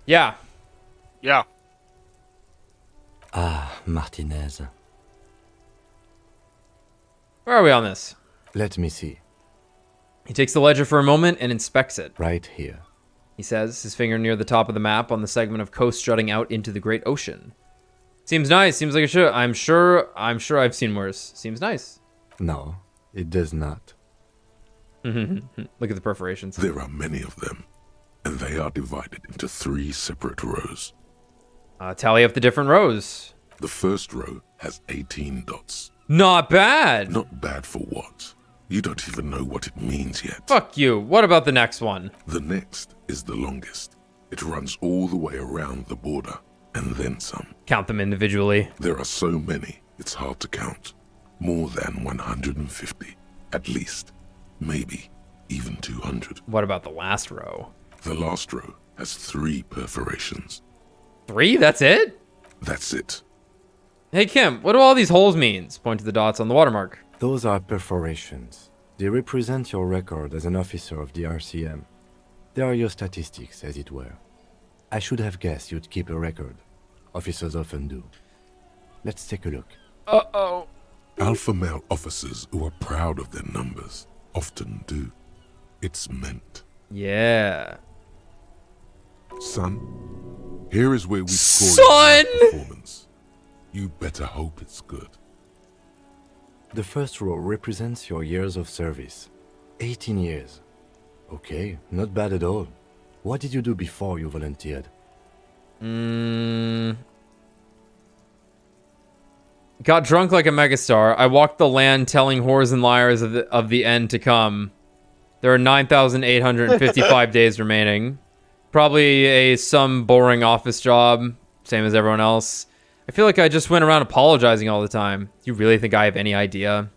Yeah. Yeah. Ah, Martinez. Where are we on this? Let me see. He takes the ledger for a moment and inspects it. Right here. He says, his finger near the top of the map on the segment of coast jutting out into the great ocean. Seems nice. Seems like it should. I'm sure I've seen worse. Seems nice. No, it does not. Look at the perforations. There are many of them, and they are divided into 3 separate rows. Tally up the different rows. The first row has 18 dots. Not bad. Not bad for what? You don't even know what it means yet. Fuck you. What about the next one? The next is the longest. It runs all the way around the border, and then some. Count them individually. There are so many, It's hard to count. More than 150, at least. Maybe even 200. What about the last row? The last row has 3 perforations. 3? That's it? That's it. Hey, Kim, what do all these holes mean? Point to the dots on the watermark. Those are perforations. They represent your record as an officer of the RCM. They are your statistics, as it were. I should have guessed you'd keep a record. Officers often do. Let's take a look. Uh-oh. Alpha male officers who are proud of their numbers often do. It's meant. Yeah. Son, here is where we score Son! your performance. You better hope it's good. The first row represents your years of service. 18 years. Okay, not bad at all. What did you do before you volunteered? Got drunk like a megastar. I walked the land telling whores and liars of the end to come. There are 9,855 days remaining. Probably some boring office job, same as everyone else. I feel like I just went around apologizing all the time. You really think I have any idea?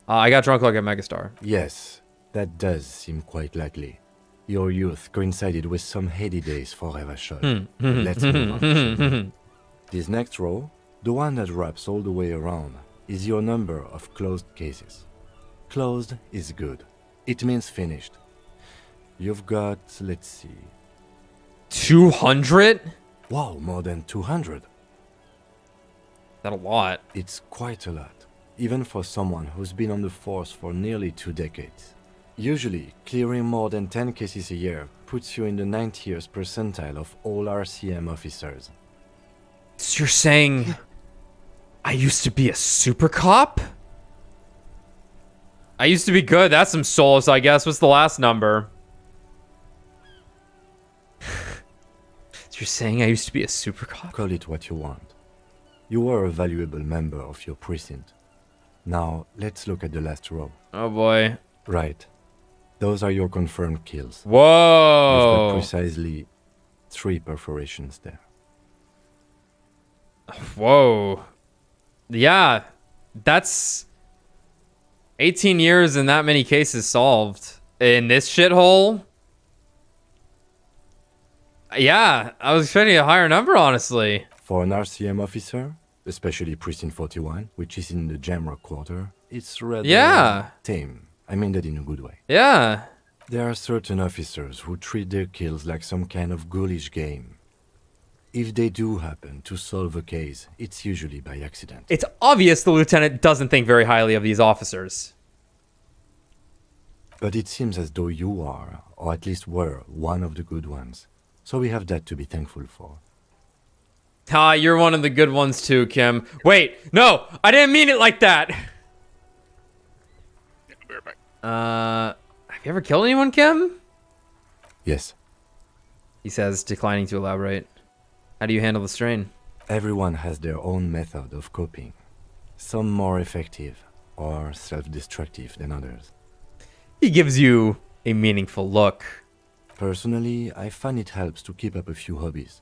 I got drunk like a megastar. Yes, that does seem quite likely. Your youth coincided with some heady days for Evashot. Let's move on. This next row, the one that wraps all the way around, is your number of closed cases. Closed is good. It means finished. You've got, let's see... 200? Wow, more than 200. That's a lot. It's quite a lot, even for someone who's been on the force for nearly 2 decades. Usually, clearing more than 10 cases a year puts you in the 90th percentile of all RCM officers. So you're saying I used to be a super cop? I used to be good. That's some solace, I guess. What's the last number? So you're saying I used to be a super cop? Call it what you want. You were a valuable member of your precinct. Now, let's look at the last row. Oh boy. Right. Those are your confirmed kills. Whoa. You've got precisely 3 perforations there. Whoa. Yeah. That's 18 years and that many cases solved. In this shithole? Yeah, I was expecting a higher number, honestly. For an RCM officer, especially Precinct 41, which is in the Jamrock quarter, it's rather tame. I mean that in a good way. Yeah. There are certain officers who treat their kills like some kind of ghoulish game. If they do happen to solve a case, it's usually by accident. It's obvious the lieutenant doesn't think very highly of these officers. But it seems as though you are, or at least were, one of the good ones. So we have that to be thankful for. Ah, you're one of the good ones too, Kim. Wait, no, I didn't mean it like that. Yeah, I'll be right back. Have you ever killed anyone, Kim? Yes. He says, declining to elaborate. How do you handle the strain? Everyone has their own method of coping. Some more effective or self-destructive than others. He gives you a meaningful look. Personally, I find it helps to keep up a few hobbies.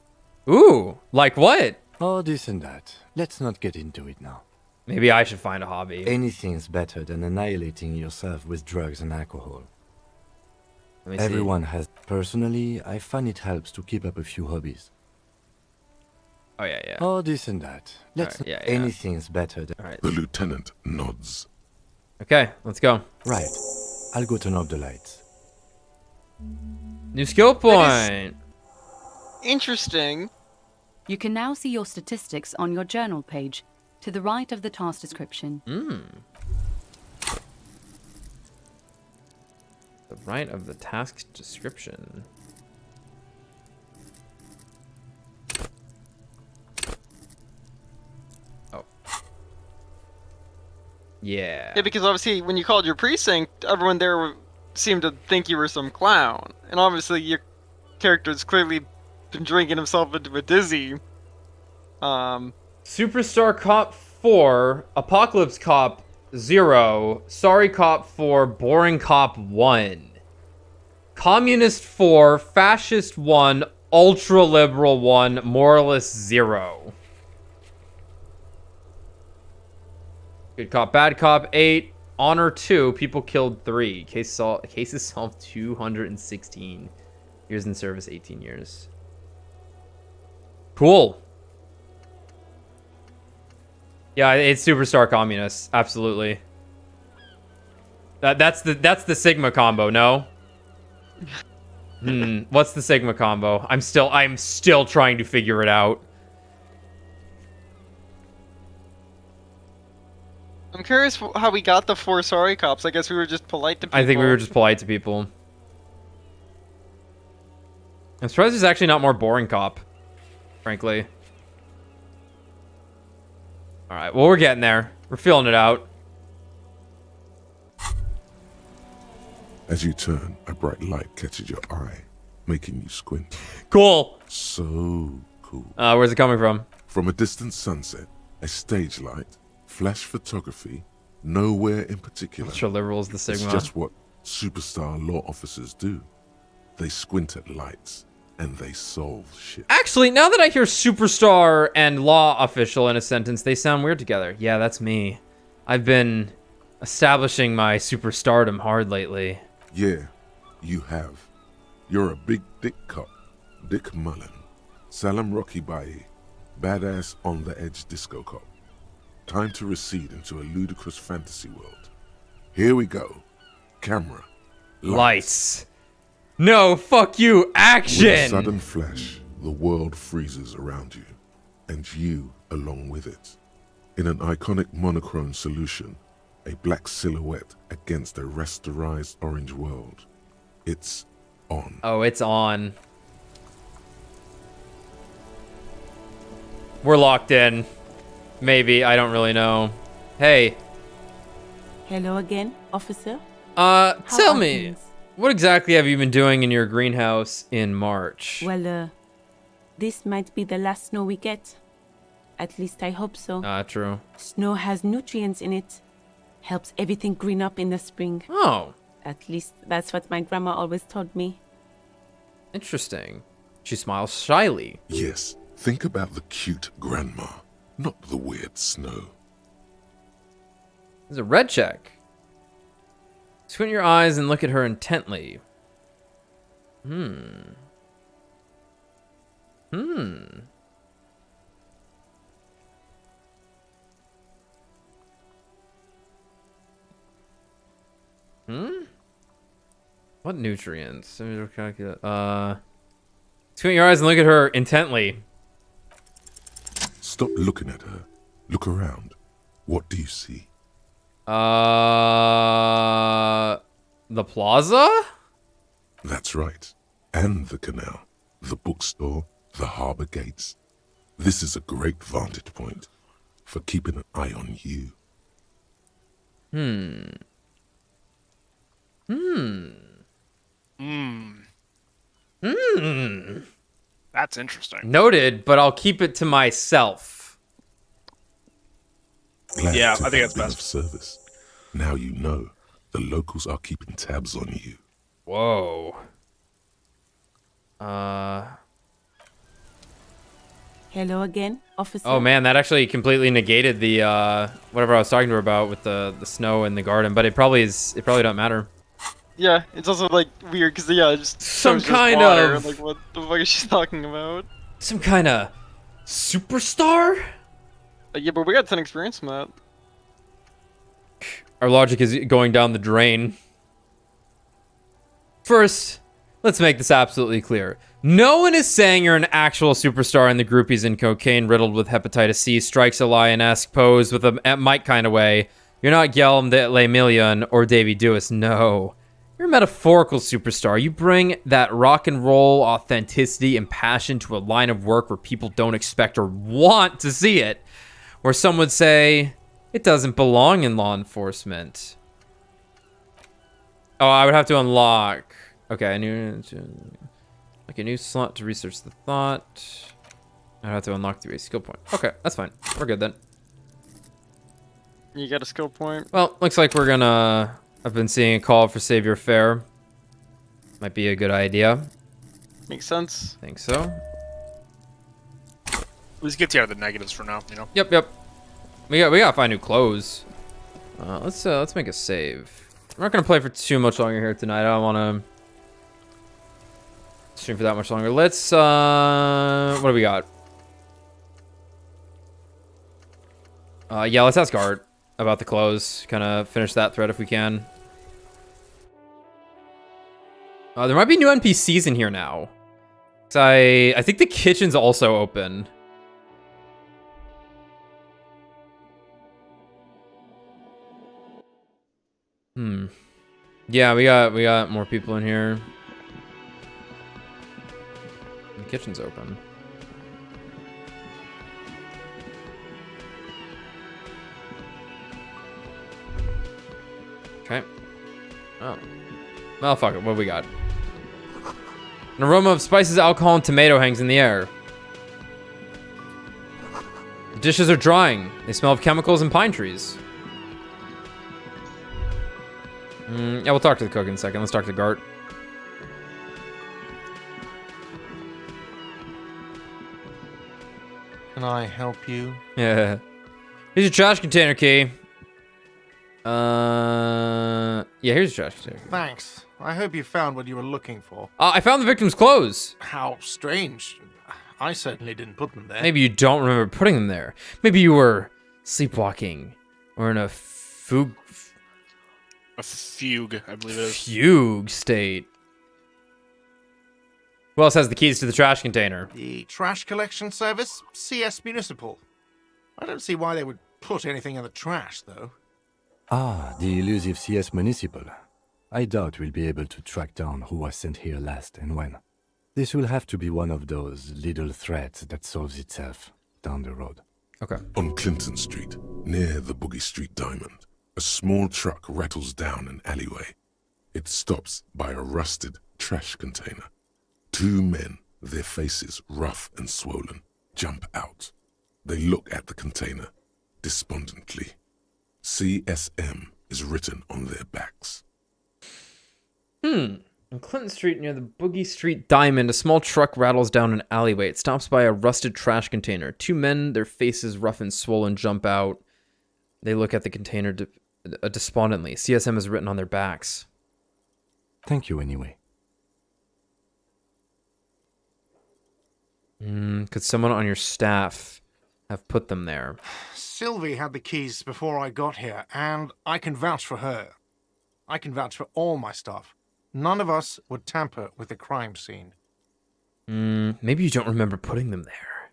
Ooh, like what? Oh, this and that. Let's not get into it now. Maybe I should find a hobby. Anything's better than annihilating yourself with drugs and alcohol. Let me see. Everyone has... Personally, I find it helps to keep up a few hobbies. Oh, yeah, yeah. Oh, this and that. Let's... Alright, yeah. Anything's better than... All right. The lieutenant nods. Okay, let's go. Right. I'll go turn off the lights. New skill point. Interesting. You can now see your statistics on your journal page, to the right of the task description. The right of the task description. Oh. Yeah. Yeah, because obviously when you called your precinct, everyone there seemed to think you were some clown. And obviously your character's clearly been drinking himself into a dizzy. Superstar Cop 4, Apocalypse Cop 0, Sorry Cop 4, Boring Cop 1, Communist 4, Fascist 1, Ultra Liberal 1, Moralist 0. Good cop, bad cop, 8. Honor 2. People killed 3. Cases solved 216. Years in service, 18 years. Cool. Yeah, it's superstar communists. Absolutely. That's the Sigma combo, no? What's the Sigma combo? I'm still trying to figure it out. I'm curious how we got the 4 sorry cops. I guess we were just polite to people. I think we were just polite to people. I'm surprised there's actually not more boring cop, frankly. Alright, well, we're getting there. We're feeling it out. As you turn, a bright light catches your eye, making you squint. Cool. So cool. Where's it coming from? From a distant sunset, a stage light, flash photography, nowhere in particular. Ultra liberals, the Sigma. It's just what superstar law officers do. They squint at lights, and they solve shit. Actually, now that I hear superstar and law official in a sentence, they sound weird together. Yeah, that's me. I've been establishing my superstardom hard lately. Yeah, you have. You're a big dick cop. Dick Mullen. Salam Rocky Bayi. Badass on the edge disco cop. Time to recede into a ludicrous fantasy world. Here we go. Camera. Lights. No, fuck you. Action. With a sudden flash, the world freezes around you, and you along with it. In an iconic monochrome solution, a black silhouette against a rasterized orange world. It's on. Oh, it's on. We're locked in. Maybe. I don't really know. Hey. Hello again, officer. Tell me, what exactly have you been doing in your greenhouse in March? Well, this might be the last snow we get. At least I hope so. True. Snow has nutrients in it. Helps everything green up in the spring. Oh. At least that's what my grandma always told me. Interesting. She smiles shyly. Yes, think about the cute grandma, not the weird snow. There's a red check. Squint your eyes and look at her intently. What nutrients? Squint your eyes and look at her intently. Stop looking at her. Look around. What do you see? The plaza? That's right. And the canal, the bookstore, the harbor gates. This is a great vantage point for keeping an eye on you. That's interesting. Noted, but I'll keep it to myself. Glad Yeah, to I think have that's been best. of service. Now you know the locals are keeping tabs on you. Whoa. Hello again, officer. Oh man, that actually completely negated the whatever I was talking to her about with the snow in the garden, but it probably don't matter. Yeah, it's also like weird because just Some shows just kind water, of- like what the fuck is she talking about? Some kind of superstar? Yeah, but we got 10 experience from that. Our logic is going down the drain. First, let's make this absolutely clear. No one is saying you're an actual superstar in the groupies in cocaine riddled with hepatitis C, strikes a lion-esque pose with a Mike kind of way. You're not Guillaume de Lemillion or Davy Dewis, no. You're a metaphorical superstar. You bring that rock and roll authenticity and passion to a line of work where people don't expect or want to see it. Where some would say, it doesn't belong in law enforcement. Oh, I would have to unlock. Okay, like a new slot to research the thought. I'd have to unlock through a skill point. Okay, that's fine. We're good then. You got a skill point. Well, looks like we're gonna... I've been seeing a call for Savior Fair. Might be a good idea. Makes sense. Think so. Let's get you out of the negatives for now, you know? Yep. We gotta find new clothes. Let's make a save. I'm not gonna play for too much longer here tonight. I don't want to stream for that much longer. Let's what do we got? Yeah, let's ask Art about the clothes. Kind of finish that thread if we can. There might be new NPCs in here now. I think the kitchen's also open. Yeah, we got more people in here. The kitchen's open. Okay. Oh. Well, fuck it. What do we got? An aroma of spices, alcohol, and tomato hangs in the air. The dishes are drying. They smell of chemicals and pine trees. Yeah, we'll talk to the cook in a second. Let's talk to Gart. Can I help you? Yeah. Here's your trash container key. Yeah, here's your trash container key. Thanks. I hope you found what you were looking for. I found the victim's clothes. How strange. I certainly didn't put them there. Maybe you don't remember putting them there. Maybe you were sleepwalking or in a fugue. A fugue, I believe it is. Fugue state. Who else has the keys to the trash container? The trash collection service, CS Municipal. I don't see why they would put anything in the trash, though. Ah, the elusive CS Municipal. I doubt we'll be able to track down who was sent here last and when. This will have to be one of those little threads that solves itself down the road. Okay. On Clinton Street, near the Boogie Street Diamond, a small truck rattles down an alleyway. It stops by a rusted trash container. Two men, their faces rough and swollen, jump out. They look at the container, despondently. CSM is written on their backs. On Clinton Street near the Boogie Street Diamond, a small truck rattles down an alleyway. It stops by a rusted trash container. Two men, their faces rough and swollen, jump out. They look at the container despondently. CSM is written on their backs. Thank you anyway. Could someone on your staff have put them there? Sylvie had the keys before I got here, and I can vouch for her. I can vouch for all my staff. None of us would tamper with the crime scene. Maybe you don't remember putting them there.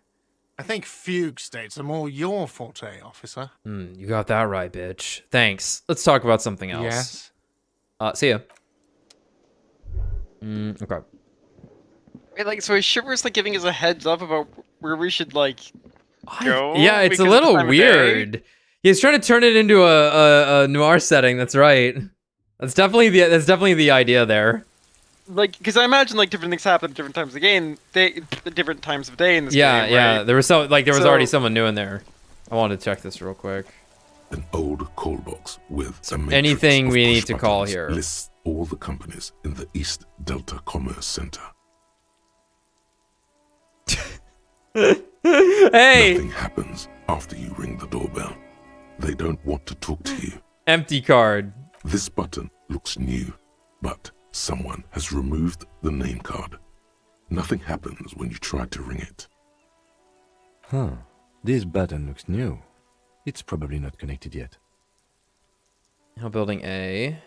I think fugue states are more your forte, officer. You got that right, bitch. Thanks. Let's talk about something else. Yes? See ya. Okay. Wait, like, so is Shivers like giving us a heads up about where we should like go? Yeah, it's a because of the little time of weird. day? He's trying to turn it into a noir setting. That's right. That's definitely the idea there. Like, because I imagine like different things happen at different times of the game, different times of day in this game. Yeah. Right? There was already someone new in there. I wanted to check this real quick. An old call box with a matrix Anything of we push need to call buttons here. lists all the companies in the East Delta Commerce Center. Hey! Nothing happens after you ring the doorbell. They don't want to talk to you. Empty card. This button looks new, but someone has removed the name card. Nothing happens when you try to ring it. Huh. This button looks new. It's probably not connected yet. Now building A.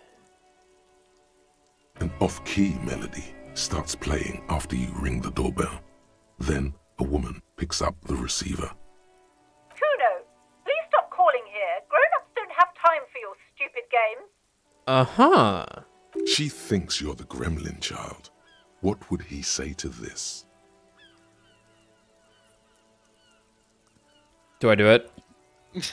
An off-key melody starts playing after you ring the doorbell. Then a woman picks up the receiver. Kuno, please stop calling here. Grown-ups don't have time for your stupid games. Uh-huh. She thinks you're the gremlin child. What would he say to this? Do I do it?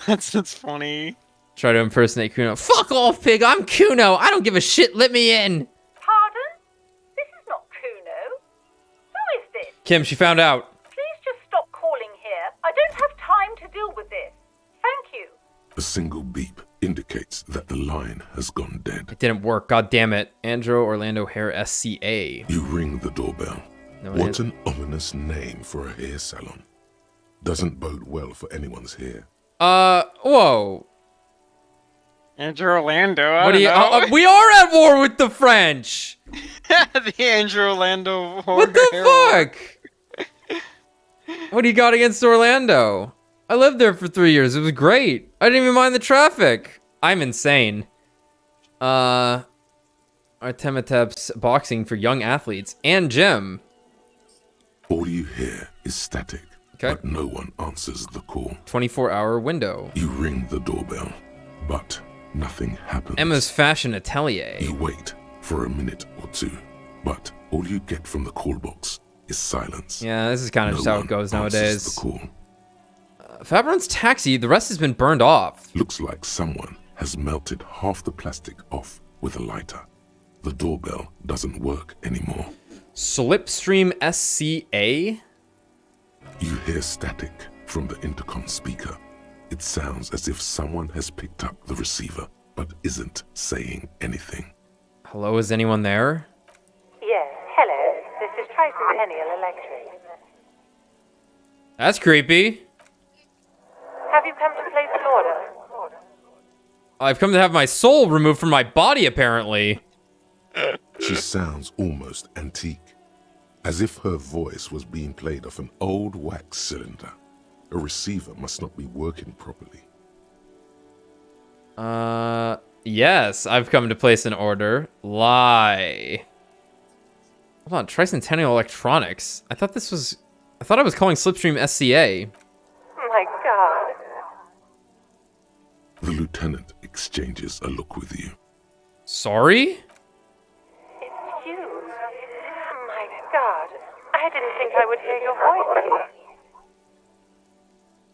That's funny. Try to impersonate Kuno. Fuck off, pig! I'm Kuno! I don't give a shit! Let me in! Pardon? This is not Kuno. Who is this? Kim, she found out. Please just stop calling here. I don't have time to deal with this. Thank you. A single beep indicates that the line has gone dead. It didn't work. God damn it. Andrew Orlando Hair SCA. You ring the doorbell. No one What answers. an ominous name for a hair salon. Doesn't bode well for anyone's hair. Whoa. Andrew Orlando. I What do you? don't know. We are at war with the French. The Andrew Orlando war. What the fuck? What do you got against Orlando? I lived there for 3 years. It was great. I didn't even mind the traffic. I'm insane. Artemetep's boxing for young athletes and gym. All you hear is static, but no one answers the call. 24-hour window. You ring the doorbell, but nothing happens. Emma's fashion atelier. You wait for a minute or two, but all you get from the call box is silence. Yeah, this is kind of just how it goes nowadays. The call. Fabron's taxi, the rest has been burned off. Looks like someone has melted half the plastic off with a lighter. The doorbell doesn't work anymore. Slipstream SCA? You hear static from the intercom speaker. It sounds as if someone has picked up the receiver, but isn't saying anything. Hello, is anyone there? Yes, hello. This is Tricentennial Electric. That's creepy. Have you come to place an order? I've come to have my soul removed from my body, apparently. She sounds almost antique, as if her voice was being played off an old wax cylinder. A receiver must not be working properly. Yes, I've come to place an order. Lie. Hold on, Tricentennial Electronics. I thought I was calling Slipstream SCA. My God. The lieutenant exchanges a look with you. Sorry? It's you. My God. I didn't think I would hear your voice here.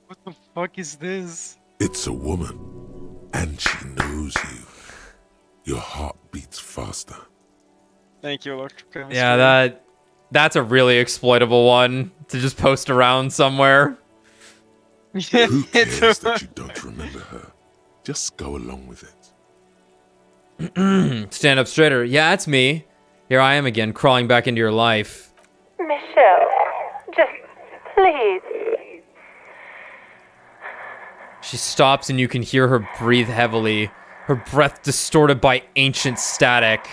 What the fuck is this? It's a woman, and she knows you. Your heart beats faster. Thank you, Electric. Yeah, that's a really exploitable one to just post around somewhere. Who cares that you don't remember her? Just go along with it. Stand up straighter. Yeah, it's me. Here I am again, crawling back into your life. Michelle, just please. She stops and you can hear her breathe heavily, her breath distorted by ancient static.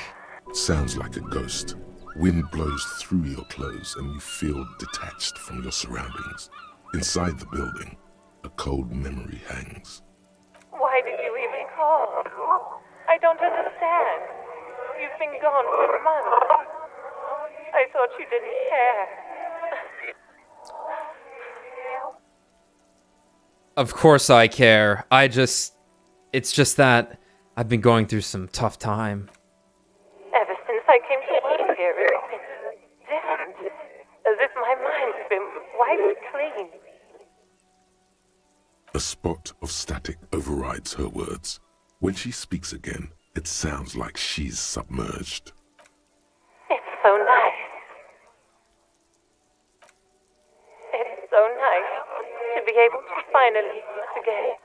Sounds like a ghost. Wind blows through your clothes and you feel detached from your surroundings. Inside the building, a cold memory hangs. Why did you even call? I don't understand. You've been gone for months. I thought you didn't care. Of course I care. It's just that I've been going through some tough time. Ever since I came to work here, it's been different. As if my mind's been wiped clean. A spot of static overrides her words. When she speaks again, it sounds like she's submerged. It's so nice. It's so nice to be able to finally meet again.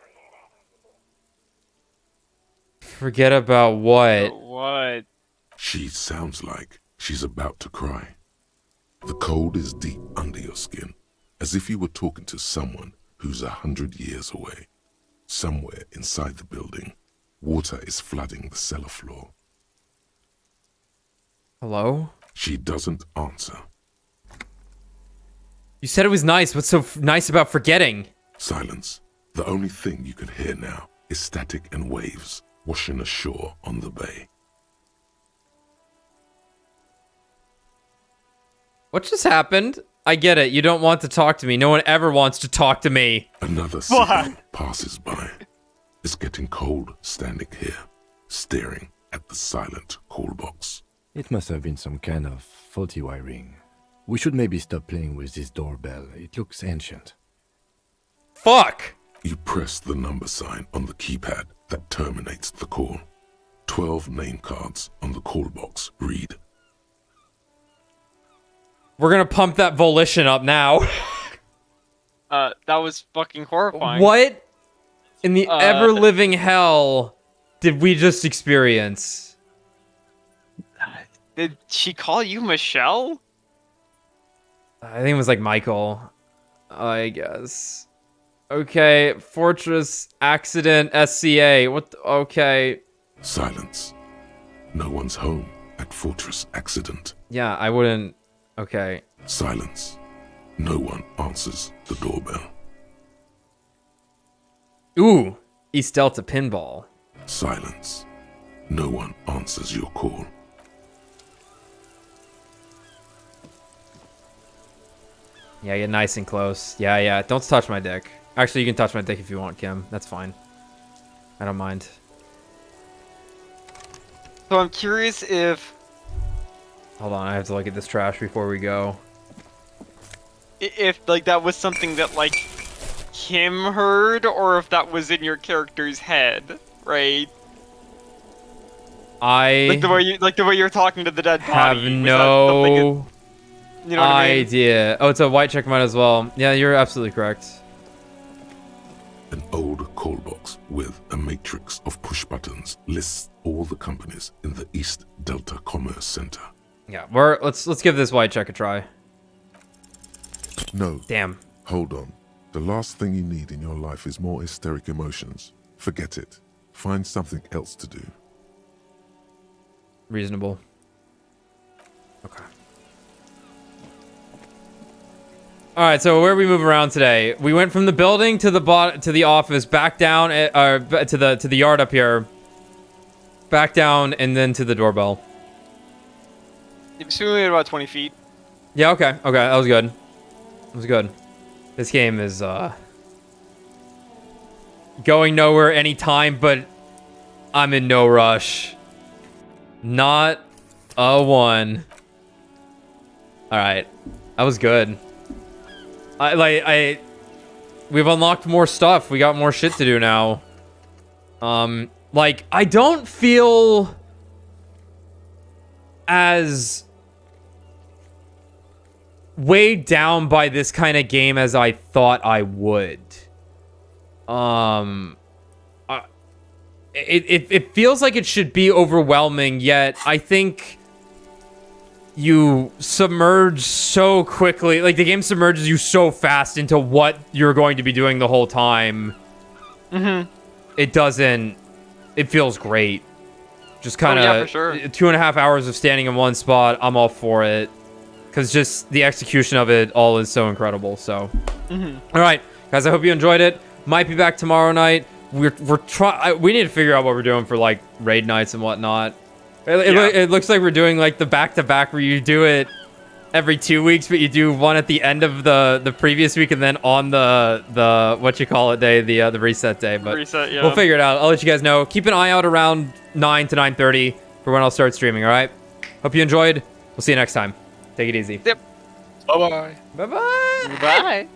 Forget about what? What? She sounds like she's about to cry. The cold is deep under your skin, as if you were talking to someone who's 100 years away. Somewhere inside the building, water is flooding the cellar floor. Hello? She doesn't answer. You said it was nice. What's so nice about forgetting? Silence. The only thing you can hear now is static and waves washing ashore on the bay. What just happened? I get it. You don't want to talk to me. No one ever wants to talk to me. Another signal passes by. It's getting cold standing here, staring at the silent call box. It must have been some kind of faulty wiring. We should maybe stop playing with this doorbell. It looks ancient. Fuck! You press the number sign on the keypad that terminates the call. 12 name cards on the call box read. We're gonna pump that volition up now. That was fucking horrifying. What in the ever-living hell did we just experience? Did she call you Michelle? I think it was like Michael, I guess. Okay, Fortress Accident SCA. What? Okay. Silence. No one's home at Fortress Accident. Yeah, I wouldn't. Okay. Silence. No one answers the doorbell. Ooh, East Delta Pinball. Silence. No one answers your call. Yeah, get nice and close. Yeah. Don't touch my dick. Actually, you can touch my dick if you want, Kim. That's fine. I don't mind. So I'm curious if Hold on, I have to look at this trash before we go. like that was something that like Kim heard, or if that was in your character's head, right? Like the way you're talking to the dead have body. no you know what I mean? idea. Oh, it's a white check mine as well. Yeah, you're absolutely correct. An old call box with a matrix of push buttons lists all the companies in the East Delta Commerce Center. Yeah, let's give this white check a try. No. Damn. Hold on. The last thing you need in your life is more hysteric emotions. Forget it. Find something else to do. Reasonable. Okay. All right, so where we move around today? We went from the building to the office, back down to the yard up here, back down, and then to the doorbell. It's only at about 20 feet. Yeah. Okay. That was good. That was good. This game is going nowhere anytime, but I'm in no rush. Not a one. All right, that was good. We've unlocked more stuff. We got more shit to do now. Like, I don't feel as weighed down by this kind of game as I thought I would. It feels like it should be overwhelming, yet I think you submerge so quickly. Like, the game submerges you so fast into what you're going to be doing the whole time. Mm-hmm. It feels great. Just kind of yeah, for sure. 2.5 hours of standing in one spot. I'm all for it. Because just the execution of it all is so incredible. So, Mm-hmm. All right, guys, I hope you enjoyed it. Might be back tomorrow night. We need to figure out what we're doing for, like, raid nights and whatnot. It looks like we're doing, like, the back-to-back where you do it every 2 weeks, but you do one at the end of the previous week and then on the what you call it day, the reset day. But yeah. We'll figure it out. I'll let you guys know. Keep an eye out around 9 to 9:30 for when I'll start streaming, all right? Hope you enjoyed. We'll see you next time. Take it easy. Yep. Bye-bye. Bye-bye. Bye.